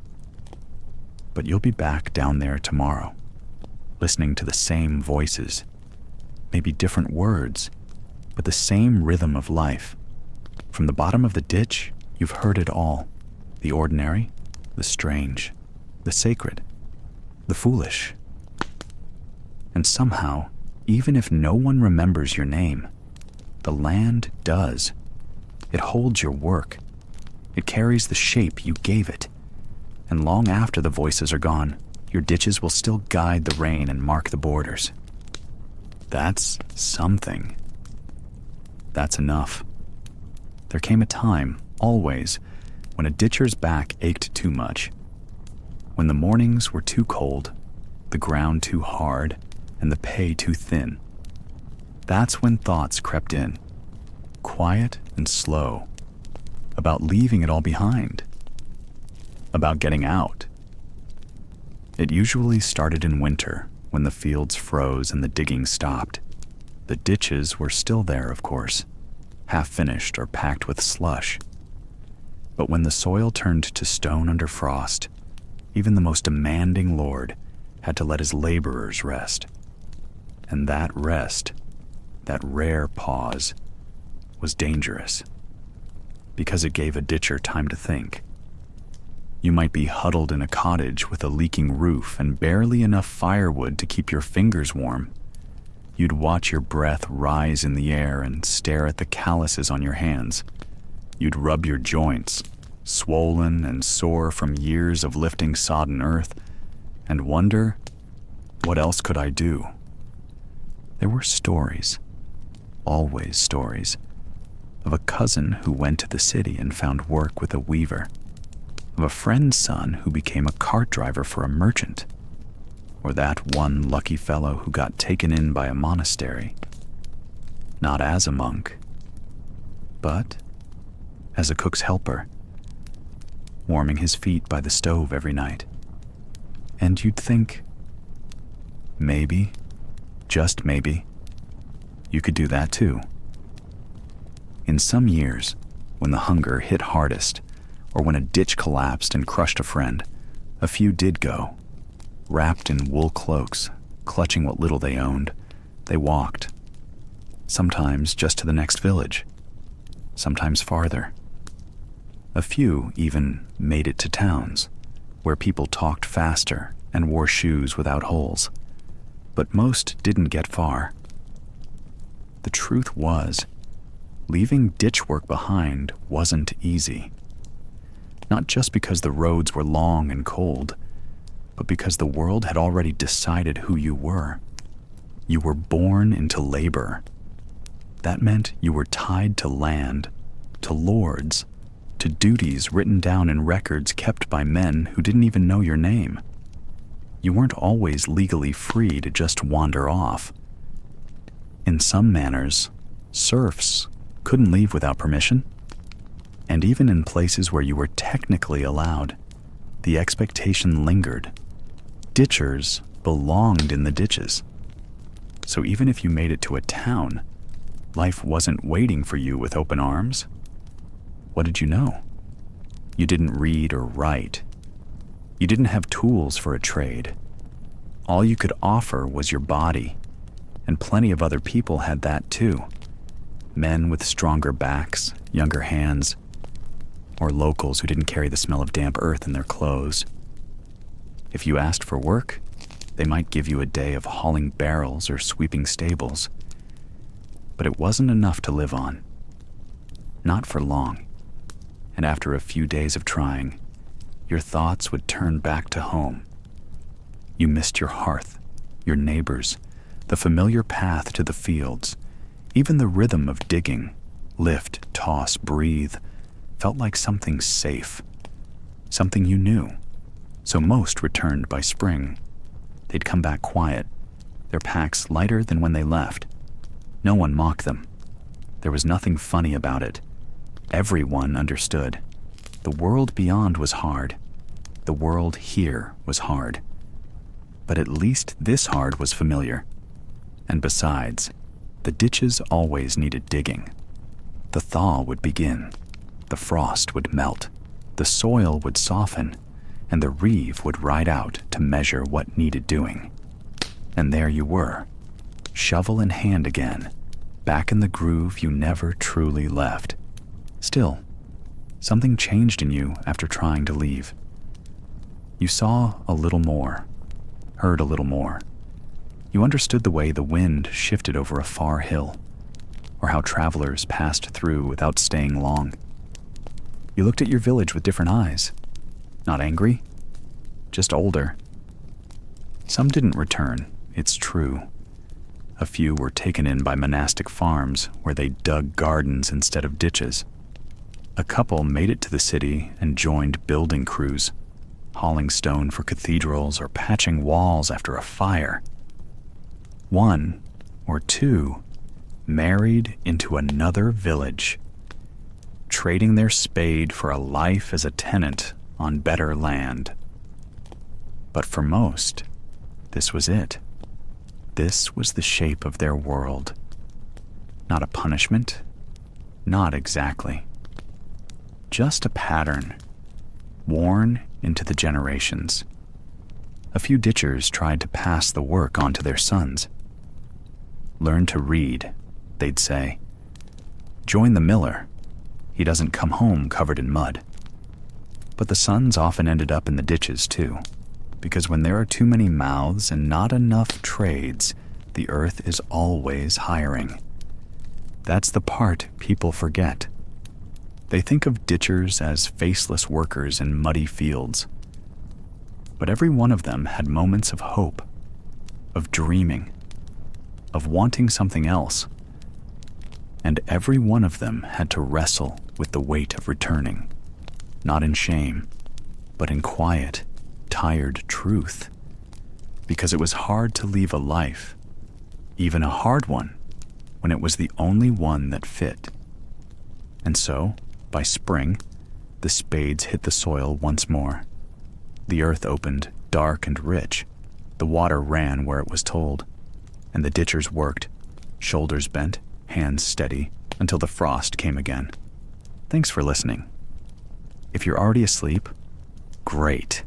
But you'll be back down there tomorrow, listening to the same voices, maybe different words, but the same rhythm of life. From the bottom of the ditch, you've heard it all. The ordinary, the strange, the sacred, the foolish. And somehow, even if no one remembers your name, the land does. It holds your work. It carries the shape you gave it. And long after the voices are gone, your ditches will still guide the rain and mark the borders. That's something. That's enough. There came a time, always, when a ditcher's back ached too much. When the mornings were too cold, the ground too hard, and the pay too thin. That's when thoughts crept in, quiet and slow, about leaving it all behind, about getting out. It usually started in winter, when the fields froze and the digging stopped. The ditches were still there, of course, half finished or packed with slush. But when the soil turned to stone under frost, even the most demanding lord had to let his laborers rest. And that rest, that rare pause, was dangerous, because it gave a ditcher time to think. You might be huddled in a cottage with a leaking roof and barely enough firewood to keep your fingers warm. You'd watch your breath rise in the air and stare at the calluses on your hands. You'd rub your joints, swollen and sore from years of lifting sodden earth, and wonder, what else could I do? There were stories, always stories, of a cousin who went to the city and found work with a weaver, of a friend's son who became a cart driver for a merchant, or that one lucky fellow who got taken in by a monastery, not as a monk, but as a cook's helper, warming his feet by the stove every night. And you'd think, maybe, just maybe, you could do that too. In some years, when the hunger hit hardest, or when a ditch collapsed and crushed a friend, a few did go. Wrapped in wool cloaks, clutching what little they owned, they walked. Sometimes just to the next village, sometimes farther. A few even made it to towns, where people talked faster and wore shoes without holes. But most didn't get far. The truth was, leaving ditch work behind wasn't easy. Not just because the roads were long and cold, but because the world had already decided who you were. You were born into labor. That meant you were tied to land, to lords, to duties written down in records kept by men who didn't even know your name. You weren't always legally free to just wander off. In some manners, serfs couldn't leave without permission. And even in places where you were technically allowed, the expectation lingered. Ditchers belonged in the ditches. So even if you made it to a town, life wasn't waiting for you with open arms. What did you know? You didn't read or write. You didn't have tools for a trade. All you could offer was your body, and plenty of other people had that too. Men with stronger backs, younger hands, or locals who didn't carry the smell of damp earth in their clothes. If you asked for work, they might give you a day of hauling barrels or sweeping stables. But it wasn't enough to live on. Not for long. And after a few days of trying, your thoughts would turn back to home. You missed your hearth, your neighbors, the familiar path to the fields, even the rhythm of digging, lift, toss, breathe, felt like something safe, something you knew. So most returned by spring. They'd come back quiet, their packs lighter than when they left. No one mocked them. There was nothing funny about it. Everyone understood. The world beyond was hard. The world here was hard. But at least this hard was familiar. And besides, the ditches always needed digging. The thaw would begin. The frost would melt, the soil would soften, and the reeve would ride out to measure what needed doing. And there you were, shovel in hand again, back in the groove you never truly left. Still, something changed in you after trying to leave. You saw a little more, heard a little more. You understood the way the wind shifted over a far hill, or how travelers passed through without staying long. You looked at your village with different eyes, not angry, just older. Some didn't return, it's true. A few were taken in by monastic farms where they dug gardens instead of ditches. A couple made it to the city and joined building crews, hauling stone for cathedrals or patching walls after a fire. One or two married into another village, trading their spade for a life as a tenant on better land. But for most, this was it. This was the shape of their world. Not a punishment, not exactly. Just a pattern, worn into the generations. A few ditchers tried to pass the work on to their sons. Learn to read, they'd say. Join the miller. He doesn't come home covered in mud. But the sons often ended up in the ditches too, because when there are too many mouths and not enough trades, the earth is always hiring. That's the part people forget. They think of ditchers as faceless workers in muddy fields. But every one of them had moments of hope, of dreaming, of wanting something else. And every one of them had to wrestle with the weight of returning, not in shame, but in quiet, tired truth. Because it was hard to leave a life, even a hard one, when it was the only one that fit. And so, by spring, the spades hit the soil once more. The earth opened, dark and rich. The water ran where it was told, and the ditchers worked, shoulders bent, hands steady, until the frost came again. Thanks for listening. If you're already asleep, great.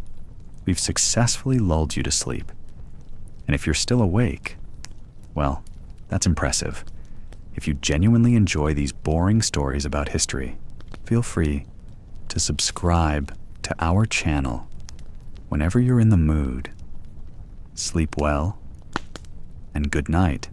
We've successfully lulled you to sleep. And if you're still awake, well, that's impressive. If you genuinely enjoy these boring stories about history, feel free to subscribe to our channel whenever you're in the mood. Sleep well, and good night.